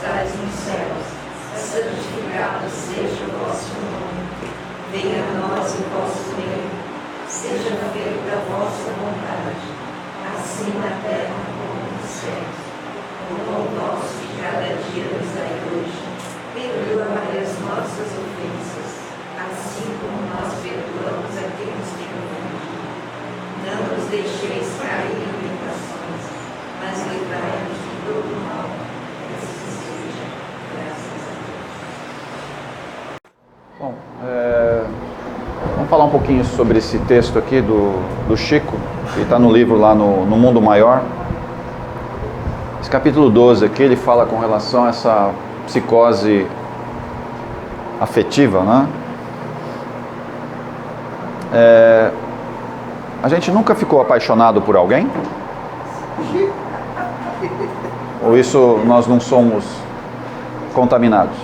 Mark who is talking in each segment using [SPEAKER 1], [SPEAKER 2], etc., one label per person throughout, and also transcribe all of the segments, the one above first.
[SPEAKER 1] estais nos céus, santificado seja o vosso nome. Venha a nós o vosso reino, seja feita a vossa vontade, assim na terra como nos céus. O pão nosso de cada dia nos dai hoje. Perdoai as nossas ofensas, assim como nós perdoamos a quem nos tem ofendido. Não nos deixeis cair em tentações, mas livrai-nos de todo mal. Assim seja, graças a Deus.
[SPEAKER 2] Bom, vamos falar um pouquinho sobre esse texto aqui do Chico, que está no livro lá no Mundo Maior. Esse capítulo 12 aqui, ele fala com relação a essa psicose afetiva, né? A gente nunca ficou apaixonado por alguém? Ou isso nós não somos contaminados?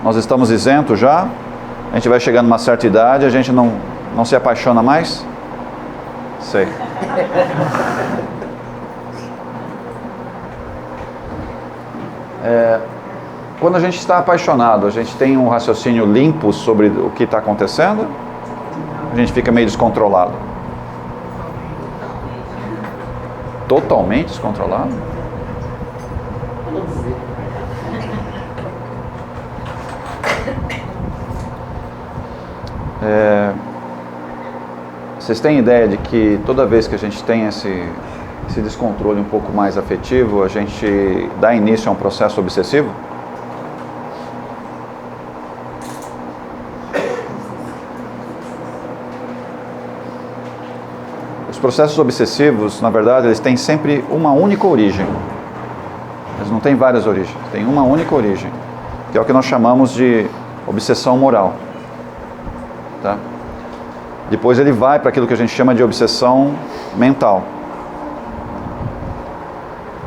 [SPEAKER 2] Nós estamos isentos já? A gente vai chegando numa certa idade, a gente não se apaixona mais? Sei. Quando a gente está apaixonado, a gente tem um raciocínio limpo sobre o que está acontecendo? A gente fica meio descontrolado? Totalmente descontrolado? Vocês têm ideia de que toda vez que a gente tem esse descontrole um pouco mais afetivo, a gente dá início a um processo obsessivo? Os processos obsessivos, na verdade, eles têm sempre uma única origem. Eles não têm várias origens, tem uma única origem, que é o que nós chamamos de obsessão moral. Tá? Depois ele vai para aquilo que a gente chama de obsessão mental.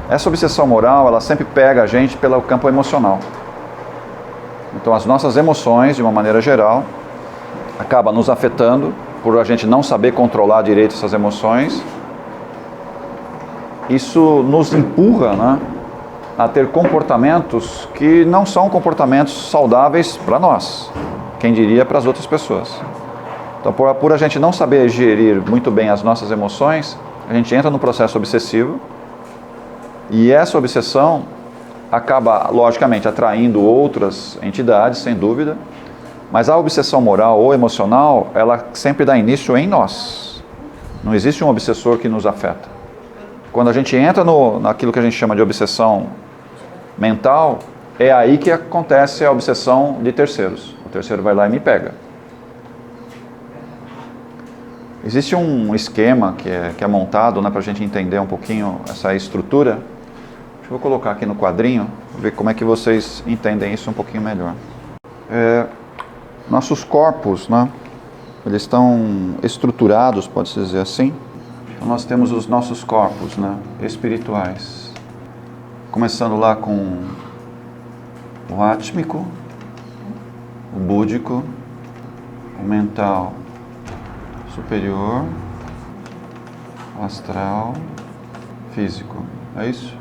[SPEAKER 2] Essa obsessão moral, ela sempre pega a gente pelo campo emocional. Então as nossas emoções, de uma maneira geral, acabam nos afetando por a gente não saber controlar direito essas emoções. Isso nos empurra, né, a ter comportamentos que não são comportamentos saudáveis para nós. Quem diria para as outras pessoas. Então, por a gente não saber gerir muito bem as nossas emoções, a gente entra no processo obsessivo e essa obsessão acaba, logicamente, atraindo outras entidades, sem dúvida, mas a obsessão moral ou emocional, ela sempre dá início em nós. Não existe um obsessor que nos afeta. Quando a gente entra naquilo que a gente chama de obsessão mental, é aí que acontece a obsessão de terceiros. O terceiro vai lá e me pega. Existe um esquema que é montado, né, para a gente entender um pouquinho essa estrutura. Eu vou colocar aqui no quadrinho, ver como é que vocês entendem isso um pouquinho melhor. Nossos corpos, né, eles estão estruturados, pode-se dizer assim. Então nós temos os nossos corpos, né, espirituais. Começando lá com o átmico, o búdico, o mental superior, o astral, físico. É isso?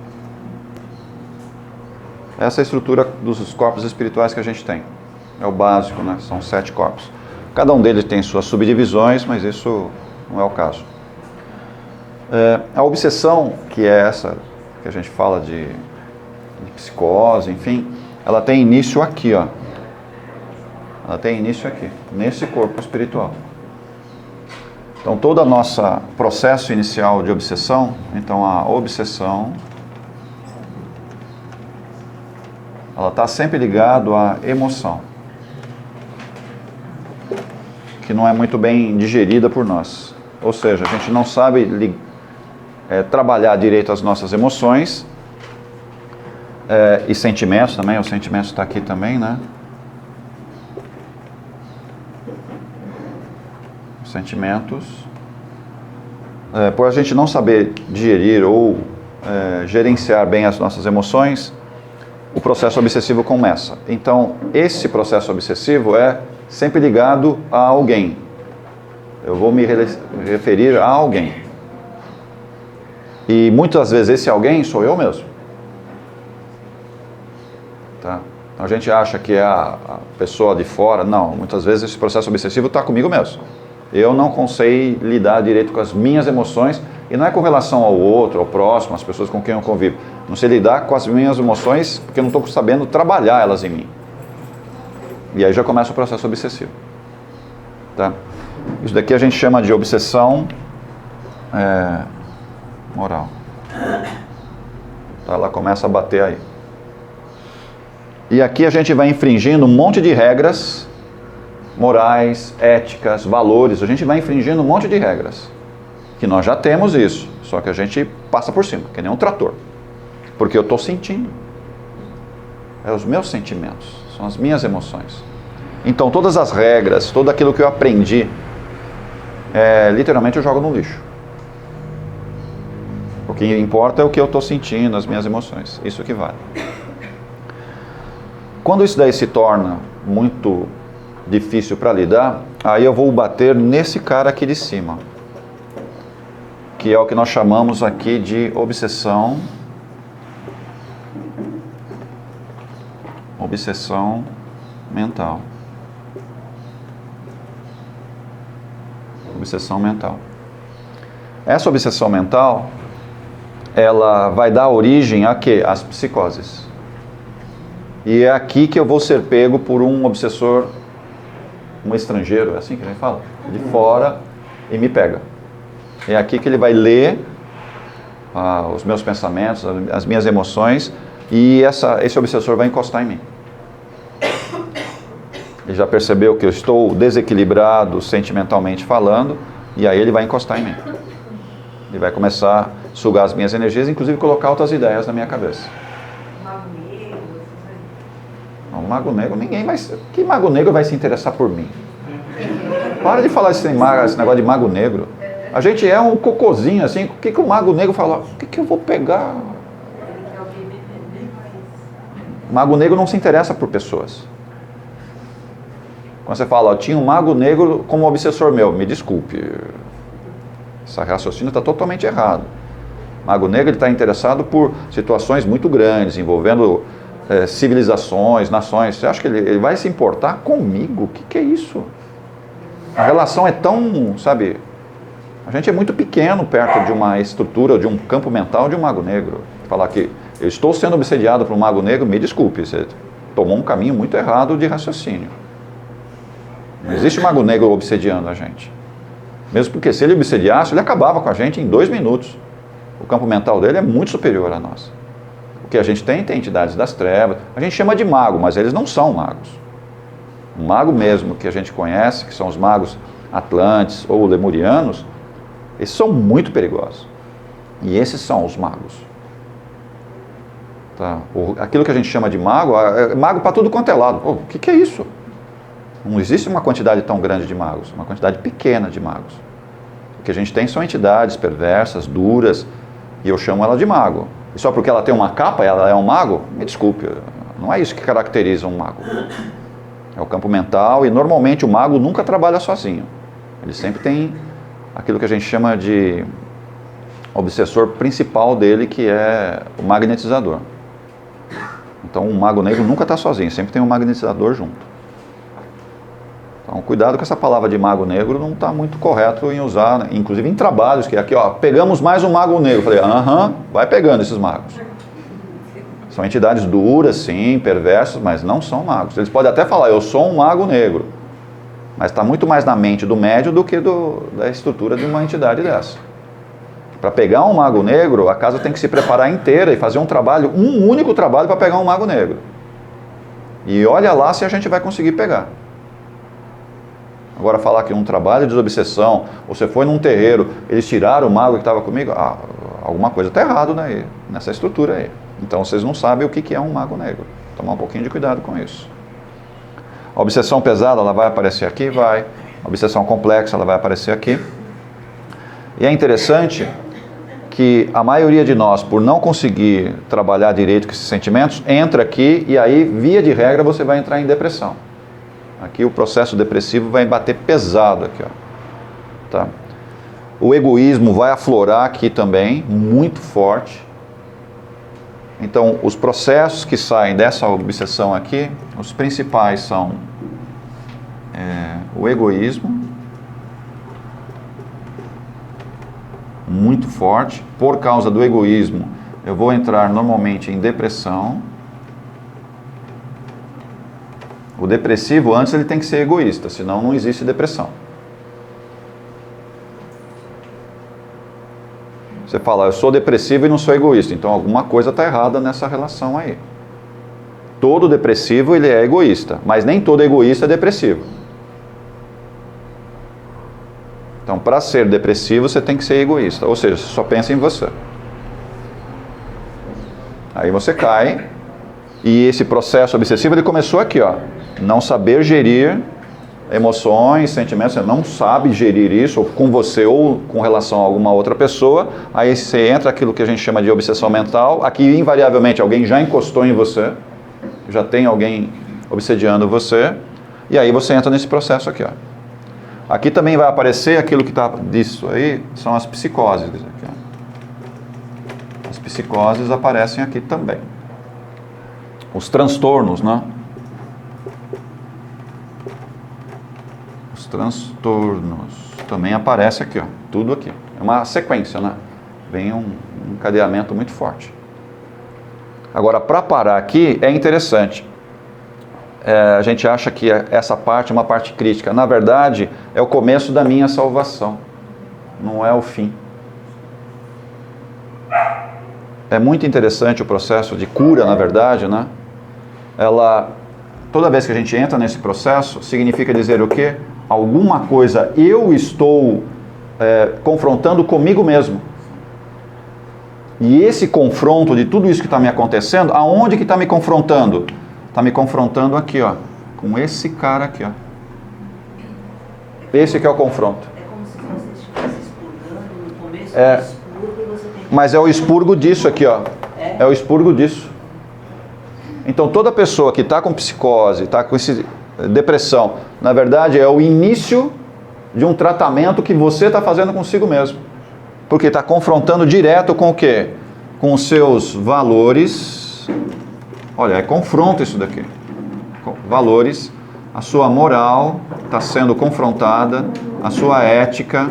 [SPEAKER 2] Essa é a estrutura dos corpos espirituais que a gente tem. É o básico, né? São 7 corpos. Cada um deles tem suas subdivisões, mas isso não é o caso. A obsessão, que é essa que a gente fala de psicose, enfim, ela tem início aqui, ó. Ela tem início aqui, nesse corpo espiritual. Então, todo o nosso processo inicial de obsessão, então a obsessão, ela está sempre ligada à emoção, que não é muito bem digerida por nós. Ou seja, a gente não sabe trabalhar direito as nossas emoções e sentimentos também. O sentimento está aqui também, né? Sentimentos. Por a gente não saber digerir ou gerenciar bem as nossas emoções, o processo obsessivo começa. Então, esse processo obsessivo é sempre ligado a alguém. Eu vou me referir a alguém. E muitas vezes esse alguém sou eu mesmo. Tá? Então a gente acha que é a pessoa de fora. Não, muitas vezes esse processo obsessivo está comigo mesmo. Eu não sei lidar direito com as minhas emoções, e não é com relação ao outro, ao próximo, às pessoas com quem eu convivo. Não sei lidar com as minhas emoções porque eu não estou sabendo trabalhar elas em mim. E aí já começa o processo obsessivo. Tá? Isso daqui a gente chama de obsessão moral. Tá? Ela começa a bater aí. E aqui a gente vai infringindo um monte de regras morais, éticas, valores. A gente vai infringindo um monte de regras. Que nós já temos isso, só que a gente passa por cima, que nem um trator. Porque eu estou sentindo. É os meus sentimentos, são as minhas emoções. Então todas as regras, tudo aquilo que eu aprendi, literalmente eu jogo no lixo. O que importa é o que eu estou sentindo, as minhas emoções. Isso que vale. Quando isso daí se torna muito difícil para lidar, aí eu vou bater nesse cara aqui de cima, que é o que nós chamamos aqui de obsessão mental. Obsessão mental. Essa obsessão mental, ela vai dar origem a quê? Às psicoses. E é aqui que eu vou ser pego por um obsessor, um estrangeiro, é assim que a gente fala? De fora, e me pega. É aqui que ele vai ler os meus pensamentos, as minhas emoções, e esse obsessor vai encostar em mim. Ele já percebeu que eu estou desequilibrado sentimentalmente falando, e aí ele vai encostar em mim. Ele vai começar a sugar as minhas energias, inclusive colocar outras ideias na minha cabeça. O Mago Negro, ninguém vai... Que Mago Negro vai se interessar por mim? Para de falar esse negócio de Mago Negro. A gente é um cocôzinho assim. O que o Mago Negro fala? O que eu vou pegar? O Mago Negro não se interessa por pessoas. Quando você fala, tinha um Mago Negro como obsessor meu, me desculpe. Esse raciocínio está totalmente errado. O Mago Negro está interessado por situações muito grandes, envolvendo civilizações, nações. Você acha que ele vai se importar comigo? O que é isso? A relação é tão, sabe... A gente é muito pequeno perto de uma estrutura, de um campo mental de um Mago Negro. Falar que eu estou sendo obsediado por um Mago Negro, me desculpe, você tomou um caminho muito errado de raciocínio. Não existe Mago Negro obsediando a gente. Mesmo porque se ele obsediasse, ele acabava com a gente em 2 minutos. O campo mental dele é muito superior a nós. O que a gente tem entidades das trevas. A gente chama de mago, mas eles não são magos. O mago mesmo que a gente conhece, que são os magos atlantes ou lemurianos, esses são muito perigosos. E esses são os magos. Tá? Aquilo que a gente chama de mago, é mago para tudo quanto é lado. O que é isso? Não existe uma quantidade tão grande de magos, uma quantidade pequena de magos. O que a gente tem são entidades perversas, duras, e eu chamo ela de mago. E só porque ela tem uma capa, ela é um mago? Me desculpe, não é isso que caracteriza um mago. É o campo mental, e normalmente o mago nunca trabalha sozinho. Ele sempre tem aquilo que a gente chama de obsessor principal dele, que é o magnetizador. Então o Mago Negro nunca está sozinho, sempre tem um magnetizador junto. Então cuidado com essa palavra de Mago Negro, não está muito correto em usar, né? Inclusive em trabalhos, que aqui, ó, pegamos mais um Mago Negro. Eu falei, vai pegando esses magos. São entidades duras, sim, perversas, mas não são magos. Eles podem até falar, eu sou um Mago Negro, mas está muito mais na mente do médium do que da estrutura de uma entidade dessa. Para pegar um Mago Negro, a casa tem que se preparar inteira e fazer um único trabalho para pegar um Mago Negro. E olha lá se a gente vai conseguir pegar. Agora falar que um trabalho de desobsessão, você foi num terreiro, eles tiraram o mago que estava comigo, alguma coisa está errado, né, nessa estrutura aí. Então vocês não sabem o que é um Mago Negro. Tomar um pouquinho de cuidado com isso. A obsessão pesada, ela vai aparecer aqui? Vai. A obsessão complexa, ela vai aparecer aqui. E é interessante que a maioria de nós, por não conseguir trabalhar direito com esses sentimentos, entra aqui e aí, via de regra, você vai entrar em depressão. Aqui o processo depressivo vai bater pesado aqui, ó. Tá? O egoísmo vai aflorar aqui também, muito forte. Então, os processos que saem dessa obsessão aqui, os principais são o egoísmo, muito forte. Por causa do egoísmo, eu vou entrar normalmente em depressão. O depressivo, antes ele tem que ser egoísta, senão não existe depressão. Você fala, eu sou depressivo e não sou egoísta, então alguma coisa está errada nessa relação aí. Todo depressivo ele é egoísta, mas nem todo egoísta é depressivo. Então, para ser depressivo, você tem que ser egoísta, ou seja, você só pensa em você. Aí você cai, e esse processo obsessivo ele começou aqui, ó, não saber gerir emoções, sentimentos, você não sabe gerir isso, ou com você ou com relação a alguma outra pessoa, aí você entra aquilo que a gente chama de obsessão mental, aqui invariavelmente alguém já encostou em você, já tem alguém obsediando você, e aí você entra nesse processo aqui, ó. Aqui também vai aparecer aquilo que está disso aí, são as psicoses. Aqui, ó. As psicoses aparecem aqui também. Os transtornos, né? Os transtornos também aparecem aqui, ó. Tudo aqui. É uma sequência, né? Vem um encadeamento muito forte. Agora, para parar aqui, é interessante. A gente acha que essa parte é uma parte crítica. Na verdade, é o começo da minha salvação. Não é o fim. É muito interessante o processo de cura, na verdade, né? Toda vez que a gente entra nesse processo, significa dizer o quê? Alguma coisa eu estou confrontando comigo mesmo. E esse confronto de tudo isso que está me acontecendo, aonde que está me confrontando? Está me confrontando aqui, ó, com esse cara aqui, ó. Esse que é o confronto.
[SPEAKER 3] É como se você estivesse expurgando no começo do expurgo e você tem que...
[SPEAKER 2] Mas é o expurgo disso aqui, ó. É o expurgo disso. Então toda pessoa que está com psicose, está com depressão, na verdade é o início de um tratamento que você está fazendo consigo mesmo. Porque está confrontando direto com o quê? Com os seus valores. Olha, é confronto isso daqui. Valores, a sua moral está sendo confrontada, a sua ética.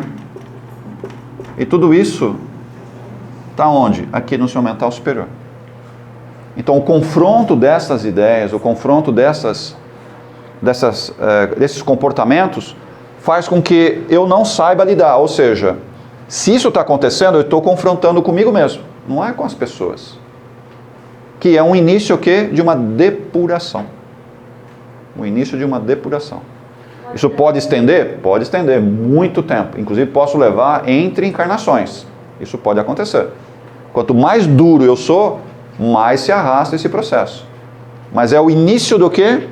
[SPEAKER 2] E tudo isso está onde? Aqui no seu mental superior. Então o confronto dessas ideias, o confronto desses comportamentos faz com que eu não saiba lidar. Ou seja, se isso está acontecendo, eu estou confrontando comigo mesmo, não é com as pessoas. Que é um início o quê? De uma depuração. O início de uma depuração. Isso pode estender? Pode estender muito tempo. Inclusive posso levar entre encarnações. Isso pode acontecer. Quanto mais duro eu sou, mais se arrasta esse processo. Mas é o início do quê?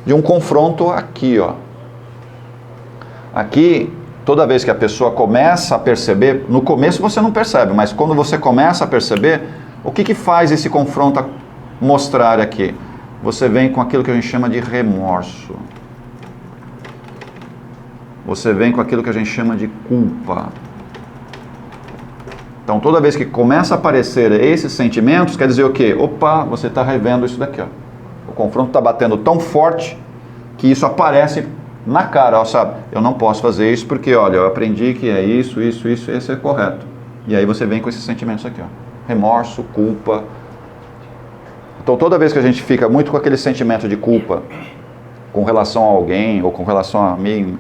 [SPEAKER 2] De um confronto aqui, ó. Aqui, toda vez que a pessoa começa a perceber, no começo você não percebe, mas quando você começa a perceber, o que faz esse confronto mostrar aqui? Você vem com aquilo que a gente chama de remorso. Você vem com aquilo que a gente chama de culpa. Então, toda vez que começa a aparecer esses sentimentos, quer dizer o quê? Opa, você está revendo isso daqui, ó. O confronto está batendo tão forte que isso aparece na cara, ó, sabe? Eu não posso fazer isso porque, olha, eu aprendi que é isso, esse é correto. E aí você vem com esses sentimentos aqui, ó. Remorso, culpa. Então, toda vez que a gente fica muito com aquele sentimento de culpa com relação a alguém ou com relação a mim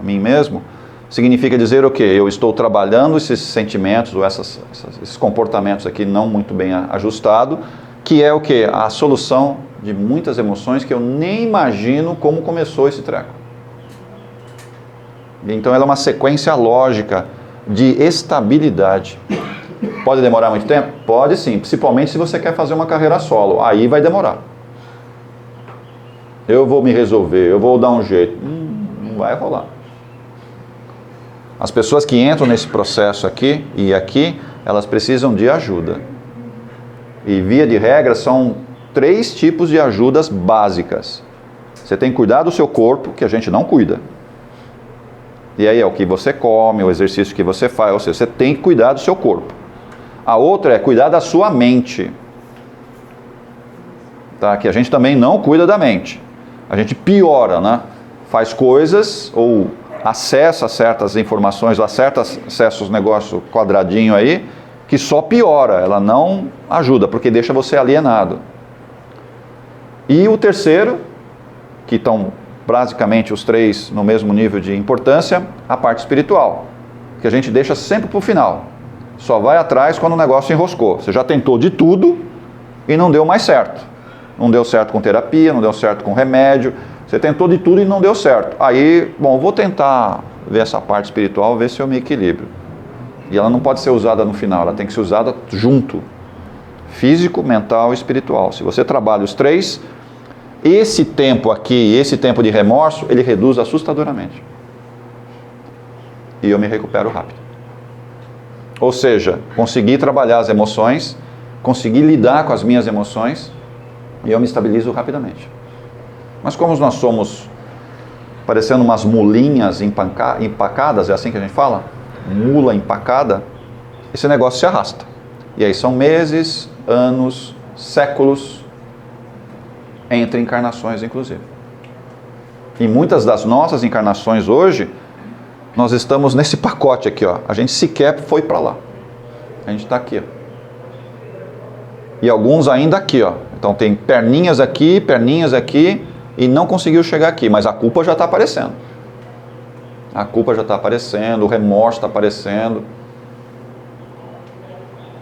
[SPEAKER 2] mesmo, significa dizer o quê? Eu estou trabalhando esses sentimentos ou esses comportamentos aqui não muito bem ajustados, que é o quê? A solução de muitas emoções que eu nem imagino como começou esse treco. Então, ela é uma sequência lógica de estabilidade. Pode demorar muito tempo? Pode sim, principalmente se você quer fazer uma carreira solo. Aí vai demorar. Eu vou me resolver, eu vou dar um jeito. Não vai rolar. As pessoas que entram nesse processo aqui e aqui, elas precisam de ajuda. E via de regra são 3 tipos de ajudas básicas. Você tem que cuidar do seu corpo, que a gente não cuida. E aí é o que você come, o exercício que você faz, ou seja, você tem que cuidar do seu corpo. A outra é cuidar da sua mente. tá? Que a gente também não cuida da mente. A gente piora, né? Faz coisas ou acessa certas informações, ou acessa os negócios quadradinho aí, que só piora, ela não ajuda, porque deixa você alienado. E o terceiro, que estão basicamente os três no mesmo nível de importância, a parte espiritual, que a gente deixa sempre para o final. Só vai atrás quando o negócio enroscou. Você já tentou de tudo e não deu mais certo. Não deu certo com terapia, não deu certo com remédio. Você tentou de tudo e não deu certo. Aí, bom, vou tentar ver essa parte espiritual, ver se eu me equilibro. E ela não pode ser usada no final, ela tem que ser usada junto. Físico, mental e espiritual. Se você trabalha os três, esse tempo aqui, esse tempo de remorso, ele reduz assustadoramente. E eu me recupero rápido. Ou seja, consegui trabalhar as emoções, consegui lidar com as minhas emoções e eu me estabilizo rapidamente. Mas como nós somos parecendo umas mulinhas empacadas, é assim que a gente fala? Mula empacada, esse negócio se arrasta. E aí são meses, anos, séculos, entre encarnações inclusive. E muitas das nossas encarnações hoje, nós estamos nesse pacote aqui, ó. A gente sequer foi para lá. A gente está aqui, ó. E alguns ainda aqui, ó. Então tem perninhas aqui e não conseguiu chegar aqui, mas a culpa já está aparecendo. A culpa já está aparecendo, o remorso está aparecendo.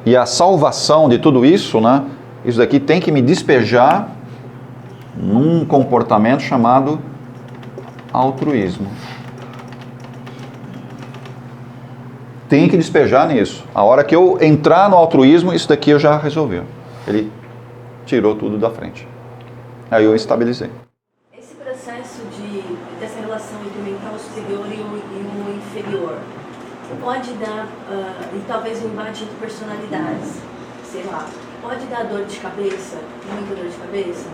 [SPEAKER 2] E a salvação de tudo isso, né? Isso daqui tem que me despejar num comportamento chamado altruísmo. Tem que despejar nisso. A hora que eu entrar no altruísmo, isso daqui eu já resolvi. Ele tirou tudo da frente. Aí eu estabilizei.
[SPEAKER 3] Esse processo dessa relação entre o mental superior e o inferior pode dar, e talvez um embate entre personalidades, sei lá, pode dar dor de cabeça, muita dor de cabeça?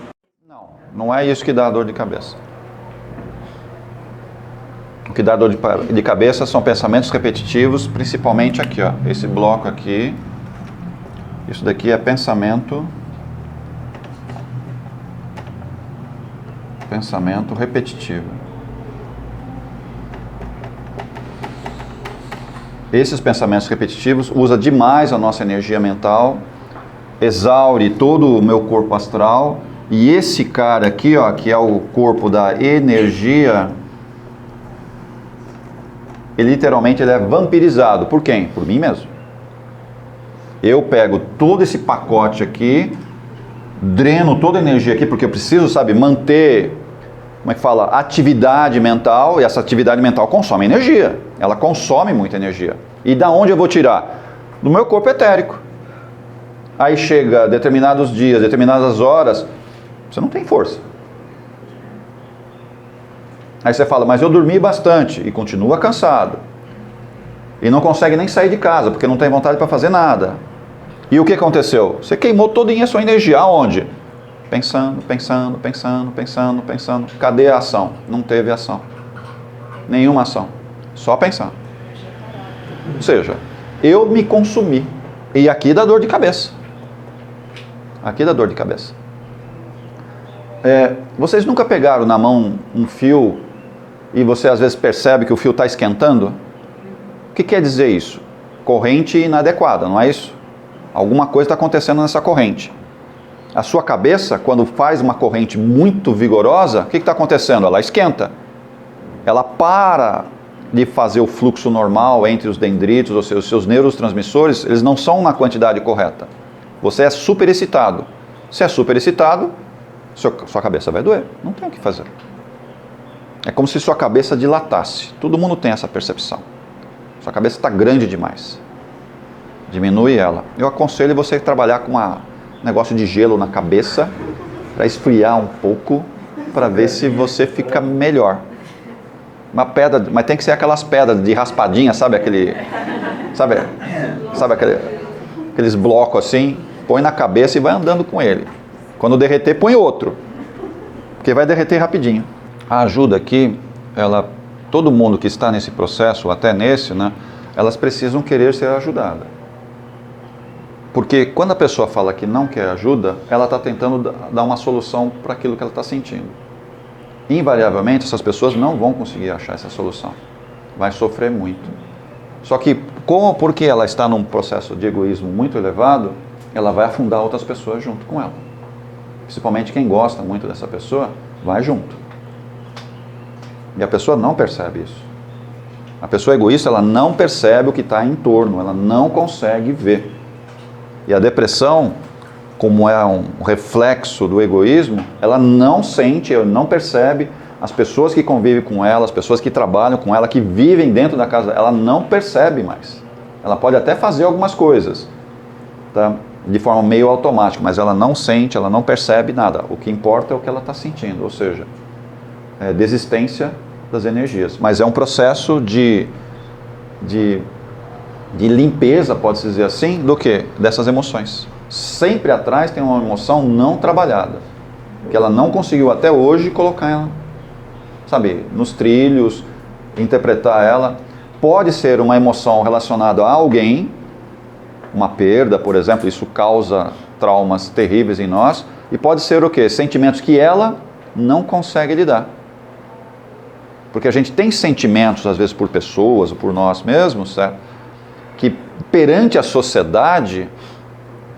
[SPEAKER 2] Não é isso que dá dor de cabeça. O que dá dor de cabeça são pensamentos repetitivos, principalmente aqui, ó, esse bloco aqui. Isso daqui é pensamento repetitivo. Esses pensamentos repetitivos usam demais a nossa energia mental, exaure todo o meu corpo astral, e esse cara aqui, ó, que é o corpo da energia, ele literalmente ele é vampirizado. Por quem? Por mim mesmo. Eu pego todo esse pacote aqui, dreno toda a energia aqui, porque eu preciso, sabe, manter, como é que fala, atividade mental, e essa atividade mental consome energia. Ela consome muita energia. E da onde eu vou tirar? Do meu corpo etérico. Aí chega determinados dias, determinadas horas, você não tem força. Aí você fala, mas eu dormi bastante, e continua cansado. E não consegue nem sair de casa, porque não tem vontade para fazer nada. E o que aconteceu? Você queimou toda a sua energia. Aonde? Pensando. Cadê a ação? Não teve ação. Nenhuma ação. Só pensando. Ou seja, eu me consumi. E aqui dá dor de cabeça. Aqui dá dor de cabeça. Vocês nunca pegaram na mão um fio e você às vezes percebe que o fio está esquentando? O que quer dizer isso? Corrente inadequada, não é isso? Alguma coisa está acontecendo nessa corrente. A sua cabeça, quando faz uma corrente muito vigorosa, o que está acontecendo? Ela esquenta. Ela para de fazer o fluxo normal entre os dendritos, ou seja, os seus neurotransmissores, eles não são na quantidade correta. Você é superexcitado. Se é superexcitado, sua cabeça vai doer. Não tem o que fazer. É como se sua cabeça dilatasse. Todo mundo tem essa percepção. Sua cabeça está grande demais. Diminui ela. Eu aconselho você a trabalhar com um negócio de gelo na cabeça para esfriar um pouco, para ver se você fica melhor. Uma pedra, mas tem que ser aquelas pedras de raspadinha, sabe aqueles blocos assim, põe na cabeça e vai andando com ele. Quando derreter, põe outro, porque vai derreter rapidinho. A ajuda aqui, todo mundo que está nesse processo, até nesse, né, elas precisam querer ser ajudadas. Porque quando a pessoa fala que não quer ajuda, ela está tentando dar uma solução para aquilo que ela está sentindo. Invariavelmente, essas pessoas não vão conseguir achar essa solução. Vai sofrer muito. Só que, porque ela está num processo de egoísmo muito elevado, ela vai afundar outras pessoas junto com ela. Principalmente quem gosta muito dessa pessoa, vai junto. E a pessoa não percebe isso. A pessoa egoísta, ela não percebe o que está em torno, ela não consegue ver. E a depressão, como é um reflexo do egoísmo, ela não sente, não percebe. As pessoas que convivem com ela, as pessoas que trabalham com ela, que vivem dentro da casa, ela não percebe mais. Ela pode até fazer algumas coisas, tá? De forma meio automática, mas ela não sente, ela não percebe nada. O que importa é o que ela está sentindo, ou seja, desistência das energias. Mas é um processo de limpeza, pode-se dizer assim, do que? Dessas emoções. Sempre atrás tem uma emoção não trabalhada, que ela não conseguiu até hoje colocar ela, sabe, nos trilhos, interpretar ela. Pode ser uma emoção relacionada a alguém, uma perda, por exemplo, isso causa traumas terríveis em nós, e pode ser o quê? Sentimentos que ela não consegue lidar. Porque a gente tem sentimentos, às vezes, por pessoas ou por nós mesmos, certo? Que perante a sociedade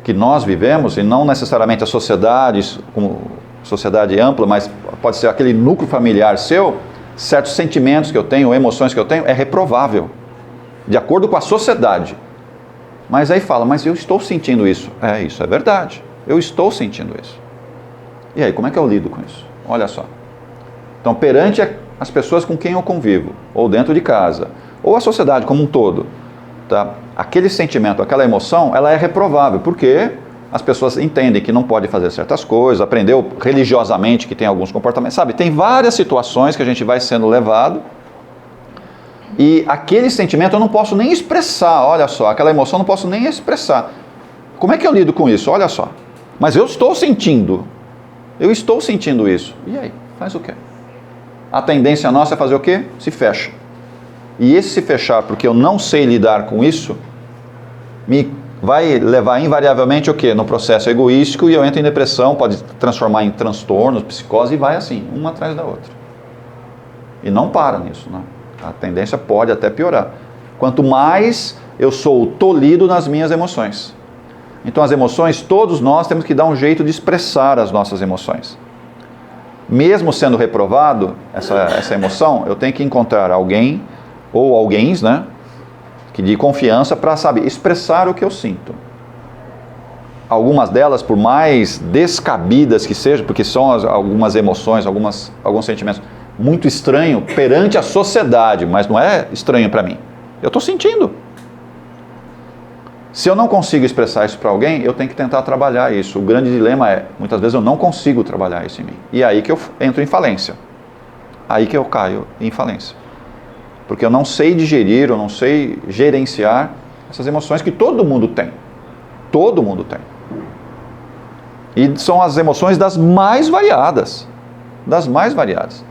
[SPEAKER 2] que nós vivemos, e não necessariamente a sociedade, como sociedade ampla, mas pode ser aquele núcleo familiar seu, certos sentimentos que eu tenho, emoções que eu tenho, é reprovável, de acordo com a sociedade. Mas aí fala, mas eu estou sentindo isso. Isso é verdade, eu estou sentindo isso. E aí, como é que eu lido com isso? Olha só. Então, perante as pessoas com quem eu convivo, ou dentro de casa, ou a sociedade como um todo, tá? Aquele sentimento, aquela emoção, ela é reprovável, porque as pessoas entendem que não pode fazer certas coisas, aprendeu religiosamente que tem alguns comportamentos, sabe? Tem várias situações que a gente vai sendo levado, e aquele sentimento eu não posso nem expressar, olha só, aquela emoção eu não posso nem expressar. Como é que eu lido com isso? Olha só. Mas eu estou sentindo isso. E aí? Faz o quê? A tendência nossa é fazer o quê? Se fecha. E esse se fechar, porque eu não sei lidar com isso, me vai levar invariavelmente o quê? No processo egoístico, e eu entro em depressão, pode transformar em transtornos, psicose, e vai assim, uma atrás da outra. E não para nisso, né? A tendência pode até piorar. Quanto mais eu sou tolhido nas minhas emoções. Então as emoções, todos nós temos que dar um jeito de expressar as nossas emoções. Mesmo sendo reprovado, essa emoção, eu tenho que encontrar alguém, ou alguéns, né, que de confiança para, sabe, expressar o que eu sinto. Algumas delas, por mais descabidas que sejam, porque são algumas emoções, alguns sentimentos muito estranhos perante a sociedade, mas não é estranho para mim. Eu estou sentindo. Se eu não consigo expressar isso para alguém, eu tenho que tentar trabalhar isso. O grande dilema é, muitas vezes eu não consigo trabalhar isso em mim. E é aí que eu entro em falência. Aí que eu caio em falência. Porque eu não sei digerir, eu não sei gerenciar essas emoções que todo mundo tem. Todo mundo tem. E são as emoções das mais variadas. Das mais variadas.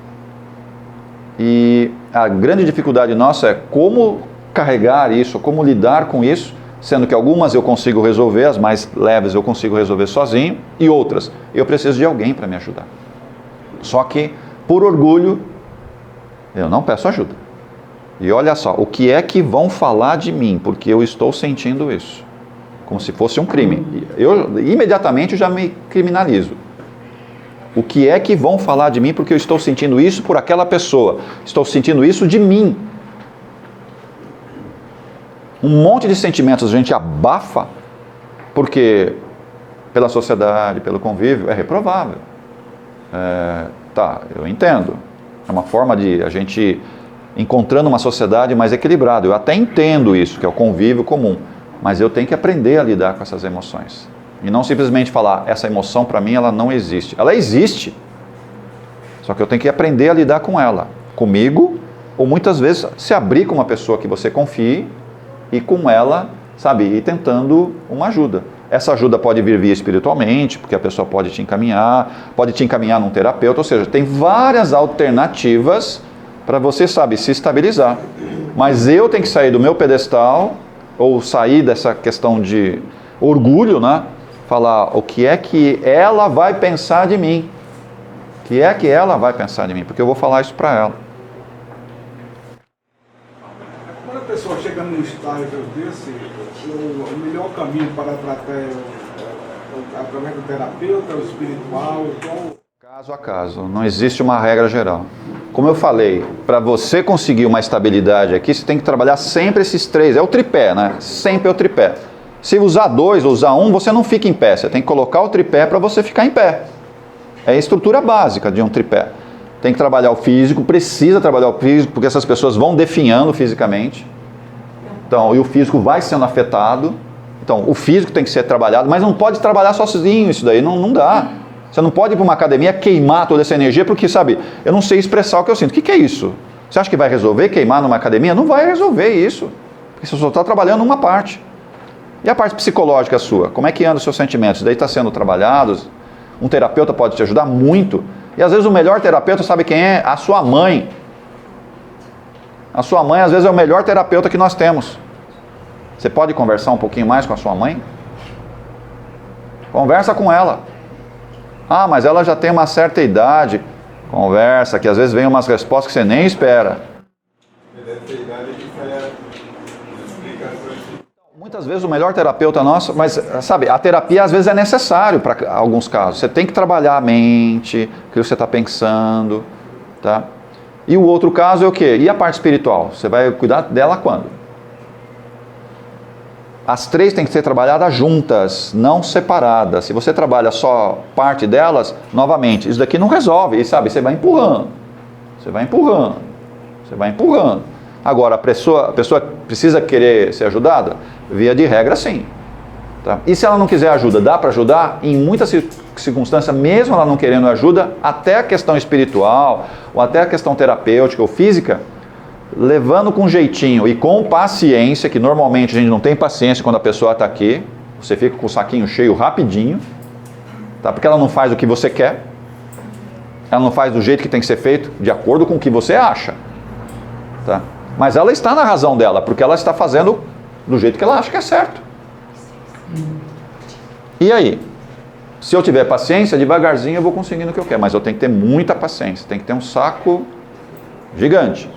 [SPEAKER 2] E a grande dificuldade nossa é como carregar isso, como lidar com isso, sendo que algumas eu consigo resolver, as mais leves eu consigo resolver sozinho, e outras eu preciso de alguém para me ajudar. Só que, por orgulho, eu não peço ajuda. E olha só, o que é que vão falar de mim, porque eu estou sentindo isso? Como se fosse um crime. Eu imediatamente já me criminalizo. O que é que vão falar de mim porque eu estou sentindo isso por aquela pessoa? Estou sentindo isso de mim. Um monte de sentimentos a gente abafa porque pela sociedade, pelo convívio, é reprovável. Eu entendo. É uma forma de a gente encontrando uma sociedade mais equilibrada. Eu até entendo isso, que é o convívio comum. Mas eu tenho que aprender a lidar com essas emoções. E não simplesmente falar, essa emoção para mim ela não existe. Ela existe. Só que eu tenho que aprender a lidar com ela. Comigo, ou muitas vezes se abrir com uma pessoa que você confie e com ela, sabe, ir tentando uma ajuda. Essa ajuda pode vir via espiritualmente, porque a pessoa pode te encaminhar num terapeuta, ou seja, tem várias alternativas para você, sabe, se estabilizar. Mas eu tenho que sair do meu pedestal, ou sair dessa questão de orgulho, né? Falar o que é que ela vai pensar de mim. O que é que ela vai pensar de mim? Porque eu vou falar isso para ela.
[SPEAKER 4] Quando a pessoa chega num estágio desse, o melhor caminho para tratar é através do terapeuta, o espiritual,
[SPEAKER 2] Caso a caso, não existe uma regra geral. Como eu falei, para você conseguir uma estabilidade aqui, você tem que trabalhar sempre esses três. É o tripé, né? Sempre é o tripé. Se usar dois ou usar um, você não fica em pé. Você tem que colocar o tripé para você ficar em pé. É a estrutura básica de um tripé. Tem que trabalhar o físico, precisa trabalhar o físico, porque essas pessoas vão definhando fisicamente. Então, e o físico vai sendo afetado. Então, o físico tem que ser trabalhado, mas não pode trabalhar sozinho isso daí, não dá. Você não pode ir para uma academia queimar toda essa energia, porque, sabe, eu não sei expressar o que eu sinto. O que é isso? Você acha que vai resolver queimar numa academia? Não vai resolver isso, porque você só está trabalhando uma parte. E a parte psicológica sua? Como é que anda os seus sentimentos? Isso daí está sendo trabalhados. Um terapeuta pode te ajudar muito. E às vezes o melhor terapeuta, sabe quem é? A sua mãe. A sua mãe, às vezes, é o melhor terapeuta que nós temos. Você pode conversar um pouquinho mais com a sua mãe? Conversa com ela. Ah, mas ela já tem uma certa idade. Conversa, que às vezes vem umas respostas que você nem espera. Muitas vezes o melhor terapeuta nosso, mas sabe, a terapia às vezes é necessário para alguns casos. Você tem que trabalhar a mente, o que você está pensando, tá? E o outro caso é o quê? E a parte espiritual? Você vai cuidar dela quando? As três têm que ser trabalhadas juntas, não separadas. Se você trabalha só parte delas, novamente, isso daqui não resolve. E sabe, você vai empurrando. Você vai empurrando. Você vai empurrando. Agora, a pessoa precisa querer ser ajudada? Via de regra, sim. Tá? E se ela não quiser ajuda, dá para ajudar? Em muitas circunstâncias, mesmo ela não querendo ajuda, até a questão espiritual, ou até a questão terapêutica ou física, levando com jeitinho e com paciência, que normalmente a gente não tem paciência quando a pessoa está aqui, você fica com o saquinho cheio rapidinho, tá? Porque ela não faz o que você quer, ela não faz do jeito que tem que ser feito, de acordo com o que você acha, tá? Mas ela está na razão dela, porque ela está fazendo do jeito que ela acha que é certo. E aí? Se eu tiver paciência, devagarzinho eu vou conseguindo o que eu quero, mas eu tenho que ter muita paciência, tem que ter um saco gigante.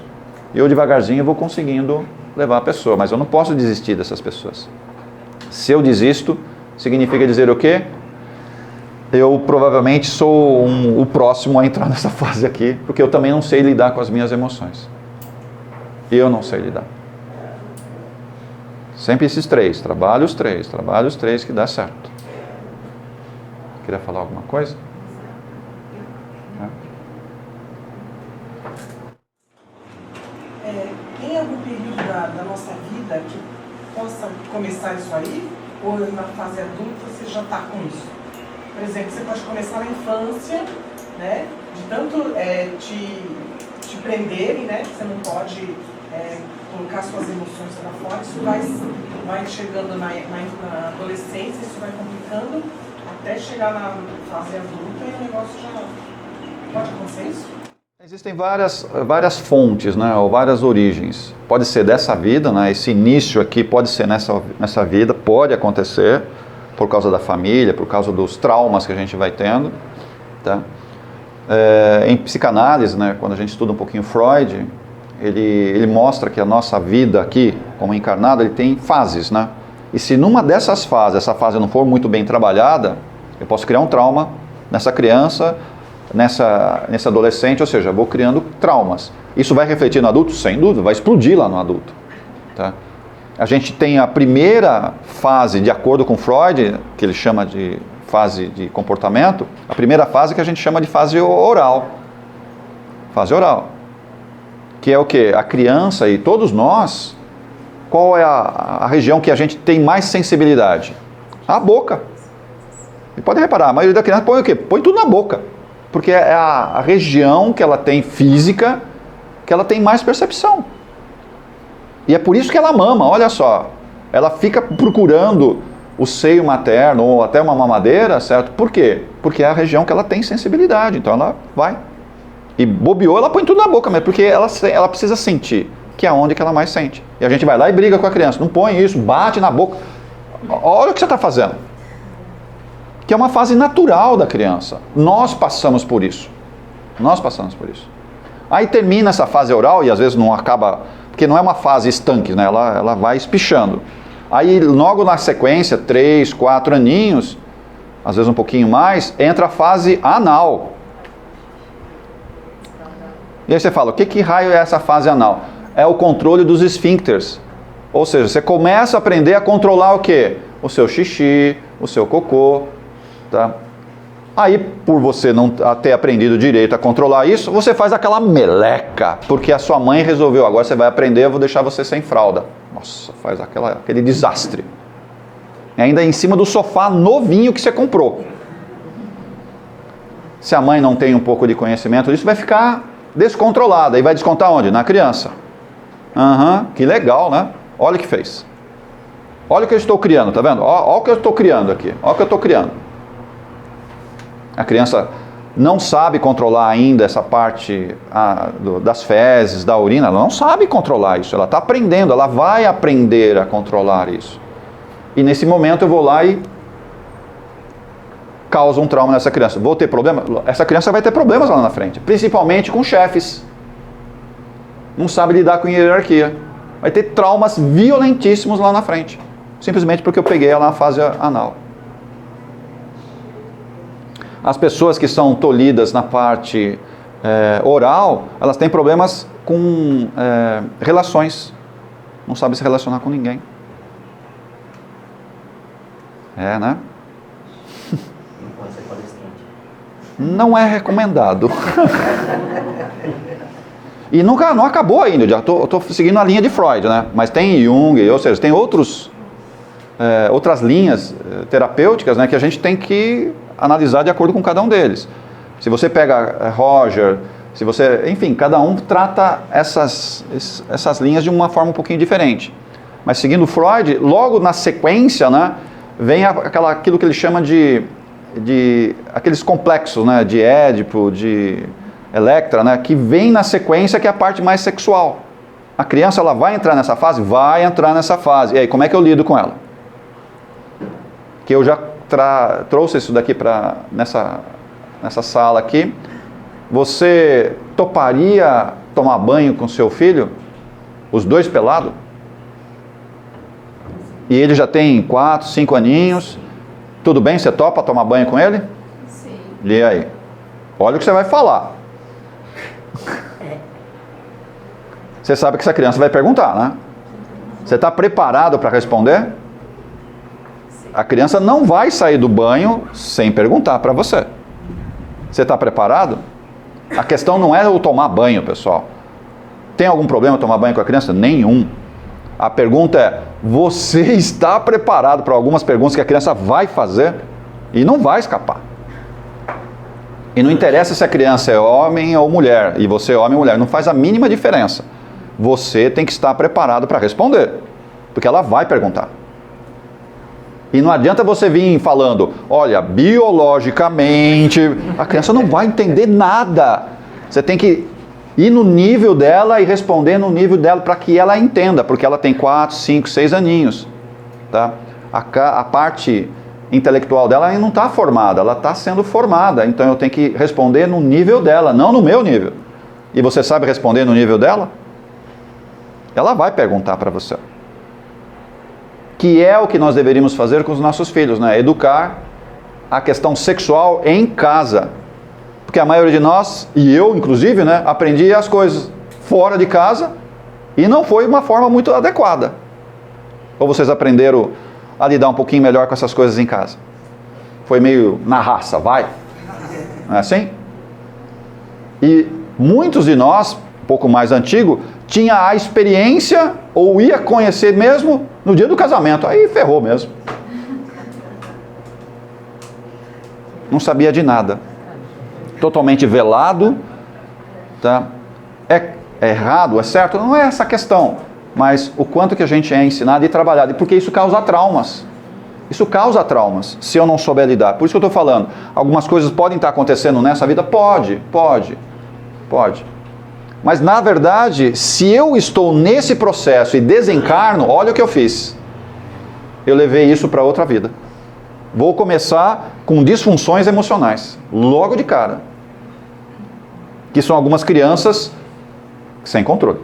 [SPEAKER 2] E eu devagarzinho vou conseguindo levar a pessoa, mas eu não posso desistir dessas pessoas. Se eu desisto, significa dizer o quê? Eu provavelmente sou o próximo a entrar nessa fase aqui, porque eu também não sei lidar com as minhas emoções. Eu não sei lidar. Sempre esses três, trabalho os três que dá certo. Queria falar alguma coisa?
[SPEAKER 5] Tem algum período da nossa vida que possa começar isso aí? Ou na fase adulta você já está com isso? Por exemplo, você pode começar na infância, né? De tanto te prenderem, né? Você não pode colocar suas emoções para fora. Isso vai chegando na adolescência, isso vai complicando até chegar na fase adulta e o negócio já... Pode acontecer isso?
[SPEAKER 2] Existem várias fontes, né, ou várias origens. Pode ser dessa vida, né, esse início aqui pode ser nessa vida, pode acontecer por causa da família, por causa dos traumas que a gente vai tendo. Tá? Em psicanálise, né, quando a gente estuda um pouquinho Freud, ele mostra que a nossa vida aqui, como encarnado, ele tem fases. Né? E se numa dessas fases, essa fase não for muito bem trabalhada, eu posso criar um trauma nessa criança, nesse adolescente, ou seja, vou criando traumas. Isso vai refletir no adulto? Sem dúvida, vai explodir lá no adulto. Tá? A gente tem a primeira fase, de acordo com Freud, que ele chama de fase de comportamento, a primeira fase que a gente chama de fase oral. Fase oral. Que é o quê? A criança e todos nós, qual é a região que a gente tem mais sensibilidade? A boca. E pode reparar, a maioria da criança põe o quê? Põe tudo na boca. Porque é a região que ela tem física, que ela tem mais percepção. E é por isso que ela mama, olha só. Ela fica procurando o seio materno ou até uma mamadeira, certo? Por quê? Porque é a região que ela tem sensibilidade, então ela vai. E bobeou, ela põe tudo na boca, mas porque ela precisa sentir, que é onde que ela mais sente. E a gente vai lá e briga com a criança, não põe isso, bate na boca. olha o que você está fazendo. Que é uma fase natural da criança. Nós passamos por isso. Nós passamos por isso. Aí termina essa fase oral e às vezes não acaba, porque não é uma fase estanque, né? Ela vai espichando. Aí logo na sequência, 3, 4 aninhos, às vezes um pouquinho mais, entra a fase anal. E aí você fala, o que raio é essa fase anal? É o controle dos esfíncteres. Ou seja, você começa a aprender a controlar o quê? O seu xixi, o seu cocô, tá? Aí, por você não ter aprendido direito a controlar isso, você faz aquela meleca, porque a sua mãe resolveu, agora você vai aprender, eu vou deixar você sem fralda. Nossa, faz aquele desastre. E ainda em cima do sofá novinho que você comprou. Se a mãe não tem um pouco de conhecimento disso, vai ficar descontrolada. E vai descontar onde? Na criança. Que legal, né? Olha o que fez. Olha o que eu estou criando, tá vendo? Olha o que eu estou criando aqui. Olha o que eu estou criando. A criança não sabe controlar ainda essa parte das fezes, da urina. Ela não sabe controlar isso. Ela está aprendendo, ela vai aprender a controlar isso. E nesse momento eu vou lá e causo um trauma nessa criança. Vou ter problema? Essa criança vai ter problemas lá na frente. Principalmente com chefes. Não sabe lidar com hierarquia. Vai ter traumas violentíssimos lá na frente. Simplesmente porque eu peguei ela na fase anal. As pessoas que são tolhidas na parte oral, elas têm problemas com relações. Não sabem se relacionar com ninguém. Né? Não é recomendado. E não acabou ainda. Eu estou seguindo a linha de Freud, né? Mas tem Jung, ou seja, tem outras linhas terapêuticas, né, que a gente tem que analisar de acordo com cada um deles. Se você pega Roger, enfim, cada um trata essas linhas de uma forma um pouquinho diferente. Mas seguindo Freud, logo na sequência, né, vem aquilo que ele chama de aqueles complexos, né, de Édipo, de Electra, né, que vem na sequência, que é a parte mais sexual. A criança, ela vai entrar nessa fase? Vai entrar nessa fase. E aí, como é que eu lido com ela? Que eu já trouxe isso daqui nessa sala aqui. Você toparia tomar banho com seu filho? Os dois pelados? E ele já tem 4, 5 aninhos. Tudo bem? Você topa tomar banho com ele?
[SPEAKER 1] Sim.
[SPEAKER 2] E aí? Olha o que você vai falar. Você sabe que essa criança vai perguntar, né? Você está preparado para responder? A criança não vai sair do banho sem perguntar para você. Você está preparado? A questão não é eu tomar banho, pessoal. Tem algum problema tomar banho com a criança? Nenhum. A pergunta é, você está preparado para algumas perguntas que a criança vai fazer? E não vai escapar. E não interessa se a criança é homem ou mulher, e você é homem ou mulher, não faz a mínima diferença. Você tem que estar preparado para responder, porque ela vai perguntar. E não adianta você vir falando, olha, biologicamente, a criança não vai entender nada. Você tem que ir no nível dela e responder no nível dela para que ela entenda, porque ela tem 4, 5, 6 aninhos. Tá? A parte intelectual dela ainda não está formada, ela está sendo formada. Então eu tenho que responder no nível dela, não no meu nível. E você sabe responder no nível dela? Ela vai perguntar para você. Que é o que nós deveríamos fazer com os nossos filhos, né? Educar a questão sexual em casa. Porque a maioria de nós, e eu inclusive, né, aprendi as coisas fora de casa e não foi uma forma muito adequada. Ou vocês aprenderam a lidar um pouquinho melhor com essas coisas em casa? Foi meio na raça, vai? Não é assim? E muitos de nós, um pouco mais antigo, tinha a experiência ou ia conhecer mesmo no dia do casamento. Aí ferrou mesmo. Não sabia de nada. Totalmente velado. Tá? É errado, é certo? Não é essa questão. Mas o quanto que a gente é ensinado e trabalhado. E porque isso causa traumas. Isso causa traumas, se eu não souber lidar. Por isso que eu estou falando. Algumas coisas podem estar acontecendo nessa vida? Pode. Mas, na verdade, se eu estou nesse processo e desencarno, olha o que eu fiz. eu levei isso para outra vida. Vou começar com disfunções emocionais, logo de cara. Que são algumas crianças sem controle.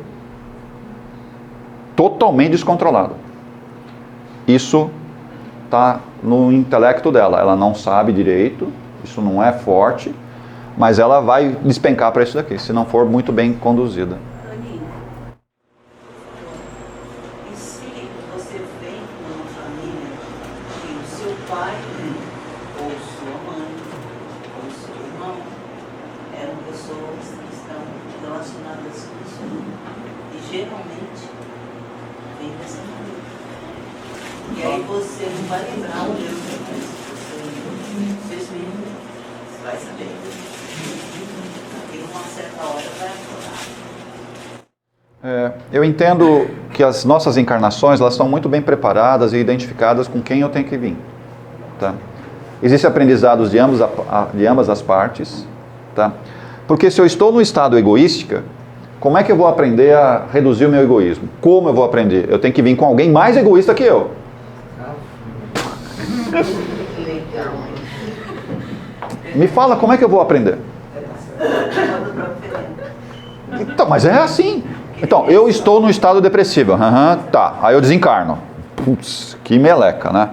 [SPEAKER 2] Totalmente descontrolado. Isso está no intelecto dela. Ela não sabe direito, isso não é forte, mas ela vai despencar para isso daqui, se não for muito bem conduzida.
[SPEAKER 6] E se você vem de uma família que o seu pai, ou sua mãe, ou seu irmão, eram pessoas que estão relacionadas com isso, e geralmente vem dessa família. E aí você não vai lembrar o Deus depois, você fez mesmo, você vai saber. E uma certa hora vai aflorar.
[SPEAKER 2] Eu entendo que as nossas encarnações, elas estão muito bem preparadas e identificadas com quem eu tenho que vir. Tá? Existem aprendizados de ambas as partes. Tá? Porque se eu estou no estado egoística, como é que eu vou aprender a reduzir o meu egoísmo? Como eu vou aprender? Eu tenho que vir com alguém mais egoísta que eu. Me fala, como é que eu vou aprender? Então, mas é assim. Então, eu estou no estado depressivo. Tá, aí eu desencarno. Putz, que meleca, né?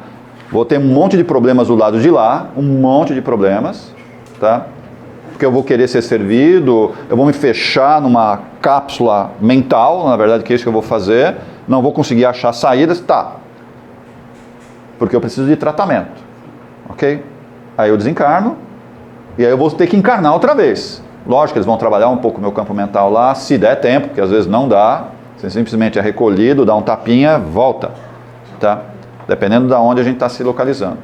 [SPEAKER 2] Vou ter um monte de problemas do lado de lá, um monte de problemas, tá? Porque eu vou querer ser servido, eu vou me fechar numa cápsula mental, na verdade que é isso que eu vou fazer, não vou conseguir achar saídas, tá? Porque eu preciso de tratamento, ok? Aí eu desencarno, e aí eu vou ter que encarnar outra vez. Lógico que eles vão trabalhar um pouco o meu campo mental lá, se der tempo, porque às vezes não dá, você simplesmente é recolhido, dá um tapinha, volta, tá? Dependendo de onde a gente está se localizando.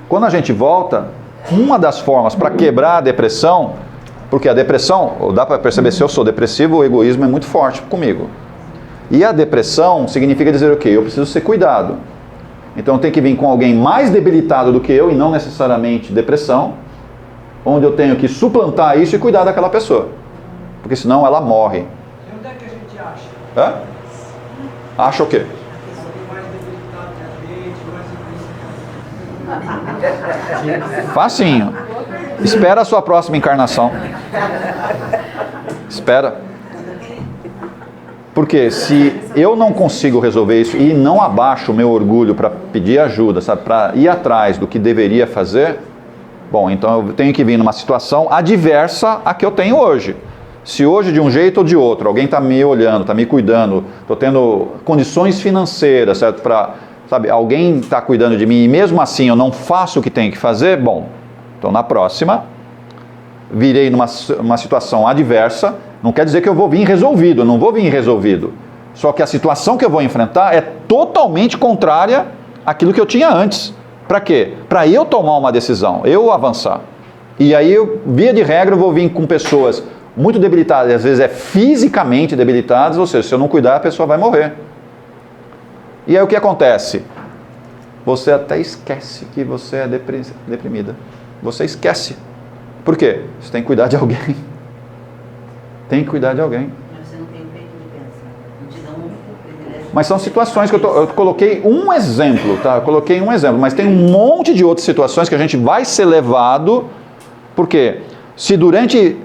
[SPEAKER 2] Quando a gente volta, uma das formas para quebrar a depressão, porque a depressão, dá para perceber, se eu sou depressivo, o egoísmo é muito forte comigo. E a depressão significa dizer o quê? Eu preciso ser cuidado. Então eu tenho que vir com alguém mais debilitado do que eu, e não necessariamente depressão, onde eu tenho que suplantar isso e cuidar daquela pessoa. Porque senão ela morre.
[SPEAKER 7] E onde é que a gente acha?
[SPEAKER 2] Hã? Acha o quê?
[SPEAKER 7] Mais debilitado que a gente, mais
[SPEAKER 2] Facinho. Espera a sua próxima encarnação. Espera. Porque se eu não consigo resolver isso e não abaixo o meu orgulho para pedir ajuda, sabe, para ir atrás do que deveria fazer, bom, então eu tenho que vir numa situação adversa à que eu tenho hoje. Se hoje de um jeito ou de outro, alguém está me olhando, está me cuidando, estou tendo condições financeiras, certo? Sabe, alguém está cuidando de mim e mesmo assim eu não faço o que tenho que fazer, bom, então na próxima, virei numa situação adversa, não quer dizer que eu vou vir resolvido, eu não vou vir resolvido. Só que a situação que eu vou enfrentar é totalmente contrária àquilo que eu tinha antes. Para quê? Para eu tomar uma decisão, eu avançar. E aí, via de regra, eu vou vir com pessoas muito debilitadas, às vezes é fisicamente debilitadas, ou seja, se eu não cuidar, a pessoa vai morrer. E aí o que acontece? Você até esquece que você é deprimida. Você esquece. Por quê? Você tem que cuidar de alguém. Tem que cuidar de alguém.
[SPEAKER 6] Mas você não tem peito de pensar. Não te dá um privilégio.
[SPEAKER 2] Mas são situações que eu coloquei um exemplo, tá? Eu coloquei um exemplo, mas tem um monte de outras situações que a gente vai ser levado, porque se durante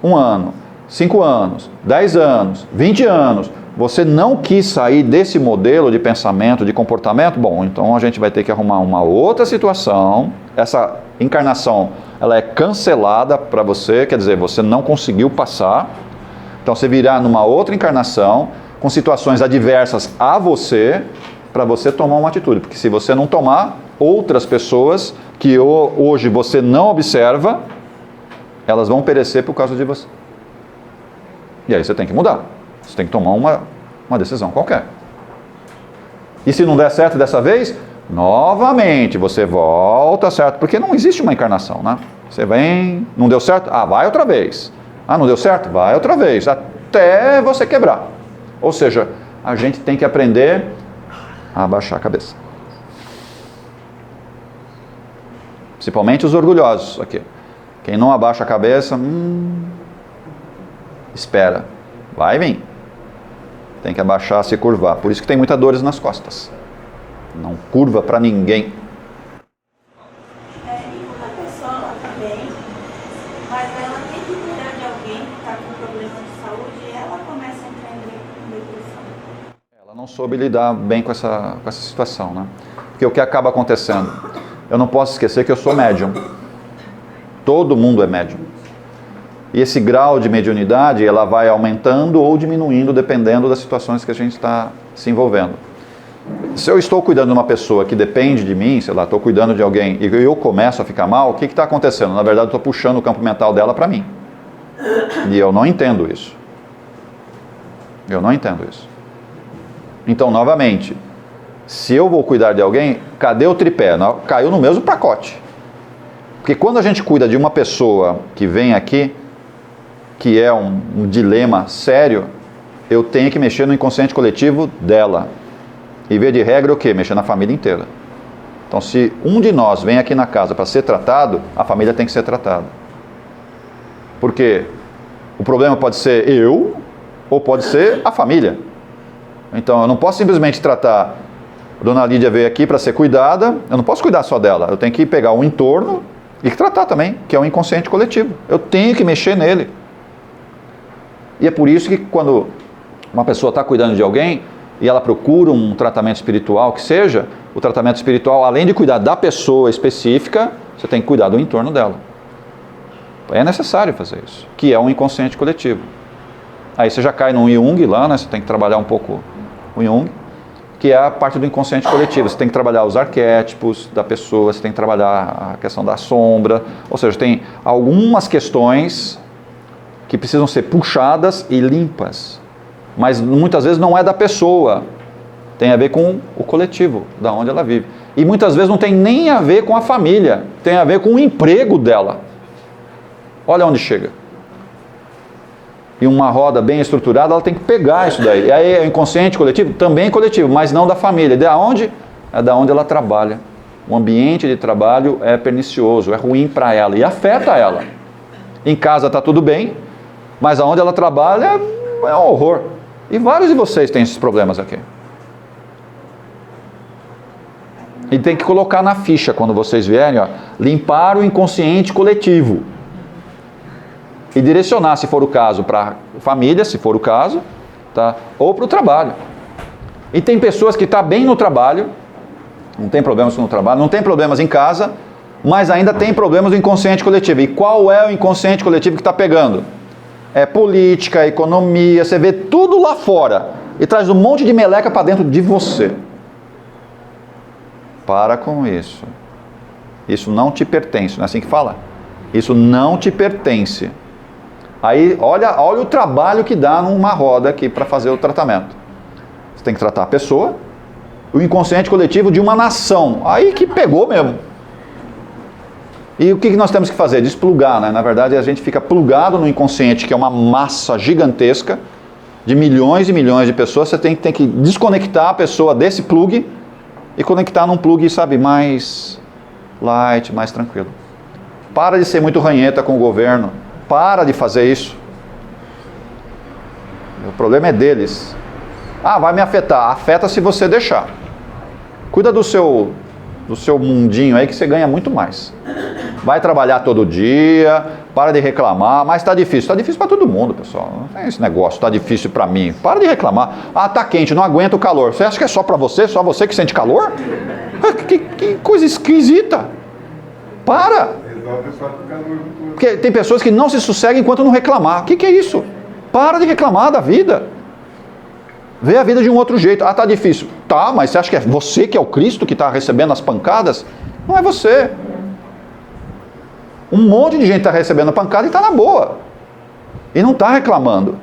[SPEAKER 2] 1 ano, 5 anos, 10 anos, 20 anos, você não quis sair desse modelo de pensamento, de comportamento, bom, então a gente vai ter que arrumar uma outra situação. Essa encarnação, ela é cancelada para você, quer dizer, você não conseguiu passar. Então você virá numa outra encarnação, com situações adversas a você, para você tomar uma atitude. Porque se você não tomar, outras pessoas que hoje você não observa, elas vão perecer por causa de você. E aí você tem que mudar. Você tem que tomar uma decisão qualquer. E se não der certo dessa vez, novamente você volta, certo? Porque não existe uma encarnação, né? Você vem, não deu certo? Ah, vai outra vez. Ah, não deu certo? Vai outra vez. Até você quebrar. Ou seja, a gente tem que aprender a abaixar a cabeça. Principalmente os orgulhosos aqui. Quem não abaixa a cabeça, espera, vai vir. Tem que abaixar, se curvar. Por isso que tem muitas dores nas costas. Não curva para ninguém.
[SPEAKER 6] E quando a pessoa ela tá bem, mas ela tem que cuidar de alguém que está com problema de saúde e ela começa a entrar em depressão.
[SPEAKER 2] Ela não soube lidar bem com essa situação, né? Porque o que acaba acontecendo? Eu não posso esquecer que eu sou médium. Todo mundo é médium. E esse grau de mediunidade, ela vai aumentando ou diminuindo, dependendo das situações que a gente está se envolvendo. Se eu estou cuidando de uma pessoa que depende de mim, sei lá, estou cuidando de alguém e eu começo a ficar mal, o que está acontecendo? Na verdade, eu estou puxando o campo mental dela para mim. E eu não entendo isso. Eu não entendo isso. Então, novamente, se eu vou cuidar de alguém, cadê o tripé? Caiu no mesmo pacote. Porque quando a gente cuida de uma pessoa que vem aqui, que é um dilema sério, eu tenho que mexer no inconsciente coletivo dela. E via de regra o quê? Mexer na família inteira. Então, se um de nós vem aqui na casa para ser tratado, a família tem que ser tratada. Porque o problema pode ser eu, ou pode ser a família. Então, eu não posso simplesmente tratar... A dona Lídia veio aqui para ser cuidada, eu não posso cuidar só dela. Eu tenho que pegar o entorno e tratar também, que é o inconsciente coletivo. Eu tenho que mexer nele. E é por isso que quando uma pessoa está cuidando de alguém e ela procura um tratamento espiritual, que seja, o tratamento espiritual, além de cuidar da pessoa específica, você tem que cuidar do entorno dela. É necessário fazer isso, que é um inconsciente coletivo. Aí você já cai no Jung lá, né? Você tem que trabalhar um pouco o Jung, que é a parte do inconsciente coletivo. Você tem que trabalhar os arquétipos da pessoa, você tem que trabalhar a questão da sombra, ou seja, tem algumas questões que precisam ser puxadas e limpas. Mas muitas vezes não é da pessoa, tem a ver com o coletivo, da onde ela vive. E muitas vezes não tem nem a ver com a família, tem a ver com o emprego dela. Olha onde chega. E uma roda bem estruturada, ela tem que pegar isso daí. E aí é inconsciente coletivo? Também coletivo, mas não da família. De onde? É da onde ela trabalha. O ambiente de trabalho é pernicioso, é ruim para ela e afeta ela. Em casa está tudo bem, mas aonde ela trabalha é um horror. E vários de vocês têm esses problemas aqui. E tem que colocar na ficha quando vocês vierem, ó, limpar o inconsciente coletivo. E direcionar, se for o caso, para a família, se for o caso, tá? Ou para o trabalho. E tem pessoas que estão bem no trabalho, não tem problemas no trabalho, não tem problemas em casa, mas ainda tem problemas do inconsciente coletivo. E qual é o inconsciente coletivo que está pegando? É política, economia, você vê tudo lá fora e traz um monte de meleca para dentro de você. Para com isso. Isso não te pertence, não é assim que fala? Isso não te pertence. Aí, olha o trabalho que dá numa roda aqui para fazer o tratamento. Você tem que tratar a pessoa, o inconsciente coletivo de uma nação. Aí que pegou mesmo. E o que nós temos que fazer? Desplugar, né? Na verdade, a gente fica plugado no inconsciente, que é uma massa gigantesca de milhões e milhões de pessoas. Você tem que desconectar a pessoa desse plug e conectar num plug, sabe, mais light, mais tranquilo. Para de ser muito ranheta com o governo. Para de fazer isso. O problema é deles. Ah, vai me afetar. Afeta se você deixar. Cuida do seu mundinho aí que você ganha muito mais. Vai trabalhar todo dia, para de reclamar, mas está difícil. Está difícil para todo mundo, pessoal. Não tem esse negócio, está difícil para mim. Para de reclamar. Ah, está quente, não aguento o calor. Você acha que é só para você? Só você que sente calor? Que coisa esquisita. Para. Porque tem pessoas que não se sossegam enquanto não reclamar. O que é isso? Para de reclamar da vida. Vê a vida de um outro jeito. Ah, está difícil. Tá, mas você acha que é você que é o Cristo que está recebendo as pancadas? Não é você. Um monte de gente está recebendo a pancada e está na boa. E não está reclamando.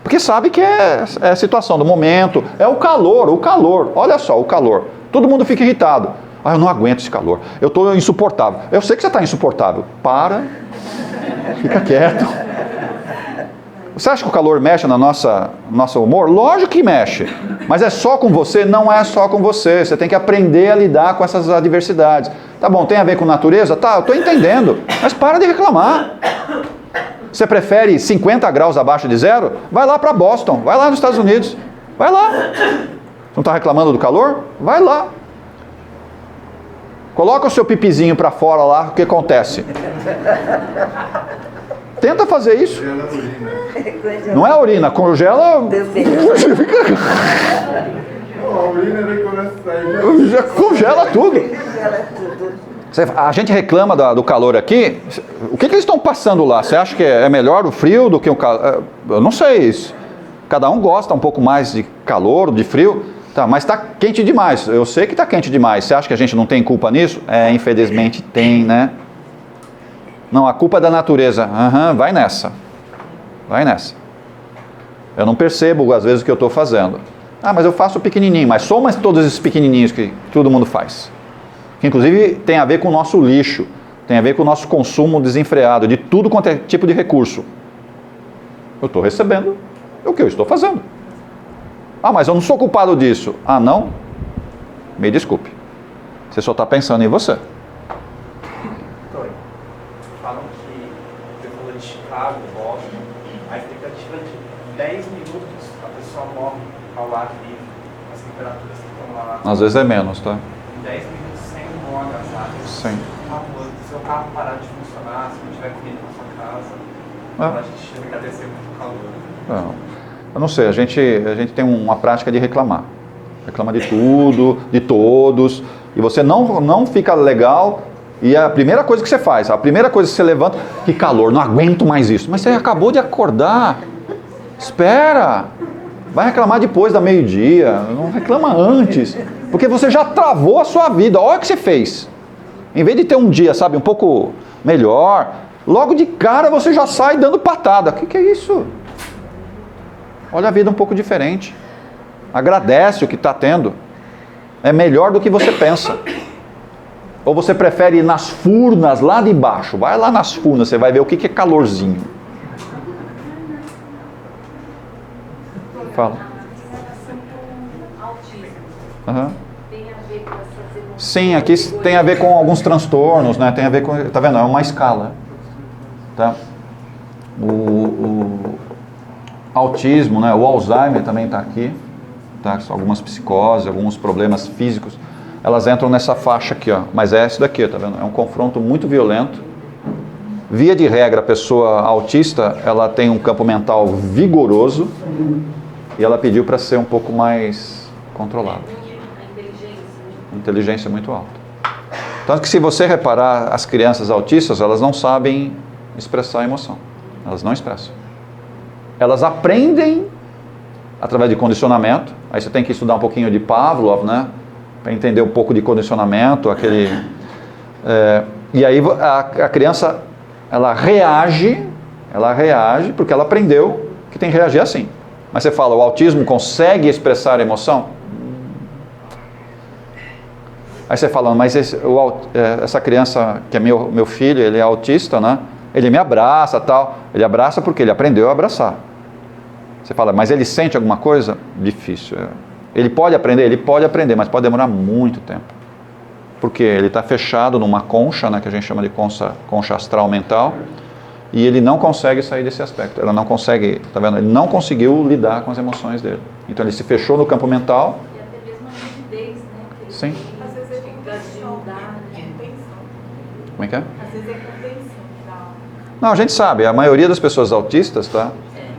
[SPEAKER 2] Porque sabe que é a situação do momento. É o calor. Olha só, o calor. Todo mundo fica irritado. Ah, eu não aguento esse calor. Eu estou insuportável. Eu sei que você está insuportável. Para. Fica quieto. Você acha que o calor mexe no nosso humor? Lógico que mexe. Mas é só com você? Não é só com você. Você tem que aprender a lidar com essas adversidades. Tá bom, tem a ver com natureza? Tá, eu estou entendendo. Mas para de reclamar. Você prefere 50 graus abaixo de zero? Vai lá para Boston, vai lá nos Estados Unidos. Vai lá. Não está reclamando do calor? Vai lá. Coloca o seu pipizinho para fora lá, o que acontece? Tenta fazer isso. Não é a urina, congela.
[SPEAKER 4] A urina nem começa a sair.
[SPEAKER 2] Já congela tudo. A gente reclama do calor aqui. O que eles estão passando lá? Você acha que é melhor o frio do que o calor? Eu não sei isso. Cada um gosta um pouco mais de calor, de frio. Tá, mas está quente demais. Eu sei que está quente demais. Você acha que a gente não tem culpa nisso? Infelizmente tem, né? Não, a culpa é da natureza. Vai nessa. Vai nessa. Eu não percebo, às vezes, o que eu estou fazendo. Mas eu faço pequenininho. Mas soma todos esses pequenininhos que todo mundo faz. Que, inclusive, tem a ver com o nosso lixo. Tem a ver com o nosso consumo desenfreado. De tudo quanto é tipo de recurso. Eu estou recebendo o que eu estou fazendo. Mas eu não sou culpado disso. Não? Me desculpe. Você só está pensando em você.
[SPEAKER 8] Falam que, você falou de Chicago, Boston, a expectativa de 10 minutos a pessoa morre ao ar livre, as temperaturas que estão lá.
[SPEAKER 2] Às vezes é menos, tá?
[SPEAKER 8] Em 10 minutos sem um agasalho.
[SPEAKER 2] Sim.
[SPEAKER 8] Se seu carro parar de funcionar, se não tiver comida na sua casa, a gente agradecer muito o calor.
[SPEAKER 2] Eu não sei, a gente tem uma prática de reclamar. Reclama de tudo, de todos, e você não fica legal, e a primeira coisa que você faz, a primeira coisa que você levanta, que calor, não aguento mais isso. Mas você acabou de acordar, espera, vai reclamar depois da meio-dia, não reclama antes, porque você já travou a sua vida, olha o que você fez. Em vez de ter um dia, sabe, um pouco melhor, logo de cara você já sai dando patada. O que é isso? Olha a vida um pouco diferente. Agradece o que está tendo. É melhor do que você pensa. Ou você prefere ir nas furnas lá de baixo? Vai lá nas furnas, você vai ver o que é calorzinho. Fala.
[SPEAKER 3] Tem a ver com essas emoções?
[SPEAKER 2] Sim, aqui tem a ver com alguns transtornos, né? Tem a ver com... Tá vendo? É uma escala. Tá? O autismo, né? O Alzheimer também está aqui, tá? Algumas psicoses, alguns problemas físicos, elas entram nessa faixa aqui, ó. Mas é isso daqui, tá vendo? É um confronto muito violento. Via de regra, a pessoa autista, ela tem um campo mental vigoroso e ela pediu para ser um pouco mais controlada. Inteligência muito alta. Tanto que se você reparar, as crianças autistas, elas não sabem expressar a emoção. Elas não expressam. Elas aprendem através de condicionamento. Aí você tem que estudar um pouquinho de Pavlov, né? Para entender um pouco de condicionamento, e aí a criança, ela reage porque ela aprendeu que tem que reagir assim. Mas você fala, o autismo consegue expressar a emoção? Aí você fala, mas essa criança, que é meu filho, ele é autista, né? Ele me abraça, tal. Ele abraça porque ele aprendeu a abraçar. Você fala, mas ele sente alguma coisa? Difícil. Ele pode aprender, mas pode demorar muito tempo. Porque ele está fechado numa concha, né, que a gente chama de concha astral mental, e ele não consegue sair desse aspecto. Ela não consegue, tá vendo? Ele não conseguiu lidar com as emoções dele. Então ele se fechou no campo mental.
[SPEAKER 3] E até mesmo a rigidez, né?
[SPEAKER 2] Sim.
[SPEAKER 7] Às vezes é contenção,
[SPEAKER 2] Como é que é?
[SPEAKER 7] Às vezes é contenção.
[SPEAKER 2] Não, a gente sabe, a maioria das pessoas autistas, tá?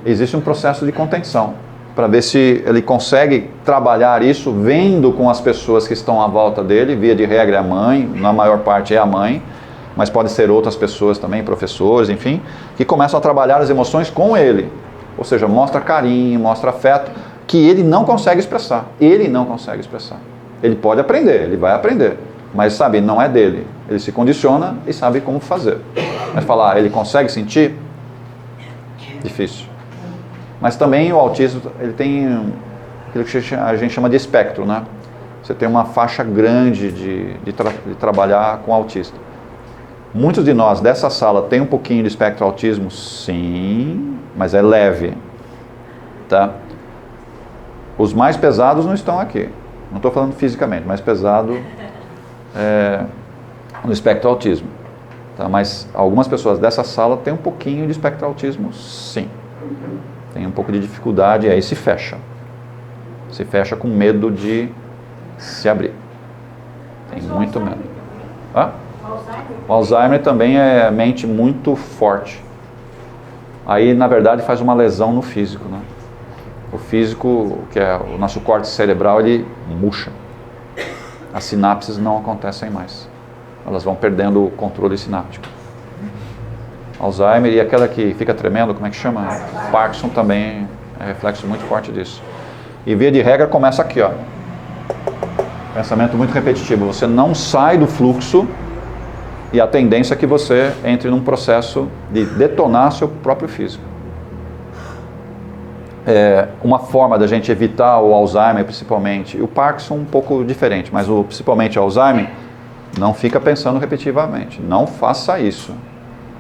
[SPEAKER 2] Existe um processo de contenção, para ver se ele consegue trabalhar isso vendo com as pessoas que estão à volta dele, via de regra é a mãe, na maior parte é a mãe, mas pode ser outras pessoas também, professores, enfim, que começam a trabalhar as emoções com ele. Ou seja, mostra carinho, mostra afeto, que ele não consegue expressar. Ele não consegue expressar. Ele pode aprender, ele vai aprender, mas sabe, não é dele. Ele se condiciona e sabe como fazer. Mas falar, ele consegue sentir? Difícil. Mas também o autismo, ele tem aquilo que a gente chama de espectro, né? Você tem uma faixa grande de trabalhar com autista. Muitos de nós dessa sala tem um pouquinho de espectro autismo, sim, mas é leve, tá? Os mais pesados não estão aqui. Não estou falando fisicamente, mais pesado no espectro autismo. Tá? Mas algumas pessoas dessa sala têm um pouquinho de espectro autismo, sim. Tem um pouco de dificuldade e aí se fecha. Se fecha com medo de se abrir. Tem muito medo. Hã? O Alzheimer também é mente muito forte. Aí, na verdade, faz uma lesão no físico, né? O físico, que é o nosso córtex cerebral, ele murcha. As sinapses não acontecem mais. Elas vão perdendo o controle sináptico. Alzheimer e aquela que fica tremendo, como é que chama? Parkinson também é reflexo muito forte disso. E via de regra começa aqui, ó. Pensamento muito repetitivo. Você não sai do fluxo e a tendência é que você entre num processo de detonar seu próprio físico. Uma forma da gente evitar o Alzheimer, principalmente, e o Parkinson um pouco diferente, mas principalmente o Alzheimer, não fica pensando repetitivamente. Não faça isso.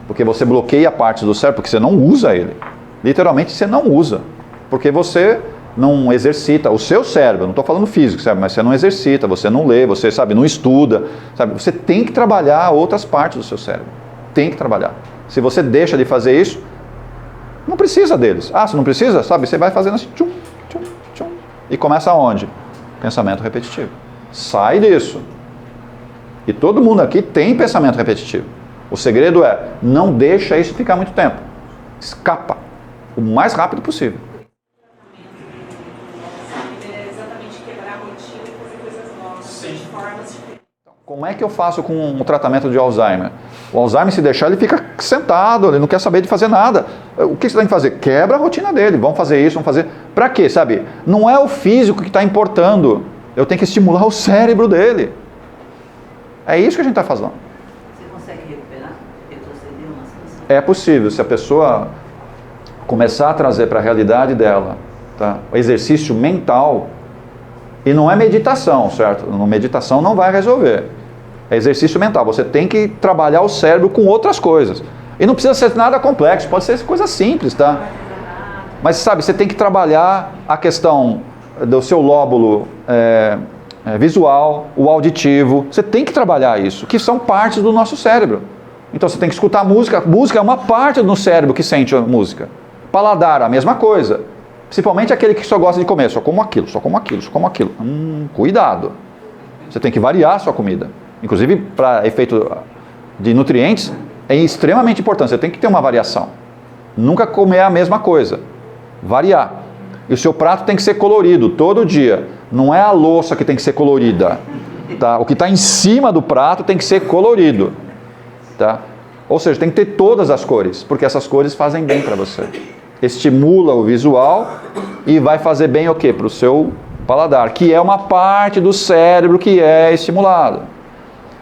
[SPEAKER 2] Porque você bloqueia partes do cérebro, porque você não usa ele. Literalmente você não usa. Porque você não exercita o seu cérebro, não estou falando físico, sabe? Mas você não exercita, você não lê, você não estuda. Sabe? Você tem que trabalhar outras partes do seu cérebro. Tem que trabalhar. Se você deixa de fazer isso, não precisa deles. Ah, você não precisa? Sabe? Você vai fazendo assim, tchum, tchum, tchum, e começa aonde? Pensamento repetitivo. Sai disso. E todo mundo aqui tem pensamento repetitivo. O segredo é, não deixa isso ficar muito tempo. Escapa o mais rápido possível.
[SPEAKER 7] É exatamente quebrar a rotina e fazer coisas novas, de formas diferentes.
[SPEAKER 2] Como é que eu faço com o tratamento de Alzheimer? O Alzheimer, se deixar, ele fica sentado, ele não quer saber de fazer nada. O que você tem que fazer? Quebra a rotina dele. Vamos fazer isso, vamos fazer... Pra quê, sabe? Não é o físico que está importando. Eu tenho que estimular o cérebro dele. É isso que a gente está fazendo.
[SPEAKER 6] Você consegue recuperar? Retroceder uma situação?
[SPEAKER 2] É possível, se a pessoa começar a trazer para a realidade dela, tá? O exercício mental, e não é meditação, certo? Meditação não vai resolver. É exercício mental. Você tem que trabalhar o cérebro com outras coisas. E não precisa ser nada complexo, pode ser coisa simples, tá? Mas sabe, você tem que trabalhar a questão do seu lóbulo visual, o auditivo. Você tem que trabalhar isso, que são partes do nosso cérebro. Então você tem que escutar música. Música é uma parte do cérebro que sente a música. Paladar, a mesma coisa. Principalmente aquele que só gosta de comer, só como aquilo, só como aquilo, só como aquilo. Cuidado. Você tem que variar a sua comida. Inclusive, para efeito de nutrientes, é extremamente importante. Você tem que ter uma variação. Nunca comer a mesma coisa. Variar. E o seu prato tem que ser colorido todo dia. Não é a louça que tem que ser colorida. Tá? O que está em cima do prato tem que ser colorido. Tá? Ou seja, tem que ter todas as cores, porque essas cores fazem bem para você. Estimula o visual e vai fazer bem o quê? Para o seu paladar, que é uma parte do cérebro que é estimulada.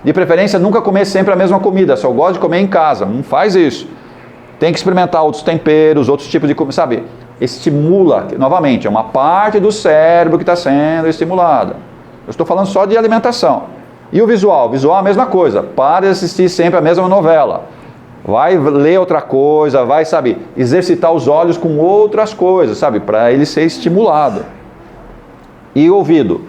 [SPEAKER 2] De preferência, nunca comer sempre a mesma comida, só gosta de comer em casa, não faz isso. Tem que experimentar outros temperos, outros tipos de comida, sabe? Estimula, novamente, é uma parte do cérebro que está sendo estimulada. Eu estou falando só de alimentação. E o visual? O visual é a mesma coisa, para de assistir sempre a mesma novela. Vai ler outra coisa, vai, sabe, exercitar os olhos com outras coisas, sabe, para ele ser estimulado. E o ouvido?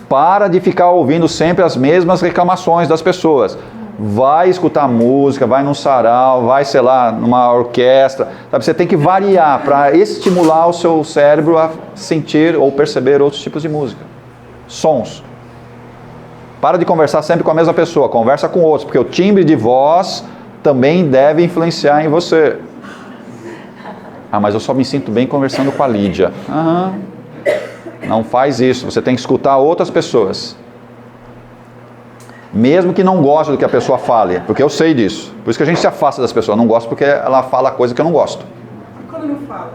[SPEAKER 2] Para de ficar ouvindo sempre as mesmas reclamações das pessoas. Vai escutar música, vai num sarau, vai, sei lá, numa orquestra. Sabe? Você tem que variar para estimular o seu cérebro a sentir ou perceber outros tipos de música. Sons. Para de conversar sempre com a mesma pessoa, conversa com outros, porque o timbre de voz também deve influenciar em você. Ah, mas eu só me sinto bem conversando com a Lídia. Não faz isso, você tem que escutar outras pessoas. Mesmo que não goste do que a pessoa fale, porque eu sei disso. Por isso que a gente se afasta das pessoas. Não gosto porque ela fala coisa que eu não gosto.
[SPEAKER 5] E quando não fala?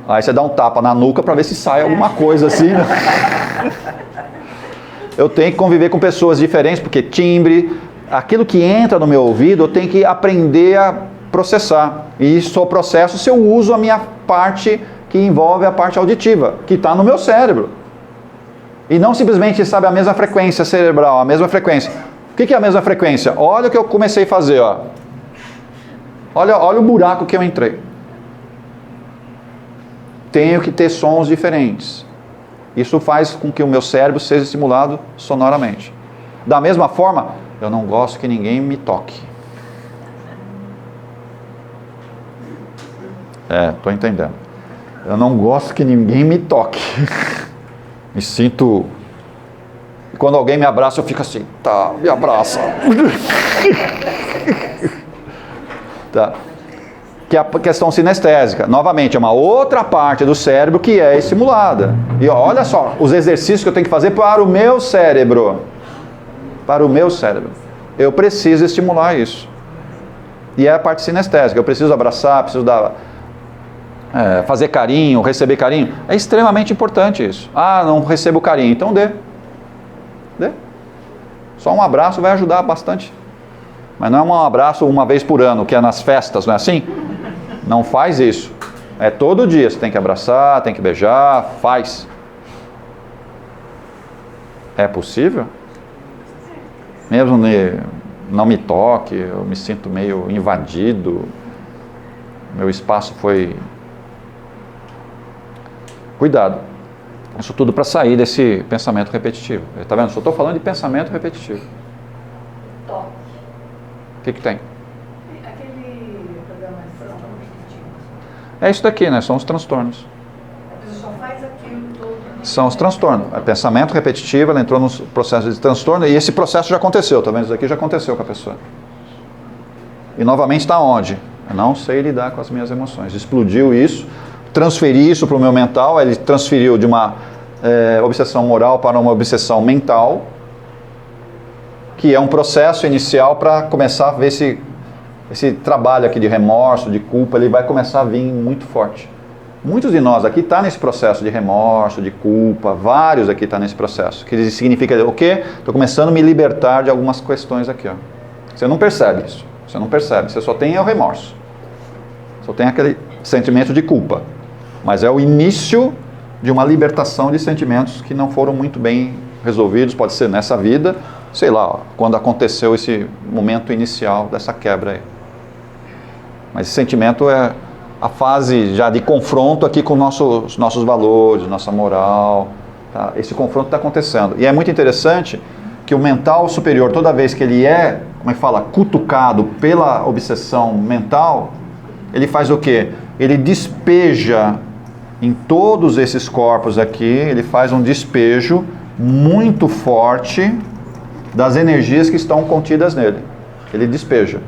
[SPEAKER 2] Aí você dá um tapa na nuca para ver se sai alguma coisa assim, né? Eu tenho que conviver com pessoas diferentes, porque timbre, aquilo que entra no meu ouvido, eu tenho que aprender a processar. E só processo se eu uso a minha parte que envolve a parte auditiva, que está no meu cérebro. E não simplesmente, sabe, a mesma frequência cerebral, a mesma frequência. O que é a mesma frequência? Olha o que eu comecei a fazer, ó. Olha o buraco que eu entrei. Tenho que ter sons diferentes. Isso faz com que o meu cérebro seja estimulado sonoramente. Da mesma forma, eu não gosto que ninguém me toque. Estou entendendo. Eu não gosto que ninguém me toque. Me sinto... Quando alguém me abraça, eu fico assim, tá, me abraça. Tá. Que é a questão sinestésica. Novamente, é uma outra parte do cérebro que é estimulada. E olha só, os exercícios que eu tenho que fazer para o meu cérebro. Para o meu cérebro. Eu preciso estimular isso. E é a parte sinestésica. Eu preciso abraçar, preciso dar... fazer carinho, receber carinho. É extremamente importante isso. Ah, não recebo carinho, então dê. Só um abraço vai ajudar bastante. Mas não é um abraço uma vez por ano, que é nas festas, não é assim? Não faz isso. É todo dia, você tem que abraçar, tem que beijar, faz. É possível? Mesmo não me toque, eu me sinto meio invadido, meu espaço foi... Cuidado. Isso tudo para sair desse pensamento repetitivo. Está vendo? Só estou falando de pensamento repetitivo.
[SPEAKER 1] Toque.
[SPEAKER 2] O que tem?
[SPEAKER 7] Aquele programação.
[SPEAKER 2] É isso daqui, né? São os transtornos.
[SPEAKER 7] A pessoa só faz aquilo todo.
[SPEAKER 2] São os transtornos. É pensamento repetitivo, ela entrou no processo de transtorno e esse processo já aconteceu, tá vendo? Isso daqui já aconteceu com a pessoa. E novamente está onde? Eu não sei lidar com as minhas emoções. Explodiu isso, transferi isso para o meu mental, ele transferiu de uma obsessão moral para uma obsessão mental, que é um processo inicial para começar a ver esse trabalho aqui de remorso, de culpa, ele vai começar a vir muito forte. Muitos de nós aqui estão nesse processo de remorso, de culpa, vários aqui estão nesse processo, que significa o quê? Estou começando a me libertar de algumas questões aqui. Ó. Você não percebe isso, você não percebe, você só tem o remorso, só tem aquele sentimento de culpa, mas é o início de uma libertação de sentimentos que não foram muito bem resolvidos, pode ser nessa vida, sei lá, ó, quando aconteceu esse momento inicial dessa quebra aí. Mas esse sentimento é a fase já de confronto aqui com os nossos valores, nossa moral. Tá? Esse confronto está acontecendo. E é muito interessante que o mental superior, toda vez que ele é, como é que fala, cutucado pela obsessão mental, ele faz o quê? Ele despeja em todos esses corpos aqui, ele faz um despejo muito forte das energias que estão contidas nele. Ele despeja.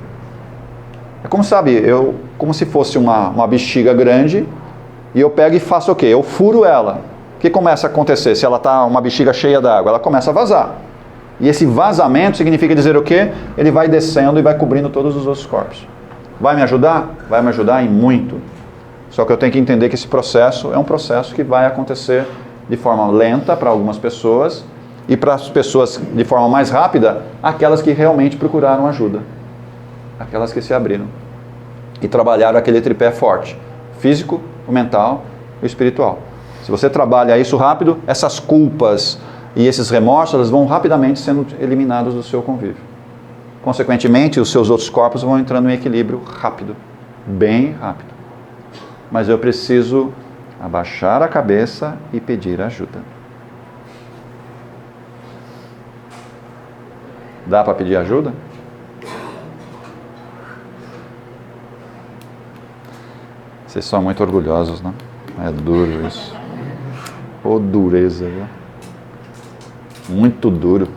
[SPEAKER 2] É como, sabe, como se fosse uma bexiga grande e eu pego e faço o quê? Eu furo ela. O que começa a acontecer? Se ela está uma bexiga cheia d'água, ela começa a vazar. E esse vazamento significa dizer o quê? Ele vai descendo e vai cobrindo todos os outros corpos. Vai me ajudar? Vai me ajudar em muito. Só que eu tenho que entender que esse processo é um processo que vai acontecer de forma lenta para algumas pessoas e para as pessoas de forma mais rápida, aquelas que realmente procuraram ajuda. Aquelas que se abriram e trabalharam aquele tripé forte, físico, o mental e o espiritual. Se você trabalha isso rápido, essas culpas e esses remorsos, elas vão rapidamente sendo eliminados do seu convívio. Consequentemente, os seus outros corpos vão entrando em equilíbrio rápido, bem rápido. Mas eu preciso abaixar a cabeça e pedir ajuda. Dá para pedir ajuda? Vocês são muito orgulhosos, né? É duro isso. Ô dureza, viu? Muito duro.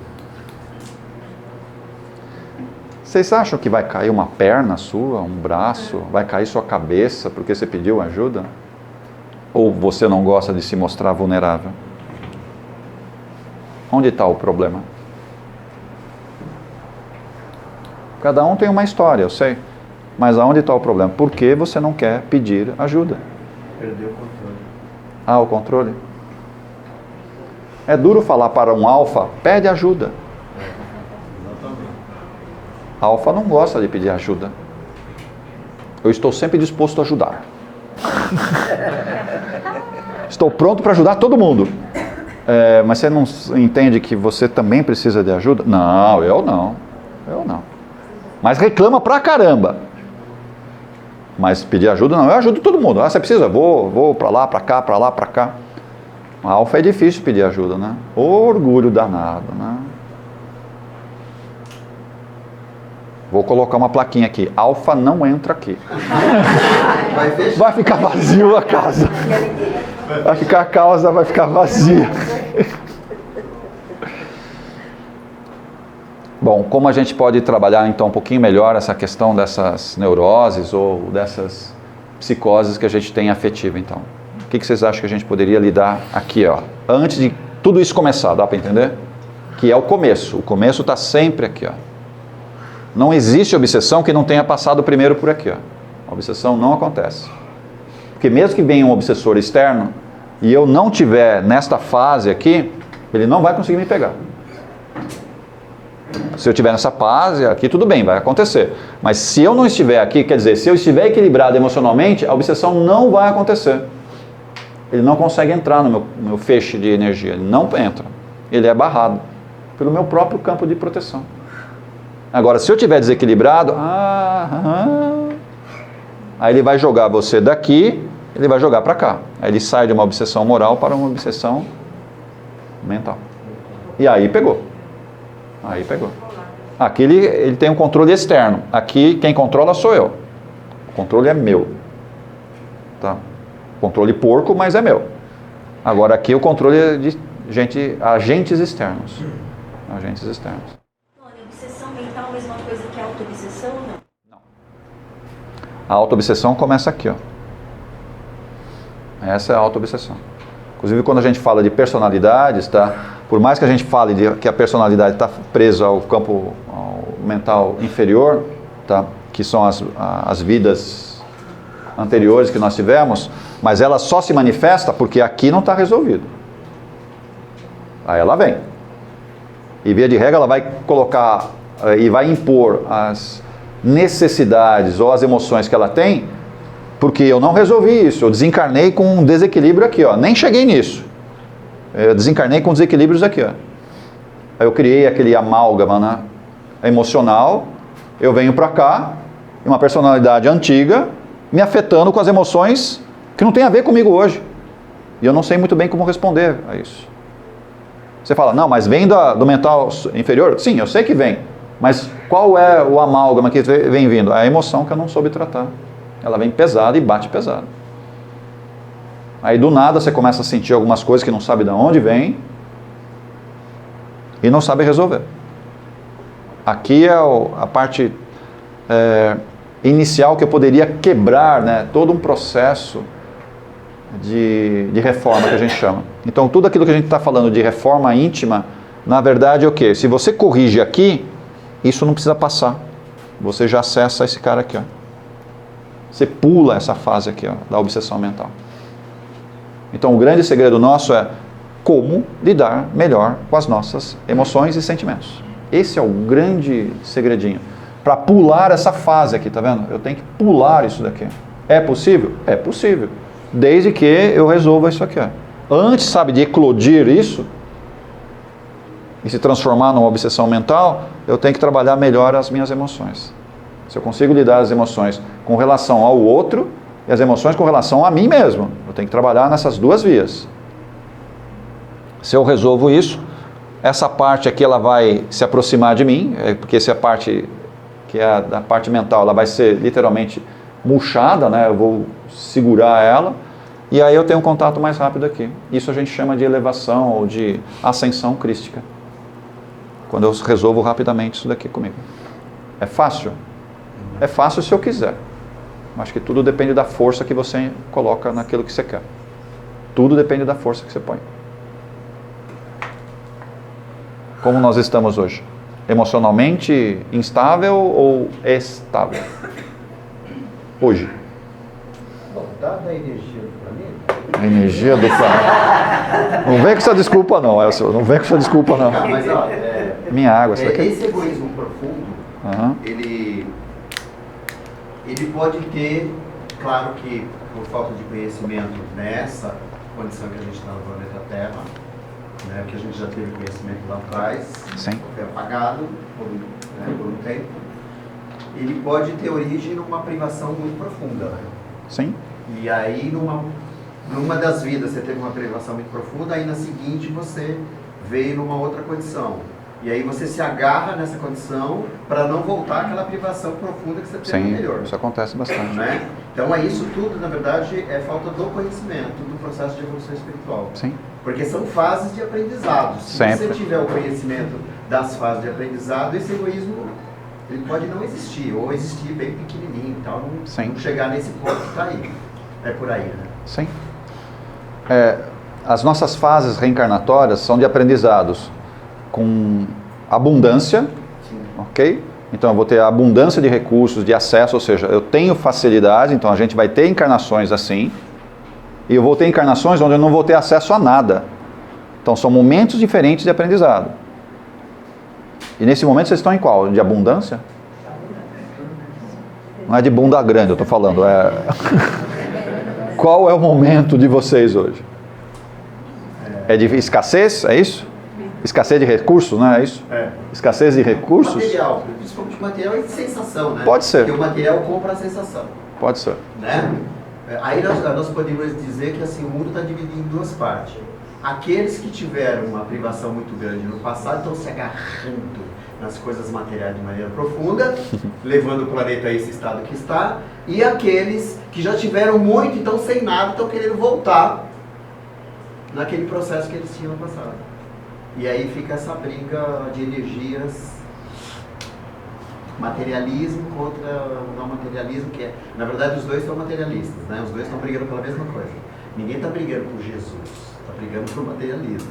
[SPEAKER 2] Vocês acham que vai cair uma perna sua, um braço, vai cair sua cabeça porque você pediu ajuda? Ou você não gosta de se mostrar vulnerável? Onde está o problema? Cada um tem uma história, eu sei. Mas aonde está o problema? Por que você não quer pedir ajuda?
[SPEAKER 8] Perdeu o controle.
[SPEAKER 2] Ah, o controle? É duro falar para um alfa, pede ajuda. Alfa não gosta de pedir ajuda. Eu estou sempre disposto a ajudar. Estou pronto para ajudar todo mundo. Mas você não entende que você também precisa de ajuda? Não, eu não. Eu não. Mas reclama pra caramba. Mas pedir ajuda não, eu ajudo todo mundo. Ah, você precisa? Vou pra lá, pra cá, pra lá, pra cá. A alfa é difícil pedir ajuda, né? Orgulho danado, né? Vou colocar uma plaquinha aqui. Alfa não entra aqui.
[SPEAKER 9] Vai fechar.
[SPEAKER 2] Vai ficar vazio a casa. Vai ficar a casa, vai ficar vazia. Bom, como a gente pode trabalhar então um pouquinho melhor essa questão dessas neuroses ou dessas psicoses que a gente tem afetiva então? O que vocês acham que a gente poderia lidar aqui, ó? Antes de tudo isso começar, dá para entender? Que é o começo. O começo está sempre aqui, ó. Não existe obsessão que não tenha passado primeiro por aqui, ó. A obsessão não acontece. Porque mesmo que venha um obsessor externo e eu não tiver nesta fase aqui, ele não vai conseguir me pegar. Se eu estiver nessa fase aqui, tudo bem, vai acontecer. Mas se eu não estiver aqui, quer dizer, se eu estiver equilibrado emocionalmente, a obsessão não vai acontecer. Ele não consegue entrar no meu feixe de energia, ele não entra. Ele é barrado pelo meu próprio campo de proteção. Agora, se eu estiver desequilibrado, aí ele vai jogar você daqui, ele vai jogar para cá. Aí ele sai de uma obsessão moral para uma obsessão mental. E aí pegou. Aí pegou. Aqui ele tem um controle externo. Aqui quem controla sou eu. O controle é meu. Tá? Controle porco, mas é meu. Agora aqui o controle é de agentes externos. Agentes externos.
[SPEAKER 3] Obsessão mental é a mesma coisa que auto-obsessão ou não?
[SPEAKER 2] Não. A auto-obsessão começa aqui, ó. Essa é a auto-obsessão. Inclusive quando a gente fala de personalidades, tá? Por mais que a gente fale que a personalidade está presa ao campo mental inferior, tá? Que são as vidas anteriores que nós tivemos, mas ela só se manifesta porque aqui não está resolvido. Aí ela vem. E via de regra ela vai colocar e vai impor as necessidades ou as emoções que ela tem, porque eu não resolvi isso, eu desencarnei com um desequilíbrio aqui, ó. Nem cheguei nisso. Eu desencarnei com desequilíbrios aqui, ó. Aí eu criei aquele amálgama, né, emocional, eu venho para cá, uma personalidade antiga, me afetando com as emoções que não tem a ver comigo hoje. E eu não sei muito bem como responder a isso. Você fala, não, mas vem do mental inferior? Sim, eu sei que vem. Mas qual é o amálgama que vem vindo? É a emoção que eu não soube tratar. Ela vem pesada e bate pesado. Aí do nada você começa a sentir algumas coisas que não sabe de onde vem e não sabe resolver. Aqui é a parte inicial que eu poderia quebrar, né, todo um processo de reforma que a gente chama. Então tudo aquilo que a gente está falando de reforma íntima, na verdade é o quê? Se você corrige aqui, isso não precisa passar. Você já acessa esse cara aqui, ó. Você pula essa fase aqui, ó, da obsessão mental. Então o grande segredo nosso é como lidar melhor com as nossas emoções e sentimentos. Esse é o grande segredinho. Para pular essa fase aqui, tá vendo? Eu tenho que pular isso daqui. É possível? É possível. Desde que eu resolva isso aqui, ó. Antes, sabe, de eclodir isso e se transformar numa obsessão mental, eu tenho que trabalhar melhor as minhas emoções. Se eu consigo lidar as emoções com relação ao outro e as emoções com relação a mim mesmo, eu tenho que trabalhar nessas duas vias. Se eu resolvo isso, essa parte aqui ela vai se aproximar de mim, porque essa parte que é da parte mental, ela vai ser literalmente murchada, né? Eu vou segurar ela e aí eu tenho um contato mais rápido aqui. Isso a gente chama de elevação ou de ascensão crística. Quando eu resolvo rapidamente isso daqui comigo. É fácil? É fácil se eu quiser. Acho que tudo depende da força que você coloca naquilo que você quer. Tudo depende da força que você põe. Como nós estamos hoje? Emocionalmente instável ou estável? Hoje.
[SPEAKER 9] Bom, dada a energia do planeta.
[SPEAKER 2] A energia do planeta. Não vem com essa desculpa não, Elcio. Não vem com essa desculpa não.
[SPEAKER 9] Mas, ó,
[SPEAKER 2] minha água, essa aqui.
[SPEAKER 9] Esse egoísmo profundo, ele pode ter, claro que por falta de conhecimento nessa condição que a gente está no planeta Terra, né, que a gente já teve conhecimento lá atrás, foi apagado por um tempo, ele pode ter origem numa privação muito profunda. Né?
[SPEAKER 2] Sim.
[SPEAKER 9] E aí, numa das vidas você teve uma privação muito profunda, aí na seguinte você veio numa outra condição. E aí você se agarra nessa condição para não voltar àquela privação profunda que você teve
[SPEAKER 2] Sim,
[SPEAKER 9] anterior.
[SPEAKER 2] isso acontece bastante.
[SPEAKER 9] Né? Então é isso tudo, na verdade, é falta do conhecimento, do processo de evolução espiritual.
[SPEAKER 2] Sim.
[SPEAKER 9] Porque são fases de aprendizado. Se
[SPEAKER 2] Sempre.
[SPEAKER 9] você tiver o conhecimento das fases de aprendizado, esse egoísmo ele pode não existir, ou existir bem pequenininho e tal, não chegar nesse ponto que está aí. É por aí, né?
[SPEAKER 2] Sim. As nossas fases reencarnatórias são de aprendizados com abundância, ok? Então eu vou ter abundância de recursos, de acesso, ou seja, eu tenho facilidade, então a gente vai ter encarnações assim, e eu vou ter encarnações onde eu não vou ter acesso a nada. Então são momentos diferentes de aprendizado. E nesse momento vocês estão em qual? De abundância? Não é de bunda grande, eu estou falando. Qual é o momento de vocês hoje? É de escassez? É isso? Escassez de recursos, não é isso? Escassez de recursos?
[SPEAKER 9] Material, principalmente material e de sensação, né?
[SPEAKER 2] Pode ser.
[SPEAKER 9] Porque o material compra a sensação.
[SPEAKER 2] Pode ser.
[SPEAKER 9] Né? Aí nós podemos dizer que assim, o mundo está dividido em duas partes. Aqueles que tiveram uma privação muito grande no passado estão se agarrando nas coisas materiais de maneira profunda, levando o planeta a esse estado que está, e aqueles que já tiveram muito e estão sem nada, estão querendo voltar naquele processo que eles tinham no passado. E aí fica essa briga de energias, materialismo contra não materialismo, que é, na verdade os dois são materialistas, né? Os dois estão brigando pela mesma coisa. Ninguém está brigando por Jesus, está brigando por materialismo.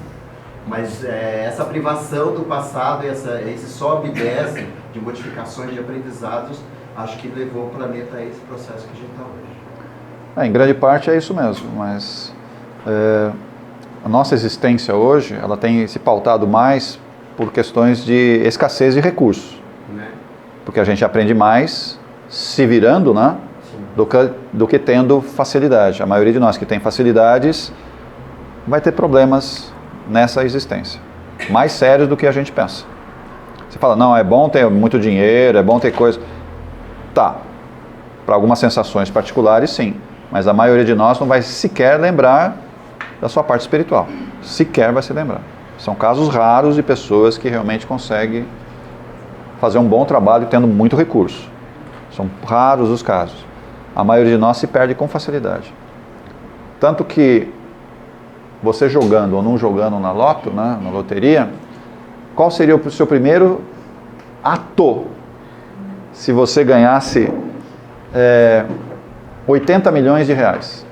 [SPEAKER 9] Mas essa privação do passado, esse sobe e desce de modificações de aprendizados, acho que levou o planeta a esse processo que a gente está hoje.
[SPEAKER 2] Em grande parte é isso mesmo, mas a nossa existência hoje, ela tem se pautado mais por questões de escassez de recursos.
[SPEAKER 9] Né?
[SPEAKER 2] Porque a gente aprende mais se virando, né? Do que tendo facilidade. A maioria de nós que tem facilidades vai ter problemas nessa existência, mais sérios do que a gente pensa. Você fala, não, é bom ter muito dinheiro, é bom ter coisa. Tá, para algumas sensações particulares sim, mas a maioria de nós não vai sequer lembrar da sua parte espiritual, sequer vai se lembrar. São casos raros de pessoas que realmente conseguem fazer um bom trabalho tendo muito recurso. São raros os casos. A maioria de nós se perde com facilidade. Tanto que você jogando ou não jogando na loto, né, na loteria, qual seria o seu primeiro ato se você ganhasse 80 milhões de reais?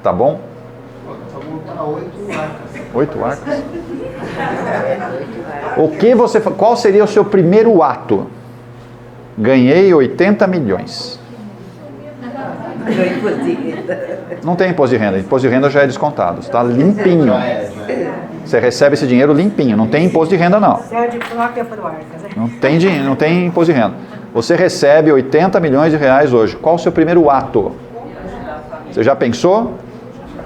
[SPEAKER 2] Tá bom?
[SPEAKER 9] Só montar 8 arcas.
[SPEAKER 2] 8 arcas? Qual seria o seu primeiro ato? Ganhei 80 milhões. Não tem imposto de renda. Imposto de renda já é descontado. Está limpinho. Você recebe esse dinheiro limpinho. Não tem imposto de renda, não. Não tem imposto de renda. Você recebe 80 milhões de reais hoje. Qual o seu primeiro ato? Você já pensou?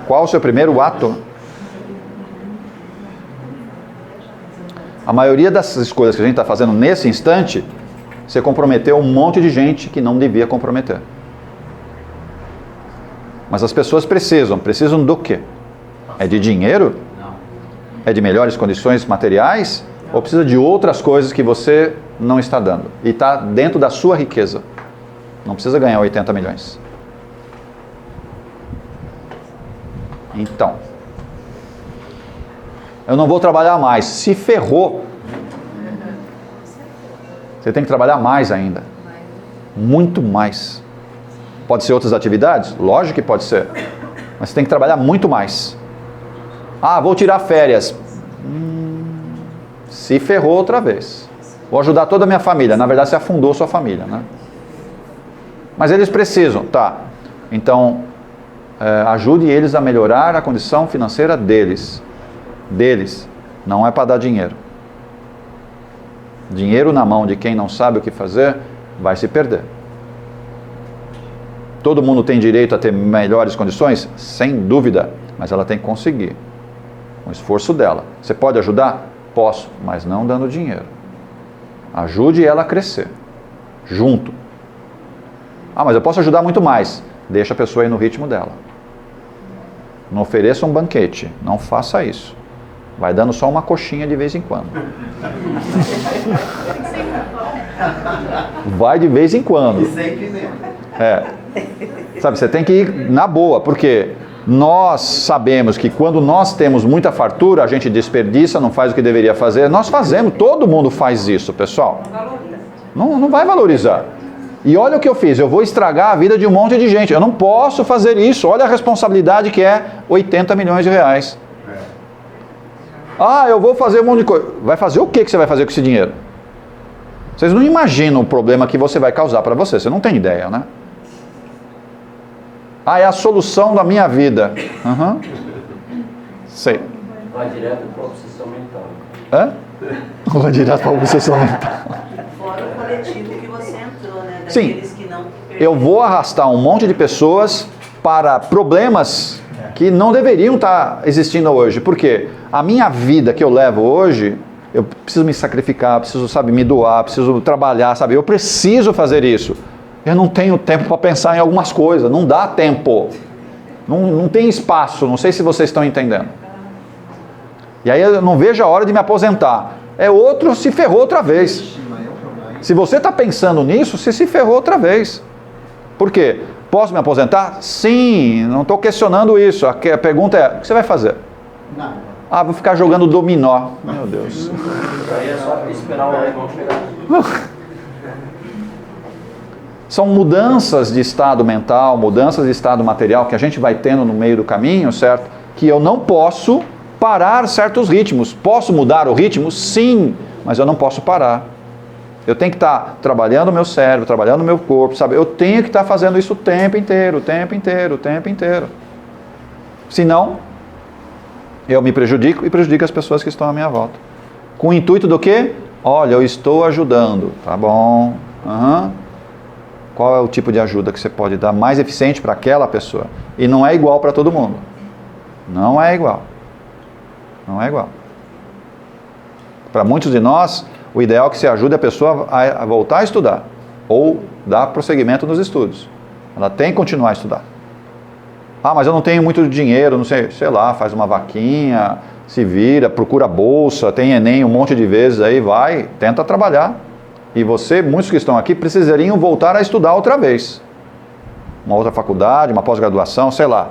[SPEAKER 2] Qual o seu primeiro ato? A maioria das escolhas que a gente está fazendo nesse instante, você comprometeu um monte de gente que não devia comprometer. Mas as pessoas precisam do quê? É de dinheiro?
[SPEAKER 9] Não.
[SPEAKER 2] É de melhores condições materiais? Ou precisa de outras coisas que você não está dando? E está dentro da sua riqueza. Não precisa ganhar 80 milhões. Então, eu não vou trabalhar mais. Se ferrou. Você tem que trabalhar mais ainda. Muito mais. Pode ser outras atividades? Lógico que pode ser. Mas você tem que trabalhar muito mais. Ah, vou tirar férias. Se ferrou outra vez. Vou ajudar toda a minha família. Na verdade, você afundou sua família, né? Mas eles precisam, tá. Então, ajude eles a melhorar a condição financeira deles. Não é para dar dinheiro. Dinheiro na mão de quem não sabe o que fazer, vai se perder. Todo mundo tem direito a ter melhores condições? Sem dúvida, mas ela tem que conseguir. Com o esforço dela. Você pode ajudar? Posso, mas não dando dinheiro. Ajude ela a crescer. Junto. Ah, mas eu posso ajudar muito mais. Deixa a pessoa ir no ritmo dela. Não ofereça um banquete. Não faça isso. Vai dando só uma coxinha de vez em quando. Vai de vez em quando.
[SPEAKER 9] E sempre mesmo.
[SPEAKER 2] Sabe, você tem que ir na boa, porque nós sabemos que quando nós temos muita fartura, a gente desperdiça, não faz o que deveria fazer. Nós fazemos, todo mundo faz isso, pessoal. Não vai valorizar. E olha o que eu fiz, eu vou estragar a vida de um monte de gente. Eu não posso fazer isso. Olha a responsabilidade que é 80 milhões de reais. Ah, eu vou fazer um monte de coisa. Vai fazer o que você vai fazer com esse dinheiro? Vocês não imaginam o problema que você vai causar para você. Você não tem ideia, né? Ah, é a solução da minha vida. Sei.
[SPEAKER 10] Vai direto para a obsessão mental.
[SPEAKER 2] Vai direto para a obsessão mental.
[SPEAKER 6] Fora o coletivo que você entrou, né?
[SPEAKER 2] Sim.
[SPEAKER 6] Daqueles que não
[SPEAKER 2] Eu vou arrastar um monte de pessoas para problemas que não deveriam estar existindo hoje. Por quê? A minha vida que eu levo hoje, eu preciso me sacrificar, preciso, sabe, me doar, preciso trabalhar, sabe? Eu preciso fazer isso. Eu não tenho tempo para pensar em algumas coisas, não dá tempo. Não tem espaço, não sei se vocês estão entendendo. E aí eu não vejo a hora de me aposentar. Outro se ferrou outra vez. Se você está pensando nisso, você se ferrou outra vez. Por quê? Posso me aposentar? Sim, não estou questionando isso. A pergunta é, o que você vai fazer?
[SPEAKER 9] Nada.
[SPEAKER 2] Ah, vou ficar jogando dominó. Meu Deus.
[SPEAKER 10] Aí é só esperar o alemão chegar.
[SPEAKER 2] São mudanças de estado mental, mudanças de estado material que a gente vai tendo no meio do caminho, certo? Que eu não posso parar certos ritmos. Posso mudar o ritmo? Sim, mas eu não posso parar. Eu tenho que estar trabalhando o meu cérebro, trabalhando o meu corpo, sabe? Eu tenho que estar fazendo isso o tempo inteiro, o tempo inteiro, o tempo inteiro. Senão, eu me prejudico e prejudico as pessoas que estão à minha volta. Com o intuito do quê? Olha, eu estou ajudando. Tá bom. Qual é o tipo de ajuda que você pode dar mais eficiente para aquela pessoa? E não é igual para todo mundo. Não é igual. Não é igual. Para muitos de nós, o ideal é que você ajude a pessoa a voltar a estudar. Ou dar prosseguimento nos estudos. Ela tem que continuar a estudar. Ah, mas eu não tenho muito dinheiro, não sei lá, faz uma vaquinha, se vira, procura bolsa, tem Enem um monte de vezes aí, vai, tenta trabalhar. E você, muitos que estão aqui, precisariam voltar a estudar outra vez. Uma outra faculdade, uma pós-graduação, sei lá.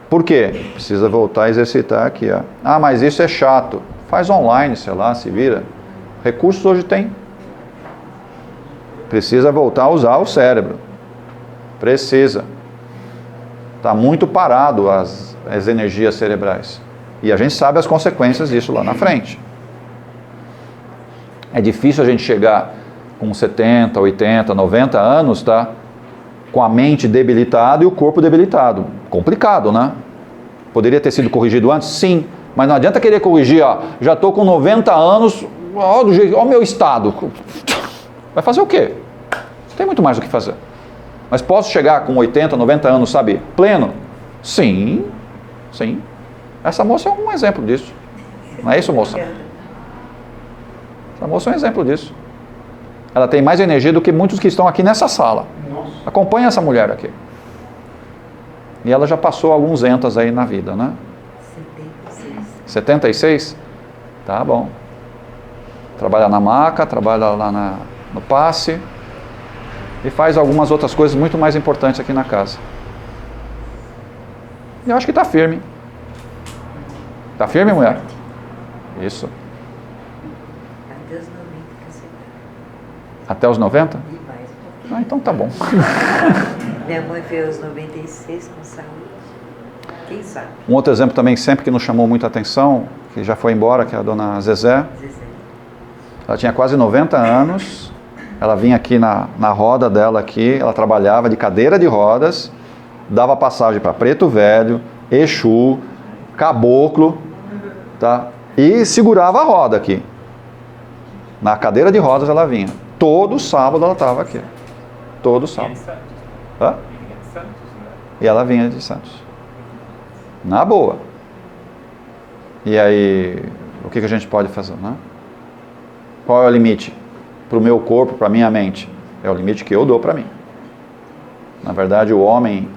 [SPEAKER 2] Por quê? Precisa voltar a exercitar aqui, ó. Ah, mas isso é chato. Faz online, sei lá, se vira. Recursos hoje tem. Precisa voltar a usar o cérebro. Precisa. Está muito parado as energias cerebrais. E a gente sabe as consequências disso lá na frente. É difícil a gente chegar com 70, 80, 90 anos, tá? Com a mente debilitada e o corpo debilitado. Complicado, né? Poderia ter sido corrigido antes? Sim. Mas não adianta querer corrigir, ó. Já estou com 90 anos, ó o meu estado. Vai fazer o quê? Não tem muito mais o que fazer. Mas posso chegar com 80, 90 anos, sabe, pleno? Sim, sim. Essa moça é um exemplo disso. Não é isso, moça? Essa moça é um exemplo disso. Ela tem mais energia do que muitos que estão aqui nessa sala.
[SPEAKER 9] Nossa.
[SPEAKER 2] Acompanha essa mulher aqui. E ela já passou alguns entas aí na vida, né? 76? Tá bom. Trabalha na maca, trabalha lá no passe. E faz algumas outras coisas muito mais importantes aqui na casa. E eu acho que está firme. Está firme, mulher? Isso.
[SPEAKER 1] Até os 90 que você
[SPEAKER 2] Até os 90?
[SPEAKER 1] e mais um pouquinho.
[SPEAKER 2] Ah, então tá bom.
[SPEAKER 1] Minha mãe veio aos 96 com saúde. Quem sabe?
[SPEAKER 2] Um outro exemplo também sempre que nos chamou muita atenção, que já foi embora, que é a dona Zezé. Ela tinha quase 90 anos. Ela vinha aqui na roda dela aqui, ela trabalhava de cadeira de rodas, dava passagem para Preto Velho, Exu, Caboclo, tá? E segurava a roda aqui. Na cadeira de rodas ela vinha. Todo sábado ela estava aqui. Todo sábado. Hã? E ela vinha de Santos. Na boa. E aí, o que a gente pode fazer, né? Qual é o limite? Para o meu corpo, para a minha mente. É o limite que eu dou para mim. Na verdade, o homem,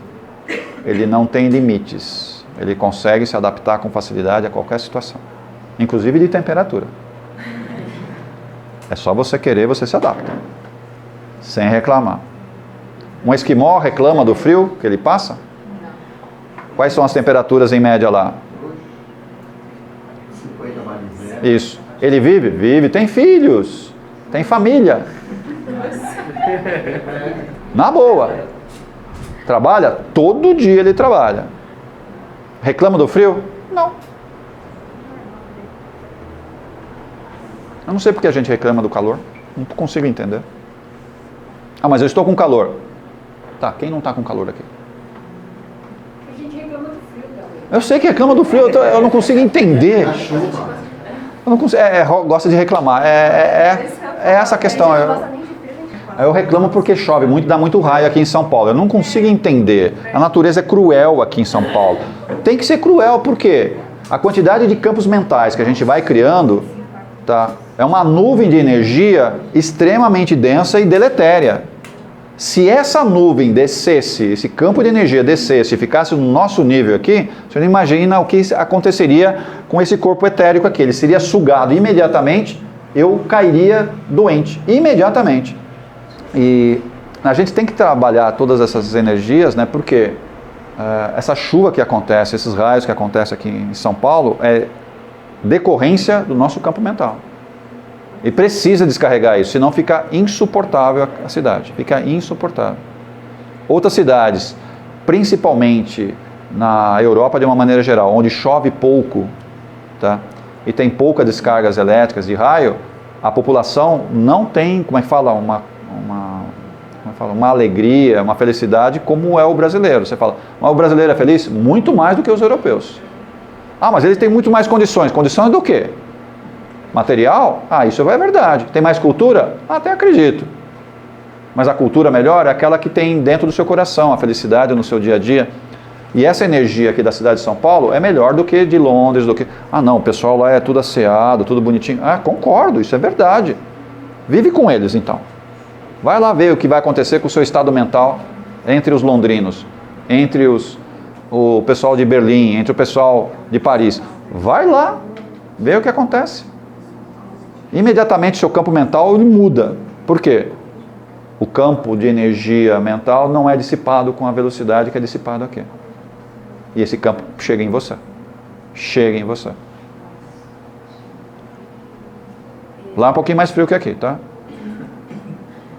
[SPEAKER 2] ele não tem limites. Ele consegue se adaptar com facilidade a qualquer situação. inclusive de temperatura. É só você querer, você se adapta, sem reclamar. Um esquimó reclama do frio que ele passa? Quais são as temperaturas em média lá?
[SPEAKER 9] 50 mais zero.
[SPEAKER 2] Isso. Ele vive? Vive. Tem filhos. Tem família. Na boa. Trabalha? Todo dia ele trabalha. Reclama do frio? Não. Eu não sei porque a gente reclama do calor. Não consigo entender. Ah, mas eu estou com calor. Tá, quem não está com calor aqui?
[SPEAKER 7] A gente reclama do frio também.
[SPEAKER 2] Eu sei que reclama do frio, eu não consigo entender.
[SPEAKER 9] A chuva.
[SPEAKER 2] Eu não consigo, gosta de reclamar. É essa a questão. Eu reclamo porque chove muito, dá muito raio aqui em São Paulo. Eu não consigo entender. A natureza é cruel aqui em São Paulo. Tem que ser cruel porque a quantidade de campos mentais que a gente vai criando, tá, é uma nuvem de energia extremamente densa e deletéria. Se essa nuvem descesse, esse campo de energia descesse e ficasse no nosso nível aqui, você não imagina o que aconteceria com esse corpo etérico aqui. Ele seria sugado imediatamente, eu cairia doente, imediatamente. E a gente tem que trabalhar todas essas energias, né, porque essa chuva que acontece, esses raios que acontecem aqui em São Paulo, é decorrência do nosso campo mental. E precisa descarregar isso, senão fica insuportável a cidade, fica insuportável. Outras cidades, principalmente na Europa de uma maneira geral, onde chove pouco, tá, e tem poucas descargas elétricas de raio, a população não tem, como é que fala, uma alegria, uma felicidade como é o brasileiro. Você fala, mas o brasileiro é feliz? Muito mais do que os europeus. Ah, mas eles têm muito mais condições. Condições do quê? Material? Ah, isso é verdade. Tem mais cultura? Até acredito. Mas a cultura melhor é aquela que tem dentro do seu coração, a felicidade no seu dia a dia. E essa energia aqui da cidade de São Paulo é melhor do que de Londres, do que... Ah, não, o pessoal lá é tudo asseado, tudo bonitinho. Ah, concordo, isso é verdade. Vive com eles, então. Vai lá ver o que vai acontecer com o seu estado mental entre os londrinos, entre o pessoal de Berlim, entre o pessoal de Paris. Vai lá ver o que acontece. Imediatamente seu campo mental ele muda. Por quê? O campo de energia mental não é dissipado com a velocidade que é dissipado aqui. E esse campo chega em você. Chega em você. Lá é um pouquinho mais frio que aqui, tá?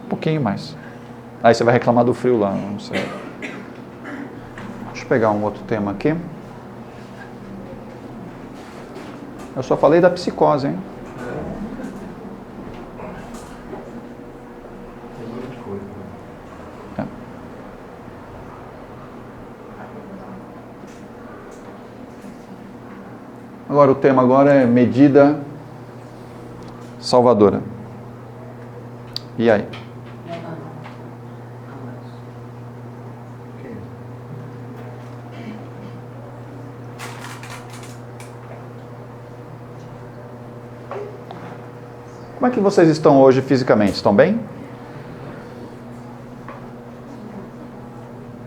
[SPEAKER 2] Um pouquinho mais. Aí você vai reclamar do frio lá, não sei. Deixa eu pegar um outro tema aqui. Eu só falei da psicose, hein? Agora o tema agora é medida salvadora. E aí? Como é que vocês estão hoje fisicamente? Estão bem?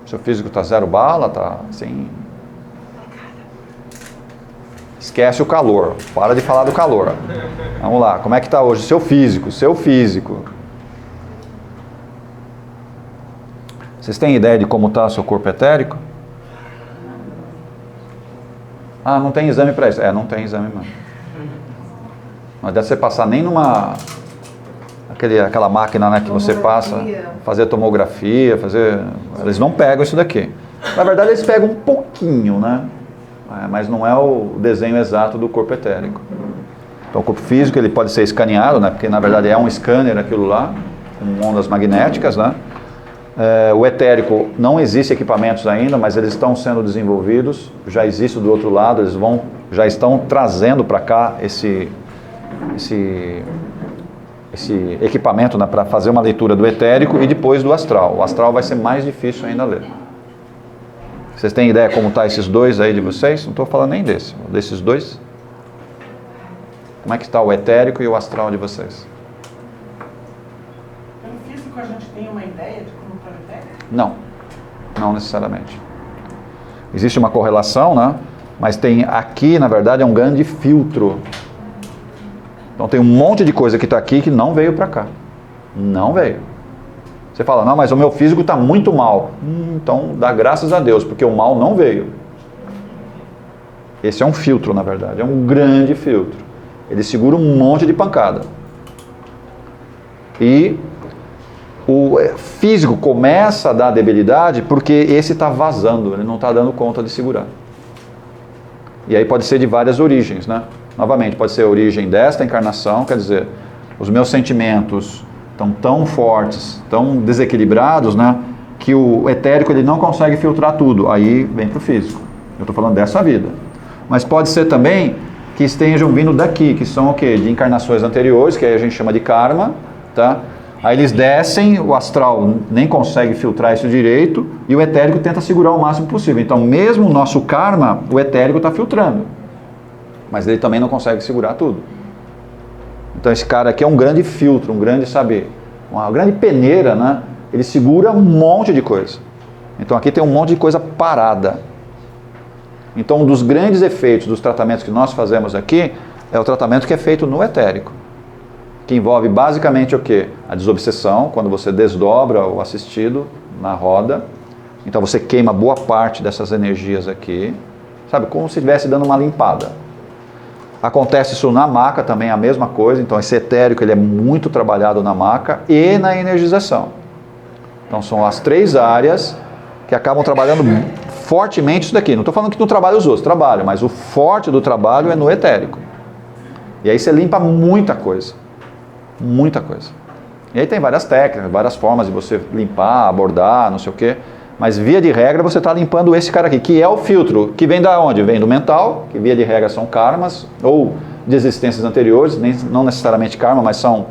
[SPEAKER 2] Seu físico está zero bala? Está assim... Esquece o calor, para de falar do calor. Vamos lá, como é que está hoje? Seu físico. Vocês têm ideia de como está o seu corpo etérico? Ah, não tem exame para isso. Não tem exame mesmo. Não deve você passar nem numa... aquela máquina, né, que você passa, fazer tomografia, eles não pegam isso daqui. Na verdade eles pegam um pouquinho, né? Mas não é o desenho exato do corpo etérico. Então o corpo físico ele pode ser escaneado, né? Porque na verdade é um scanner aquilo lá, com ondas magnéticas, né? O etérico não existe equipamentos ainda, mas eles estão sendo desenvolvidos, já existe do outro lado, já estão trazendo para cá esse equipamento, né, para fazer uma leitura do etérico e depois do astral. O astral vai ser mais difícil ainda ler. Vocês têm ideia como está esses dois aí de vocês? Não estou falando nem desses dois. Como é que está o etérico e o astral de vocês?
[SPEAKER 5] Pelo físico a gente tem uma ideia de como está o etérico?
[SPEAKER 2] Não necessariamente. Existe uma correlação, né? Mas tem aqui, na verdade, é um grande filtro Então tem um monte de coisa que está aqui que não veio para cá. Não veio. Você fala, não, mas o meu físico está muito mal. Então dá graças a Deus, porque o mal não veio. Esse é um filtro, na verdade, é um grande filtro. Ele segura um monte de pancada. E o físico começa a dar debilidade porque esse está vazando, ele não está dando conta de segurar. E aí pode ser de várias origens, né? Novamente, pode ser a origem desta encarnação, quer dizer, os meus sentimentos estão tão fortes, tão desequilibrados, né? Que o etérico ele não consegue filtrar tudo, aí vem para o físico. Eu estou falando dessa vida. Mas pode ser também que estejam vindo daqui, que são o quê? De encarnações anteriores, que aí a gente chama de karma, tá? Aí eles descem, o astral nem consegue filtrar isso direito e o etérico tenta segurar o máximo possível. Então, mesmo o nosso karma, o etérico está filtrando. Mas ele também não consegue segurar tudo. Então, esse cara aqui é um grande filtro, um grande saber, uma grande peneira, né? Ele segura um monte de coisa. Então, aqui tem um monte de coisa parada. Então, um dos grandes efeitos dos tratamentos que nós fazemos aqui é o tratamento que é feito no etérico. Que envolve basicamente o quê? A desobsessão, quando você desdobra o assistido na roda. Então você queima boa parte dessas energias aqui. Sabe, como se estivesse dando uma limpada. Acontece isso na maca também, a mesma coisa. Então esse etérico ele é muito trabalhado na maca e na energização. Então são as três áreas que acabam trabalhando fortemente isso daqui. Não estou falando que não trabalha os outros, trabalha, mas o forte do trabalho é no etérico. E aí você limpa muita coisa. Muita coisa. E aí tem várias técnicas, várias formas de você limpar, abordar, não sei o quê. Mas via de regra você está limpando esse cara aqui, que é o filtro, que vem da onde? Vem do mental, que via de regra são karmas, ou de existências anteriores, não necessariamente karma, mas são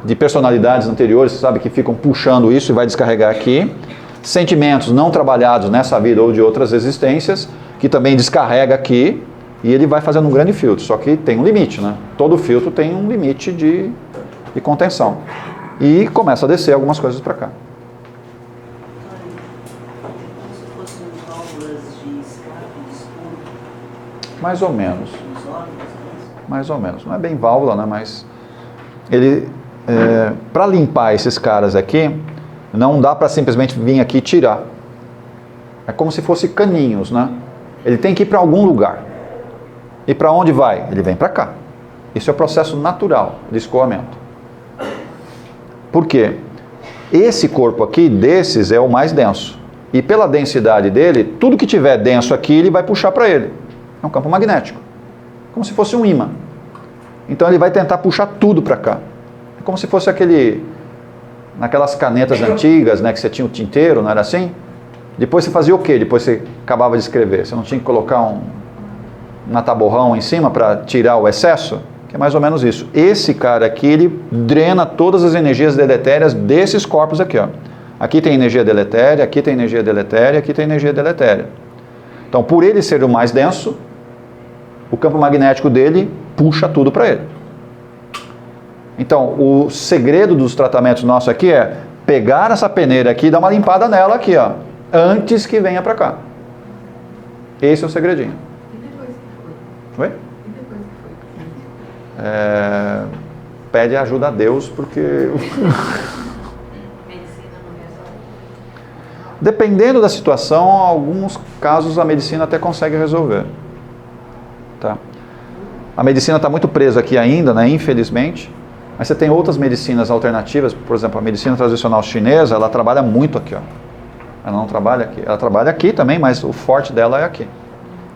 [SPEAKER 2] de personalidades anteriores, sabe, que ficam puxando isso e vai descarregar aqui. Sentimentos não trabalhados nessa vida ou de outras existências, que também descarrega aqui. E ele vai fazendo um grande filtro, só que tem um limite, né? Todo filtro tem um limite de contenção. E começa a descer algumas coisas para cá.
[SPEAKER 6] Como se fossem válvulas de escape escuro.
[SPEAKER 2] Mais ou menos.
[SPEAKER 6] Nos órgãos,
[SPEAKER 2] Mais ou menos. Não é bem válvula, né? Mas ele, para limpar esses caras aqui, não dá para simplesmente vir aqui e tirar. É como se fosse caninhos, né? Ele tem que ir para algum lugar. E para onde vai? Ele vem para cá. Isso é o processo natural de escoamento. Por quê? Esse corpo aqui, desses, é o mais denso. E pela densidade dele, tudo que tiver denso aqui, ele vai puxar para ele. É um campo magnético. Como se fosse um ímã. Então ele vai tentar puxar tudo para cá. É como se fosse naquelas canetas antigas, né, que você tinha o tinteiro, não era assim? Depois você fazia o quê? Depois você acabava de escrever. Você não tinha que colocar uma taborrão em cima para tirar o excesso? Que é mais ou menos isso. Esse cara aqui, ele drena todas as energias deletérias desses corpos aqui, ó. Aqui tem energia deletéria, aqui tem energia deletéria, aqui tem energia deletéria. Então, por ele ser o mais denso, o campo magnético dele puxa tudo para ele. Então, o segredo dos tratamentos nossos aqui é pegar essa peneira aqui e dar uma limpada nela aqui, ó, antes que venha para cá. Esse é o segredinho. Oi? Pede ajuda a Deus, porque... Dependendo da situação, em alguns casos a medicina até consegue resolver. Tá? A medicina está muito presa aqui ainda, né, infelizmente, mas você tem outras medicinas alternativas, por exemplo, a medicina tradicional chinesa, ela trabalha muito aqui, ó. Ela não trabalha aqui. Ela trabalha aqui também, mas o forte dela é aqui.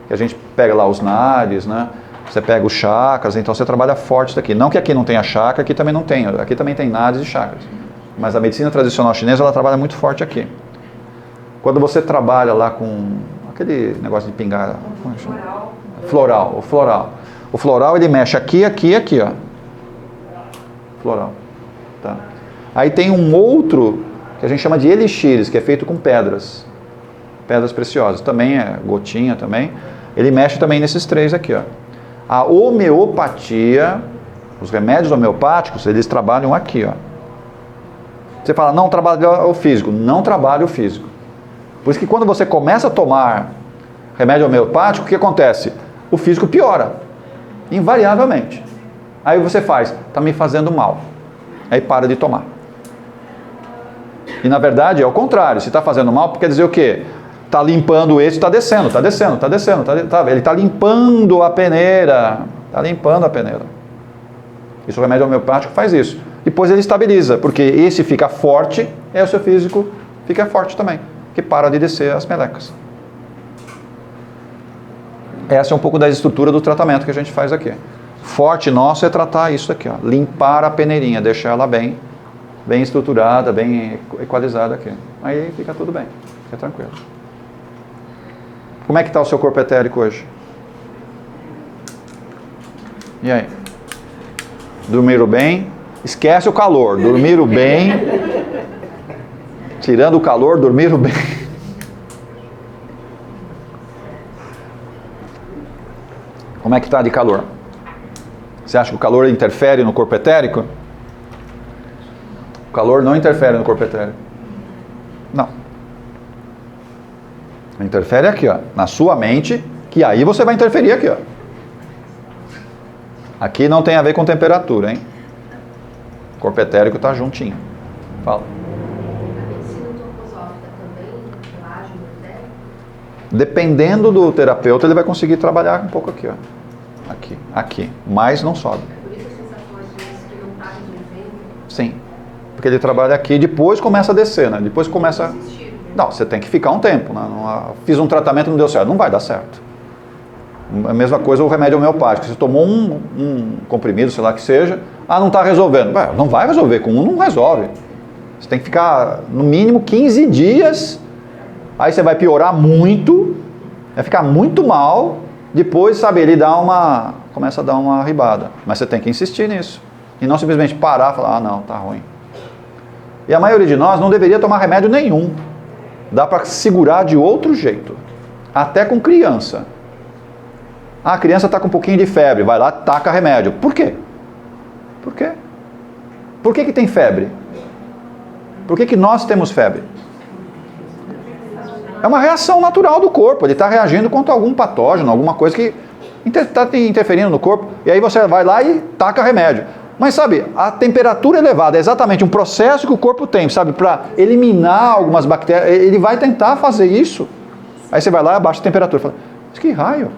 [SPEAKER 2] Que a gente pega lá os nadis, né? Você pega os chakras, então você trabalha forte daqui. Não que aqui não tenha chakra, aqui também não tem. Aqui também tem nadis e chakras. Mas a medicina tradicional chinesa, ela trabalha muito forte aqui. Quando você trabalha lá com aquele negócio de pingar... Floral. O floral. O floral, ele mexe aqui, aqui e aqui, ó. Floral. Tá. Aí tem um outro que a gente chama de elixires, que é feito com pedras. Pedras preciosas. Também é gotinha também. Ele mexe também nesses três aqui, ó. A homeopatia, os remédios homeopáticos, eles trabalham aqui, ó. Você fala, não trabalha o físico. Não trabalha o físico. Por isso que quando você começa a tomar remédio homeopático, o que acontece? O físico piora. Invariavelmente. Aí você faz, está me fazendo mal. Aí para de tomar. E na verdade é o contrário, se está fazendo mal, quer dizer o quê? Está limpando esse, está descendo. Ele está limpando a peneira. Está limpando a peneira. Isso o remédio homeopático faz isso. Depois ele estabiliza, porque esse fica forte, e aí o seu físico fica forte também, que para de descer as melecas. Essa é um pouco da estrutura do tratamento que a gente faz aqui. Forte nosso é tratar isso aqui, ó, limpar a peneirinha, deixar ela bem estruturada, bem equalizada aqui. Aí fica tudo bem, fica tranquilo. Como é que está o seu corpo etérico hoje? E aí? Dormiram bem? Esquece o calor, dormiram bem. Tirando o calor, dormiram bem. Como é que está de calor? Você acha que o calor interfere no corpo etérico? O calor não interfere no corpo etérico. Não. Interfere aqui, ó, na sua mente, que aí você vai interferir aqui, ó. Aqui não tem a ver com temperatura, hein? O corpo etérico está juntinho. Fala.
[SPEAKER 11] A medicina antroposófica também relaxa no etérico?
[SPEAKER 2] Dependendo do terapeuta, ele vai conseguir trabalhar um pouco aqui, ó. Aqui. Mas não sobe.
[SPEAKER 11] É por isso as sensações que não está resolvendo?
[SPEAKER 2] Sim. Porque ele trabalha aqui e depois começa a descer, né? Depois começa... Não, você tem que ficar um tempo, né? Fiz um tratamento e não deu certo. Não vai dar certo. A mesma coisa o remédio homeopático. Você tomou um comprimido, sei lá que seja, não está resolvendo. Não vai resolver, com um não resolve. Você tem que ficar no mínimo 15 dias, aí você vai piorar muito, vai ficar muito mal, depois, sabe, ele começa a dar uma ribada. Mas você tem que insistir nisso. E não simplesmente parar e falar, não, tá ruim. E a maioria de nós não deveria tomar remédio nenhum. Dá para segurar de outro jeito. Até com criança. A criança está com um pouquinho de febre, vai lá, taca remédio. Por quê? Por quê? Por que tem febre? Por que nós temos febre? É uma reação natural do corpo, ele está reagindo contra algum patógeno, alguma coisa que está interferindo no corpo, e aí você vai lá e taca remédio. Mas sabe, a temperatura elevada é exatamente um processo que o corpo tem, sabe, para eliminar algumas bactérias, ele vai tentar fazer isso. Aí você vai lá e abaixa a temperatura, fala, mas que raio?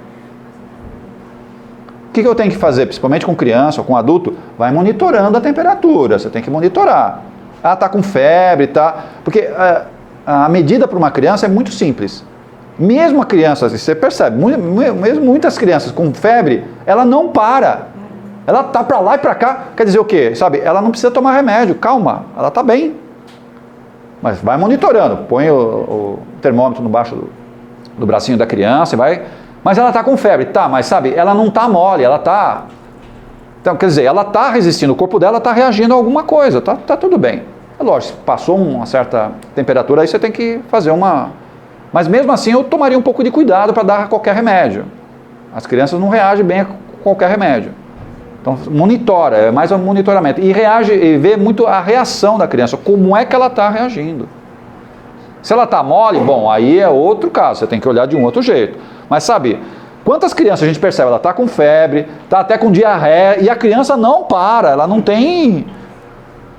[SPEAKER 2] O que eu tenho que fazer, principalmente com criança ou com adulto? Vai monitorando a temperatura, você tem que monitorar. Está com febre, tá? Porque a medida para uma criança é muito simples. Mesmo a criança, você percebe, mesmo muitas crianças com febre, ela não para. Ela está para lá e para cá, quer dizer o quê? Sabe, ela não precisa tomar remédio, calma, ela está bem. Mas vai monitorando, põe o termômetro no baixo do bracinho da criança, vai... Mas ela está com febre, tá, mas sabe, ela não está mole, ela está... Então, quer dizer, ela está resistindo, o corpo dela está reagindo a alguma coisa, tá tudo bem. É lógico, passou uma certa temperatura, aí você tem que fazer uma... Mas mesmo assim eu tomaria um pouco de cuidado para dar qualquer remédio. As crianças não reagem bem a qualquer remédio. Então monitora, é mais um monitoramento. E reage, e vê muito a reação da criança, como é que ela está reagindo. Se ela está mole, bom, aí é outro caso, você tem que olhar de um outro jeito. Mas sabe, quantas crianças a gente percebe, ela está com febre, está até com diarreia, e a criança não para, ela não tem...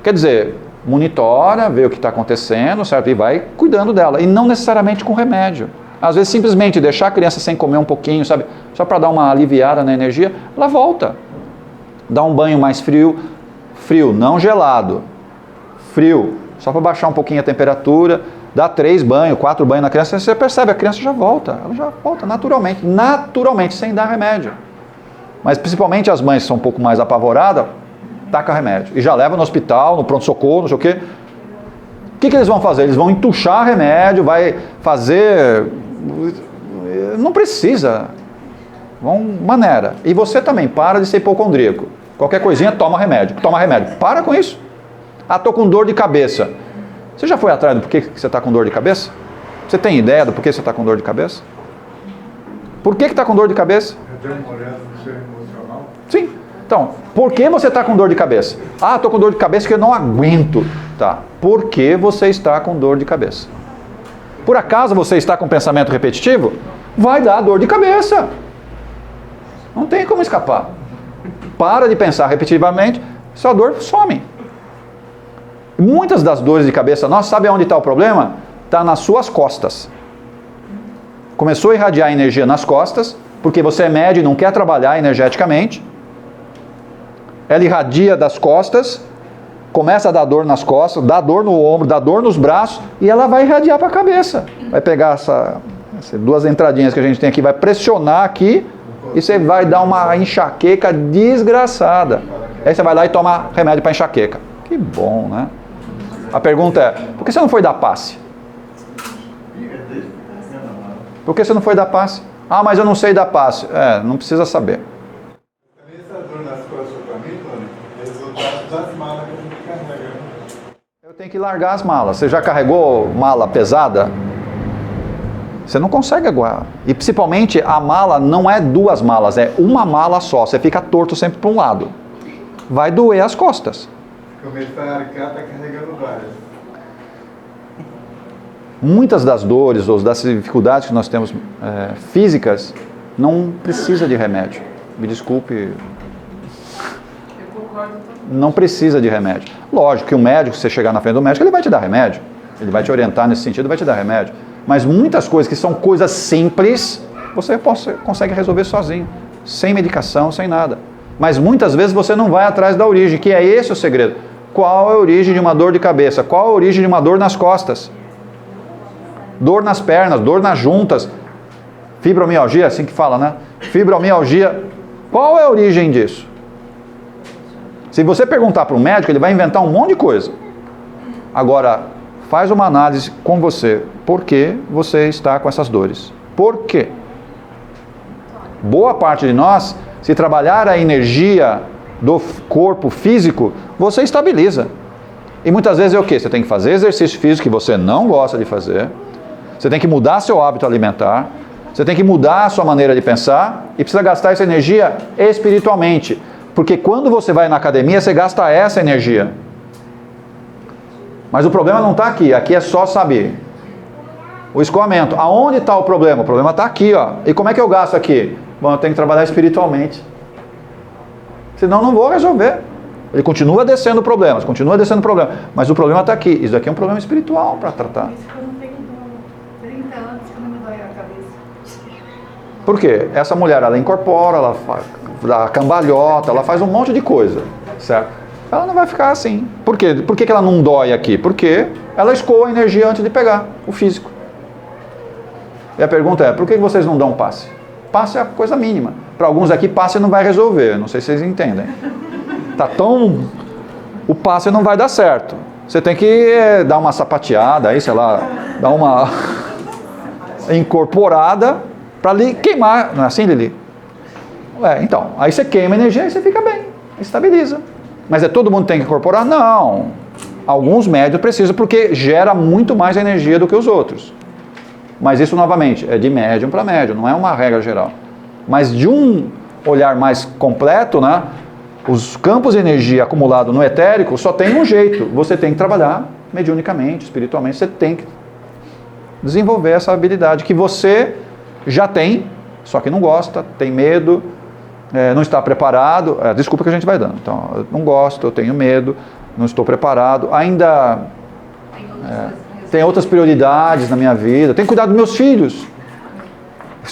[SPEAKER 2] Quer dizer, monitora, vê o que está acontecendo, certo? E vai cuidando dela, e não necessariamente com remédio. Às vezes simplesmente deixar a criança sem comer um pouquinho, sabe? Só para dar uma aliviada na energia, ela volta. Dá um banho mais frio, não gelado, frio, só para baixar um pouquinho a temperatura, dá 3 banhos, 4 banhos na criança, você percebe, a criança já volta, ela já volta naturalmente, sem dar remédio. Mas principalmente as mães que são um pouco mais apavoradas, taca remédio, e já leva no hospital, no pronto-socorro, não sei o quê. O que eles vão fazer? Eles vão entuchar remédio, vai fazer... Não precisa... maneira. E você também, para de ser hipocondríaco. Qualquer coisinha, toma remédio. Para com isso. Estou com dor de cabeça. Você já foi atrás do porquê que você está com dor de cabeça? Você tem ideia do porquê você está com dor de cabeça? Por que está com dor de cabeça?
[SPEAKER 4] É demorado no ser emocional?
[SPEAKER 2] Sim. Então, por que você está com dor de cabeça? Estou com dor de cabeça porque eu não aguento. Tá. Por que você está com dor de cabeça? Por acaso você está com pensamento repetitivo? Vai dar dor de cabeça. Não tem como escapar. para de pensar repetitivamente, sua dor some. Muitas das dores de cabeça nossa, sabe onde está o problema? Está nas suas costas. Começou a irradiar energia nas costas, porque você é médio e não quer trabalhar energeticamente. Ela irradia das costas, começa a dar dor nas costas, dá dor no ombro, dá dor nos braços, e ela vai irradiar para a cabeça. Vai pegar essas duas entradinhas que a gente tem aqui, vai pressionar aqui, e você vai dar uma enxaqueca desgraçada. Aí você vai lá e toma remédio para enxaqueca. Que bom, né? A pergunta é, por que você não foi dar passe? Por que você não foi dar passe? Ah, mas eu não sei dar passe. Não precisa saber.
[SPEAKER 12] Essa dor nas costas para mim, Tony, é resultado das malas que a gente carrega.
[SPEAKER 2] Eu tenho que largar as malas. Você já carregou mala pesada? Você não consegue aguardar. E principalmente a mala não é duas malas, é uma mala só. Você fica torto sempre para um lado. Vai doer as costas.
[SPEAKER 12] Começar a arcar, tá carregando várias.
[SPEAKER 2] Muitas das dores ou das dificuldades que nós temos físicas não precisa de remédio. Me desculpe.
[SPEAKER 5] Eu concordo.
[SPEAKER 2] Não precisa de remédio. Lógico que o médico, se você chegar na frente do médico, ele vai te dar remédio. Ele vai te orientar nesse sentido, vai te dar remédio. Mas muitas coisas que são coisas simples, você consegue resolver sozinho. Sem medicação, sem nada. Mas muitas vezes você não vai atrás da origem, que é esse o segredo. Qual é a origem de uma dor de cabeça? Qual é a origem de uma dor nas costas? Dor nas pernas, dor nas juntas. Fibromialgia, assim que fala, né? Fibromialgia. Qual é a origem disso? Se você perguntar para um médico, ele vai inventar um monte de coisa. Agora, faz uma análise com você. Por que você está com essas dores? Por quê? Boa parte de nós, se trabalhar a energia do corpo físico, você estabiliza. E muitas vezes é o quê? Você tem que fazer exercício físico que você não gosta de fazer. Você tem que mudar seu hábito alimentar. Você tem que mudar a sua maneira de pensar. E precisa gastar essa energia espiritualmente. Porque quando você vai na academia, você gasta essa energia. Mas o problema não está aqui. Aqui é só saber. O escoamento. Aonde está o problema? O problema está aqui, ó. E como é que eu gasto aqui? Bom, eu tenho que trabalhar espiritualmente. Senão não vou resolver. Ele continua descendo problemas, continua descendo problemas. Mas o problema está aqui. Isso aqui é um problema espiritual para tratar.
[SPEAKER 13] Isso que eu não tenho 30 anos que não me dói a cabeça.
[SPEAKER 2] Por quê? Essa mulher, ela incorpora, ela dá cambalhota, ela faz um monte de coisa, certo? Ela não vai ficar assim. Por quê? Por que ela não dói aqui? Porque ela escoa a energia antes de pegar o físico. E a pergunta é, por que vocês não dão passe? Passe é a coisa mínima. Para alguns aqui, passe não vai resolver. Não sei se vocês entendem. Tá tão... O passe não vai dar certo. Você tem que dar uma sapateada aí, sei lá, dar uma incorporada para queimar. Não é assim, Lili? Então, aí você queima energia e você fica bem, estabiliza. Mas todo mundo tem que incorporar? Não. Alguns médios precisam porque gera muito mais energia do que os outros. Mas isso, novamente, é de médium para médium, não é uma regra geral. Mas de um olhar mais completo, né? Os campos de energia acumulados no etérico só tem um jeito. Você tem que trabalhar mediunicamente, espiritualmente. Você tem que desenvolver essa habilidade que você já tem, só que não gosta, tem medo, não está preparado. Desculpa que a gente vai dando. Então, eu não gosto, eu tenho medo, não estou preparado. Ainda tem outras prioridades na minha vida. Eu tenho que cuidar dos meus filhos.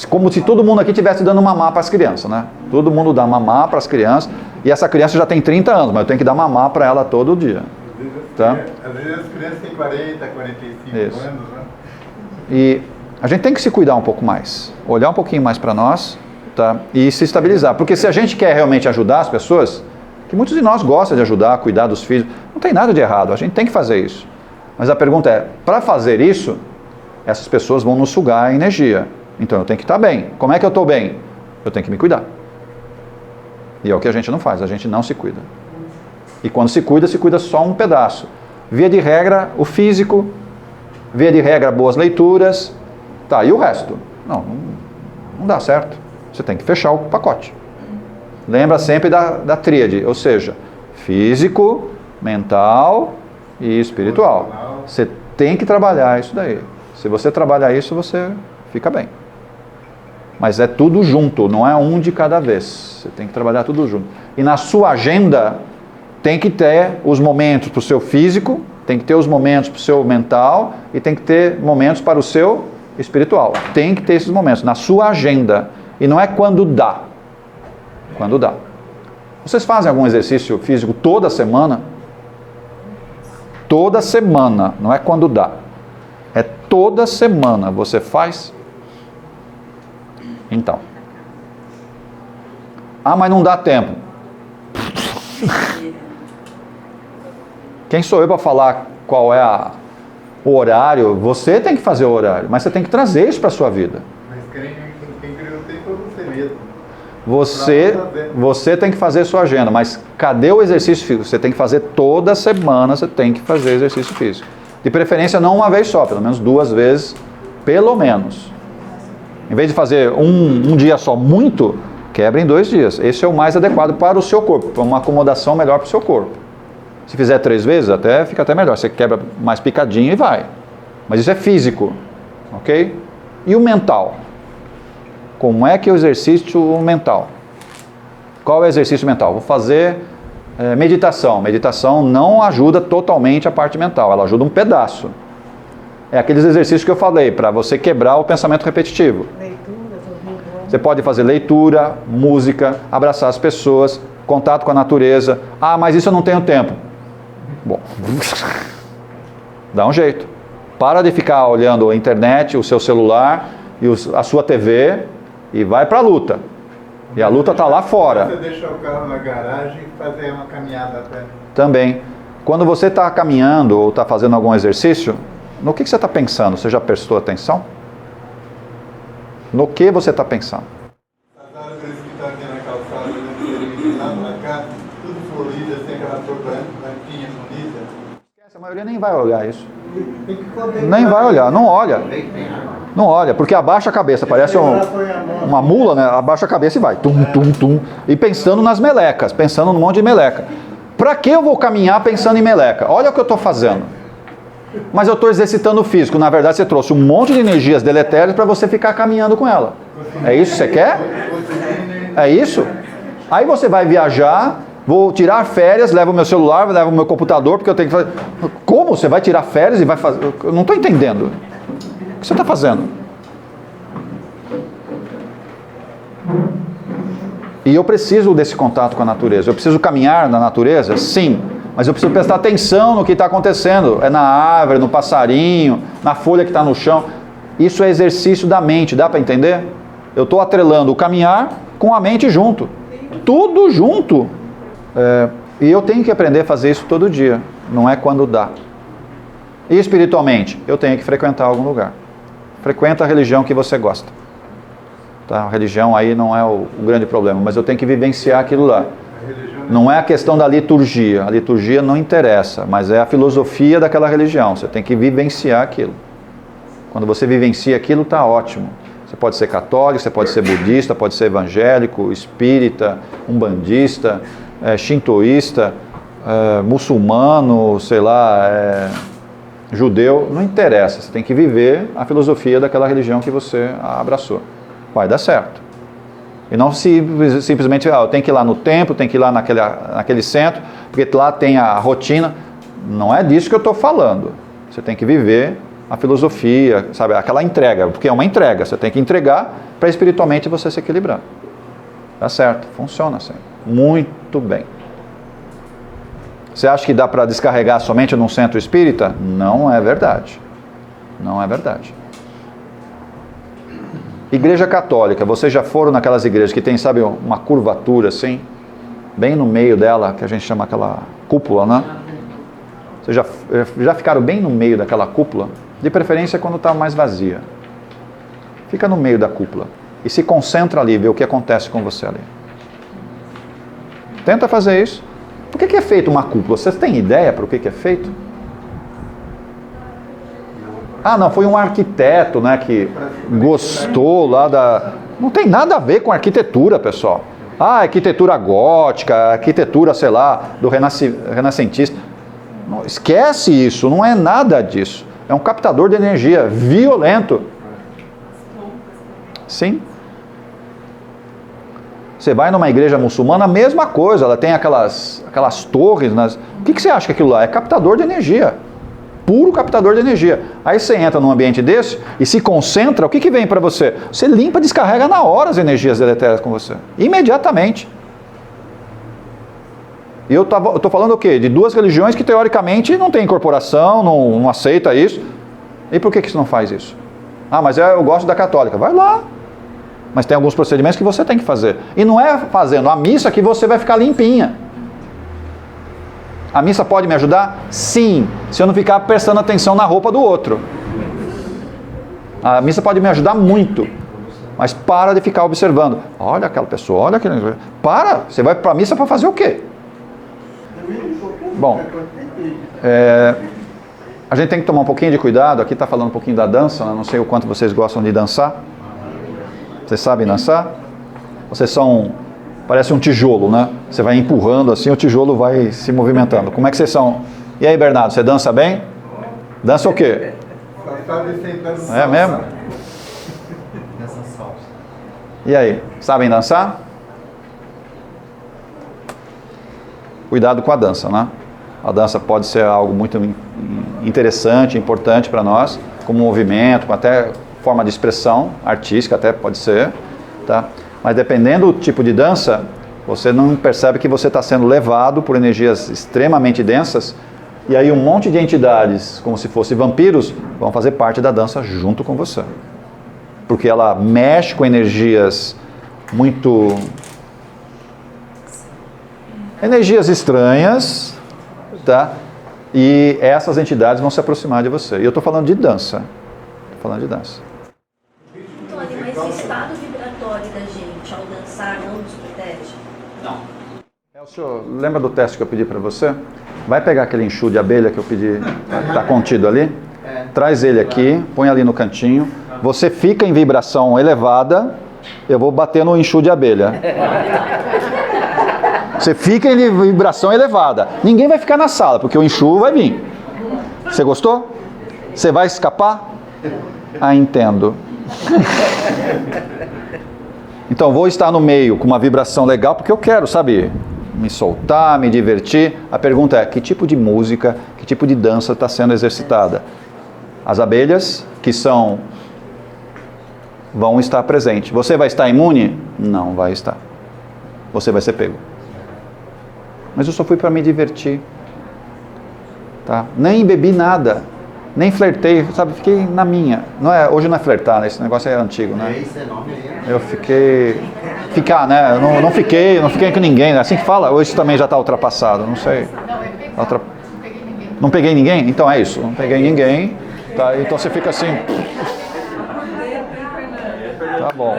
[SPEAKER 2] Como se todo mundo aqui estivesse dando mamar para as crianças, né? Todo mundo dá mamar para as crianças. E essa criança já tem 30 anos, mas eu tenho que dar mamar para ela todo dia. Tá?
[SPEAKER 12] Às vezes as crianças têm 40, 45
[SPEAKER 2] Isso.
[SPEAKER 12] anos, né?
[SPEAKER 2] E a gente tem que se cuidar um pouco mais. Olhar um pouquinho mais para nós, tá? E se estabilizar. Porque se a gente quer realmente ajudar as pessoas, que muitos de nós gostam de ajudar, cuidar dos filhos, não tem nada de errado, a gente tem que fazer isso. Mas a pergunta é, para fazer isso, essas pessoas vão nos sugar a energia. Então eu tenho que estar bem. Como é que eu estou bem? Eu tenho que me cuidar. E é o que a gente não faz, a gente não se cuida. E quando se cuida só um pedaço. Via de regra, o físico, via de regra, boas leituras, tá, e o resto? Não dá certo. Você tem que fechar o pacote. Lembra sempre da tríade, ou seja, físico, mental e espiritual. Você tem que trabalhar isso daí. Se você trabalhar isso, você fica bem. Mas é tudo junto, não é um de cada vez. Você tem que trabalhar tudo junto. E na sua agenda tem que ter os momentos para o seu físico, tem que ter os momentos para o seu mental e tem que ter momentos para o seu espiritual. Tem que ter esses momentos na sua agenda. E não é quando dá. Quando dá. Vocês fazem algum exercício físico toda semana? Toda semana, não é quando dá. É toda semana você faz? Então. Ah, mas não dá tempo. Quem sou eu para falar qual é o horário? Você tem que fazer o horário, mas você tem que trazer isso para a sua vida.
[SPEAKER 12] Mas quem criou o tempo é você mesmo.
[SPEAKER 2] Você tem que fazer a sua agenda, mas cadê o exercício físico? Você tem que fazer toda semana, você tem que fazer exercício físico. De preferência não uma vez só, pelo menos 2 vezes, pelo menos. Em vez de fazer um dia só muito, quebra em 2 dias. Esse é o mais adequado para o seu corpo, para uma acomodação melhor para o seu corpo. Se fizer 3 vezes, fica até melhor. Você quebra mais picadinho e vai. Mas isso é físico, ok? E o mental? Como é que é o exercício mental? Qual é o exercício mental? Vou fazer meditação. Meditação não ajuda totalmente a parte mental, ela ajuda um pedaço. É aqueles exercícios que eu falei, para você quebrar o pensamento repetitivo. Você pode fazer leitura, música, abraçar as pessoas, contato com a natureza. Ah, mas isso eu não tenho tempo. Bom, dá um jeito. Para de ficar olhando a internet, o seu celular e a sua TV e vai para a luta. E a luta está lá fora.
[SPEAKER 12] Você deixa o carro na garagem e fazer uma caminhada até.
[SPEAKER 2] Também. Quando você está caminhando ou está fazendo algum exercício, no que você está pensando? Você já prestou atenção? No que você está pensando?
[SPEAKER 12] As árvores que estão aqui na calçada, de lá para cá, tudo florido, sem aquela cor branquinha bonita.
[SPEAKER 2] A maioria nem vai olhar isso. Nem vai olhar, não olha. Não olha, porque abaixa a cabeça, parece uma mula, né? Abaixa a cabeça e vai. Tum, tum, tum. E pensando nas melecas, pensando num monte de meleca. Para que eu vou caminhar pensando em meleca? Olha o que eu estou fazendo. Mas eu estou exercitando o físico. Na verdade, você trouxe um monte de energias deletérias para você ficar caminhando com ela. É isso que você quer? É isso? Aí você vai viajar, vou tirar férias, levo o meu celular, levo o meu computador, porque eu tenho que fazer... Como? Você vai tirar férias e vai fazer... Eu não estou entendendo. O que você está fazendo? E eu preciso desse contato com a natureza. Eu preciso caminhar na natureza? Sim. Mas eu preciso prestar atenção no que está acontecendo. É na árvore, no passarinho, na folha que está no chão. Isso é exercício da mente, dá para entender? Eu estou atrelando o caminhar com a mente junto. Tudo junto. E eu tenho que aprender a fazer isso todo dia. Não é quando dá. E espiritualmente, eu tenho que frequentar algum lugar. Frequenta a religião que você gosta. Tá? A religião aí não é o grande problema, mas eu tenho que vivenciar aquilo lá. Não é a questão da liturgia. A liturgia não interessa, mas é a filosofia daquela religião. Você tem que vivenciar aquilo. Quando você vivencia aquilo, está ótimo. Você pode ser católico, você pode ser budista, pode ser evangélico, espírita, umbandista, shintoísta, muçulmano, sei lá, judeu. Não interessa. Você tem que viver a filosofia daquela religião que você abraçou. Vai dar certo. E não simplesmente, eu tenho que ir lá no templo, tenho que ir lá naquele centro, porque lá tem a rotina. Não é disso que eu estou falando. Você tem que viver a filosofia, sabe? Aquela entrega, porque é uma entrega. Você tem que entregar para espiritualmente você se equilibrar. Tá certo, funciona assim. Muito bem. Você acha que dá para descarregar somente num centro espírita? Não é verdade. Não é verdade. Igreja católica, vocês já foram naquelas igrejas que tem, sabe, uma curvatura assim, bem no meio dela, que a gente chama aquela cúpula, né? Vocês já ficaram bem no meio daquela cúpula? De preferência quando está mais vazia. Fica no meio da cúpula e se concentra ali, vê o que acontece com você ali. Tenta fazer isso. Por que é feito uma cúpula? Vocês têm ideia para o que é feito? Ah, não, foi um arquiteto, né, que gostou lá da... Não tem nada a ver com arquitetura, pessoal. Ah, arquitetura gótica, arquitetura, sei lá, do renascentista. Não, esquece isso, não é nada disso. É um captador de energia violento. Sim. Você vai numa igreja muçulmana, a mesma coisa, ela tem aquelas torres. O que você acha que aquilo lá? É captador de energia. Puro captador de energia. Aí você entra num ambiente desse e se concentra, o que vem para você? Você limpa, descarrega na hora as energias deletérias com você. Imediatamente. E eu estou falando o quê? De duas religiões que teoricamente não tem incorporação, não aceita isso. E por que você não faz isso? Ah, mas eu gosto da católica. Vai lá. Mas tem alguns procedimentos que você tem que fazer. E não é fazendo a missa que você vai ficar limpinha. A missa pode me ajudar? Sim, se eu não ficar prestando atenção na roupa do outro. A missa pode me ajudar muito, mas para de ficar observando. Olha aquela pessoa, olha aquele... Para, você vai para a missa para fazer o quê? Bom, a gente tem que tomar um pouquinho de cuidado. Aqui está falando um pouquinho da dança, né? Não sei o quanto vocês gostam de dançar. Vocês sabem dançar? Vocês são... Parece um tijolo, né? Você vai empurrando assim, o tijolo vai se movimentando. Como é que vocês são? E aí, Bernardo, você dança bem? Dança o quê? É mesmo? E aí, sabem dançar? Cuidado com a dança, né? A dança pode ser algo muito interessante, importante para nós, como movimento, com até forma de expressão artística, até pode ser, tá? Mas dependendo do tipo de dança, você não percebe que você está sendo levado por energias extremamente densas, e aí um monte de entidades, como se fossem vampiros, vão fazer parte da dança junto com você. Porque ela mexe com energias muito... energias estranhas, tá? E essas entidades vão se aproximar de você. E eu estou falando de dança. Estou falando de dança.
[SPEAKER 3] Tony, mas o estado vibratório da gente ao dançar não nos protege?
[SPEAKER 2] Não. Elcio, lembra do teste que eu pedi para você? Vai pegar aquele enxu de abelha que eu pedi, está contido ali? Traz ele aqui, põe ali no cantinho. Você fica em vibração elevada, eu vou bater no enxu de abelha. Você fica em vibração elevada. Ninguém vai ficar na sala, porque o enxu vai vir. Você gostou? Você vai escapar? Ah, entendo. Então, vou estar no meio com uma vibração legal, porque eu quero, sabe, me soltar, me divertir. A pergunta é, que tipo de música, que tipo de dança está sendo exercitada? As abelhas, que vão estar presentes. Você vai estar imune? Não vai estar. Você vai ser pego. Mas eu só fui para me divertir. Tá? Nem bebi nada. Nem flertei, sabe? Fiquei na minha. Hoje não é flertar, né? Esse negócio é antigo, né? Eu fiquei... Ficar, né? Eu não fiquei com ninguém. Assim que fala, hoje também já está ultrapassado. Não sei. Não peguei ninguém? Então é isso. Não peguei ninguém. Tá? Então você fica assim... Tá bom.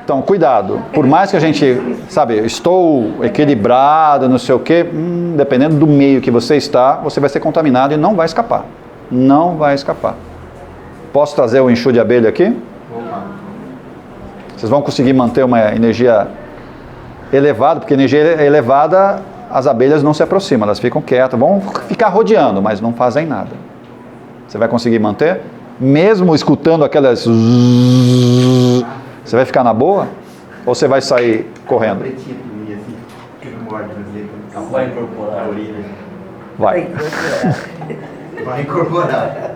[SPEAKER 2] Então, cuidado. Por mais que a gente, sabe, estou equilibrado, não sei o quê, dependendo do meio que você está, você vai ser contaminado e não vai escapar. Não vai escapar. Posso trazer o enxu de abelha aqui? Vocês vão conseguir manter uma energia elevada, porque energia elevada, as abelhas não se aproximam, elas ficam quietas, vão ficar rodeando, mas não fazem nada. Você vai conseguir manter? Mesmo escutando aquelas... Você vai ficar na boa? Ou você vai sair correndo?
[SPEAKER 10] Vai incorporar.
[SPEAKER 2] Vai.
[SPEAKER 9] Vai incorporar.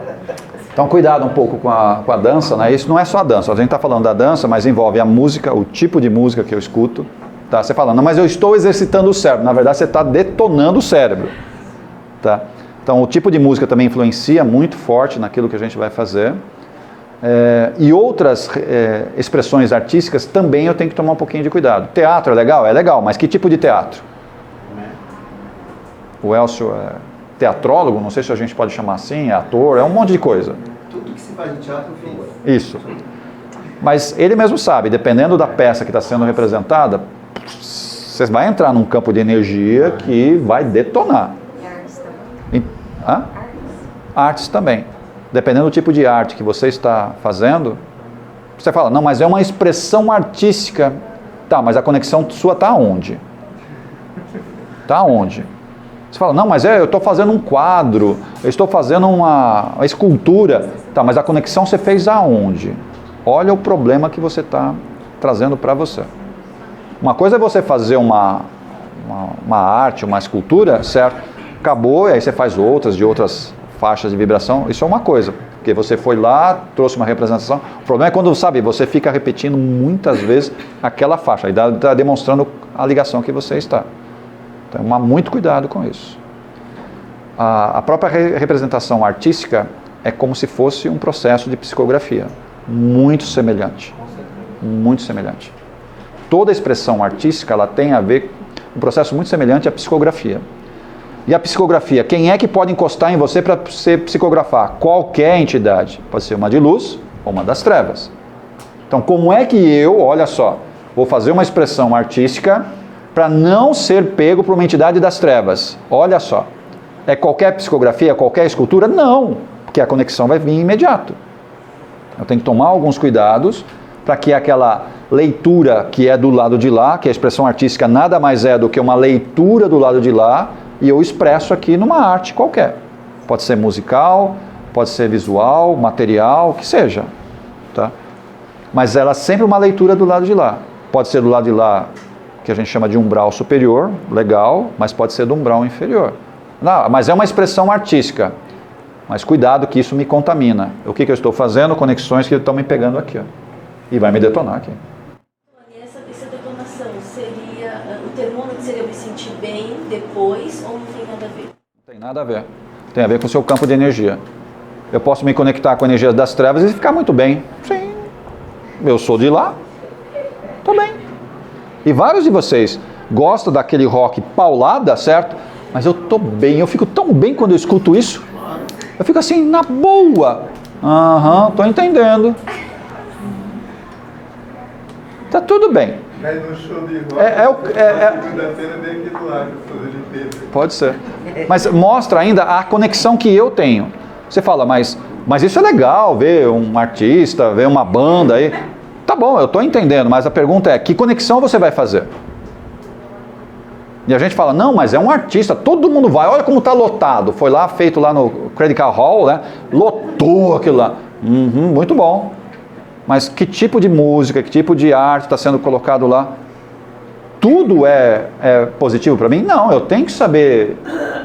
[SPEAKER 2] Então cuidado um pouco com a dança, né? Isso não é só a dança, a gente está falando da dança, mas envolve a música, o tipo de música que eu escuto. Tá? Você fala, não, mas eu estou exercitando o cérebro. Na verdade, você está detonando o cérebro. Tá? Então o tipo de música também influencia muito forte naquilo que a gente vai fazer. E outras expressões artísticas também eu tenho que tomar um pouquinho de cuidado. Teatro é legal? É legal, mas que tipo de teatro? O Elcio é teatrólogo, não sei se a gente pode chamar assim, é ator, é um monte de coisa.
[SPEAKER 9] Tudo que se faz no teatro fez.
[SPEAKER 2] Isso. Mas ele mesmo sabe, dependendo da peça que está sendo representada, você vai entrar num campo de energia que vai detonar.
[SPEAKER 1] E artes também?
[SPEAKER 2] Hã? Artes também. Dependendo do tipo de arte que você está fazendo, você fala, não, mas é uma expressão artística. Tá, mas a conexão sua está onde? Está onde? Você fala, não, mas eu estou fazendo um quadro, eu estou fazendo uma escultura. Tá, mas a conexão você fez aonde? Olha o problema que você está trazendo para você. Uma coisa é você fazer uma arte, uma escultura, certo? Acabou, e aí você faz outras, de outras faixas de vibração. Isso é uma coisa, porque você foi lá, trouxe uma representação. O problema é quando, sabe, você fica repetindo muitas vezes aquela faixa. Aí está demonstrando a ligação que você está. Então, muito cuidado com isso. A própria representação artística é como se fosse um processo de psicografia. Muito semelhante. Muito semelhante. Toda expressão artística, ela tem a ver com um processo muito semelhante à psicografia. E a psicografia, quem é que pode encostar em você para você psicografar? Qualquer entidade. Pode ser uma de luz ou uma das trevas. Então, como é que eu, olha só, vou fazer uma expressão artística para não ser pego por uma entidade das trevas? Olha só. É qualquer psicografia, qualquer escultura? Não, porque a conexão vai vir imediato. Eu tenho que tomar alguns cuidados para que aquela leitura que é do lado de lá, que a expressão artística nada mais é do que uma leitura do lado de lá, e eu expresso aqui numa arte qualquer. Pode ser musical, pode ser visual, material, o que seja. Tá? Mas ela é sempre uma leitura do lado de lá. Pode ser do lado de lá, que a gente chama de umbral superior, legal, mas pode ser do umbral inferior. Não, mas é uma expressão artística. Mas cuidado que isso me contamina. O que eu estou fazendo? Conexões que estão me pegando aqui. Ó, e vai me detonar aqui.
[SPEAKER 3] Essa detonação seria, o termômetro seria eu me sentir bem depois ou não tem nada a ver?
[SPEAKER 2] Não tem nada a ver. Tem a ver com o seu campo de energia. Eu posso me conectar com a energia das trevas e ficar muito bem. Sim. Eu sou de lá. Estou bem. E vários de vocês gostam daquele rock paulada, certo? Mas eu estou bem. Eu fico tão bem quando eu escuto isso. Eu fico assim, na boa. Estou entendendo. Tá tudo bem.
[SPEAKER 12] Mas no show de rock, segunda-feira vem aqui do lado, fazer limpeza.
[SPEAKER 2] Pode ser. Mas mostra ainda a conexão que eu tenho. Você fala, mas isso é legal, ver um artista, ver uma banda aí. Tá bom, eu estou entendendo, mas a pergunta é, que conexão você vai fazer? E a gente fala, não, mas é um artista, todo mundo vai, olha como está lotado. Foi lá, feito lá no Credit Card Hall, né? Lotou aquilo lá. Muito bom. Mas que tipo de música, que tipo de arte está sendo colocado lá? Tudo é positivo para mim? Não, eu tenho que saber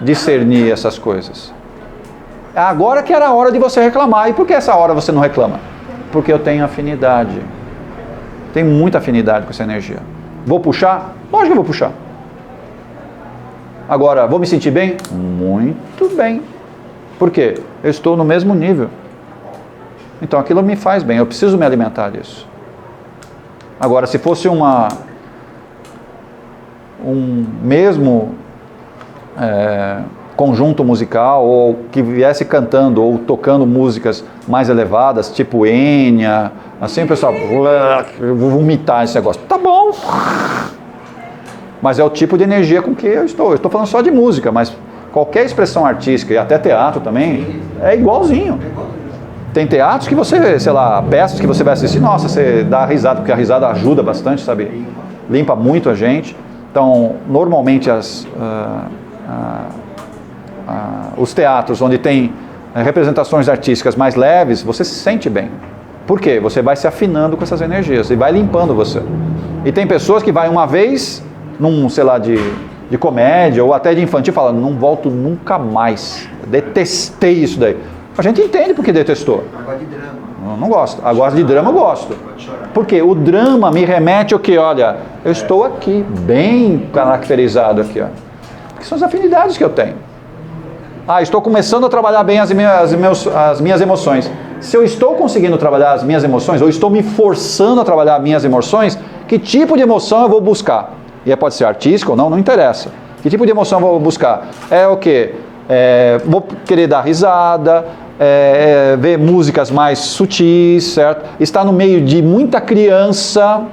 [SPEAKER 2] discernir essas coisas. Agora que era a hora de você reclamar. E por que essa hora você não reclama? Porque eu tenho afinidade. Tenho muita afinidade com essa energia. Vou puxar? Lógico que eu vou puxar. Agora, vou me sentir bem? Muito bem. Por quê? Eu estou no mesmo nível. Então aquilo me faz bem, eu preciso me alimentar disso. Agora, se fosse um mesmo conjunto musical, ou que viesse cantando ou tocando músicas mais elevadas, tipo Enya, assim o pessoal, eu vou vomitar esse negócio. Tá bom. Mas é o tipo de energia com que eu estou. Eu estou falando só de música, mas qualquer expressão artística, e até teatro também, é igualzinho. Tem teatros que você, sei lá, peças que você vai assistir, nossa, você dá risada, porque a risada ajuda bastante, sabe? Limpa muito a gente. Então, normalmente os teatros onde tem representações artísticas mais leves, você se sente bem. Por quê? Você vai se afinando com essas energias e vai limpando você. E tem pessoas que vai uma vez num, sei lá, de comédia ou até de infantil, fala, não volto nunca mais. Detestei isso daí. A gente entende porque detestou.
[SPEAKER 9] Agora de drama.
[SPEAKER 2] Não gosto. Agora de drama eu gosto. Porque o drama me remete ao que, olha, eu estou aqui, bem caracterizado aqui, ó. Que são as afinidades que eu tenho. Estou começando a trabalhar bem as minhas emoções. Se eu estou conseguindo trabalhar as minhas emoções, ou estou me forçando a trabalhar as minhas emoções, que tipo de emoção eu vou buscar? E pode ser artístico ou não, não interessa. Que tipo de emoção eu vou buscar? É o quê? Vou querer dar risada, ver músicas mais sutis, certo? Estar no meio de muita criança,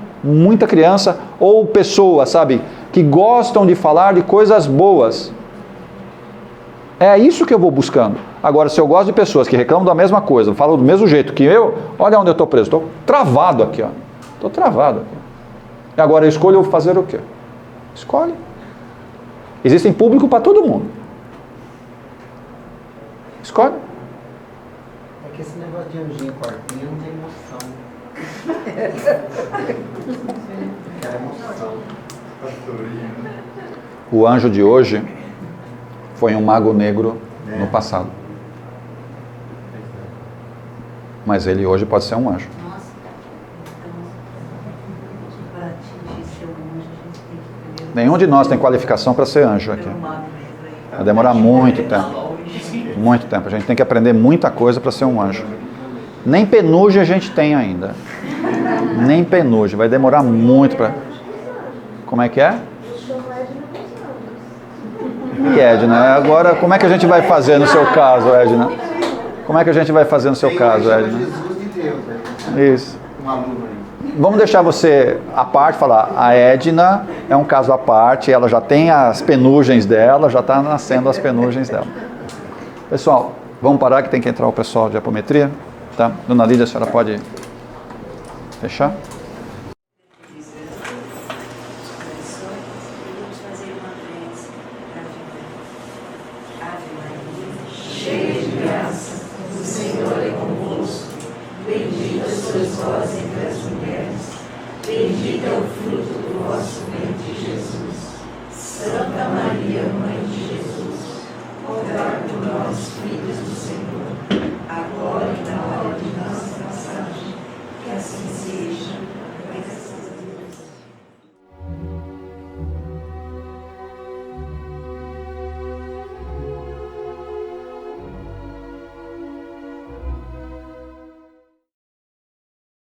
[SPEAKER 2] ou pessoas, sabe, que gostam de falar de coisas boas. É isso que eu vou buscando. Agora, se eu gosto de pessoas que reclamam da mesma coisa, falam do mesmo jeito que eu, olha onde eu estou preso. Estou travado aqui, ó. Estou travado aqui. E agora eu escolho fazer o quê? Escolhe. Existem público para todo mundo. Escolhe.
[SPEAKER 9] É que esse negócio de anjinho quartinho não tem emoção.
[SPEAKER 2] O anjo de hoje foi um mago negro no passado. Mas ele hoje pode ser um anjo.
[SPEAKER 1] Nossa, então, para atingir ser um anjo, a gente tem que primeiro...
[SPEAKER 2] Nenhum de nós tem qualificação para ser anjo aqui. Vai demorar muito tempo. Muito tempo. A gente tem que aprender muita coisa para ser um anjo. Nem penugem a gente tem ainda. Nem penugem. Vai demorar muito para... Como é que é? E Edna, agora como é que a gente vai fazer no seu caso, Edna? Como é que a gente vai fazer no seu caso, Edna? Isso. Vamos deixar você à parte, falar, a Edna é um caso à parte, ela já tem as penugens dela, já está nascendo as penugens dela. Pessoal, vamos parar que tem que entrar o pessoal de apometria, tá? Dona Lídia, a senhora pode fechar?
[SPEAKER 1] Bendito é o fruto do vosso ventre, Jesus. Santa Maria, Mãe de Jesus, rogai por nós, filhos do Senhor, agora e na hora de nossa passagem. Que assim seja.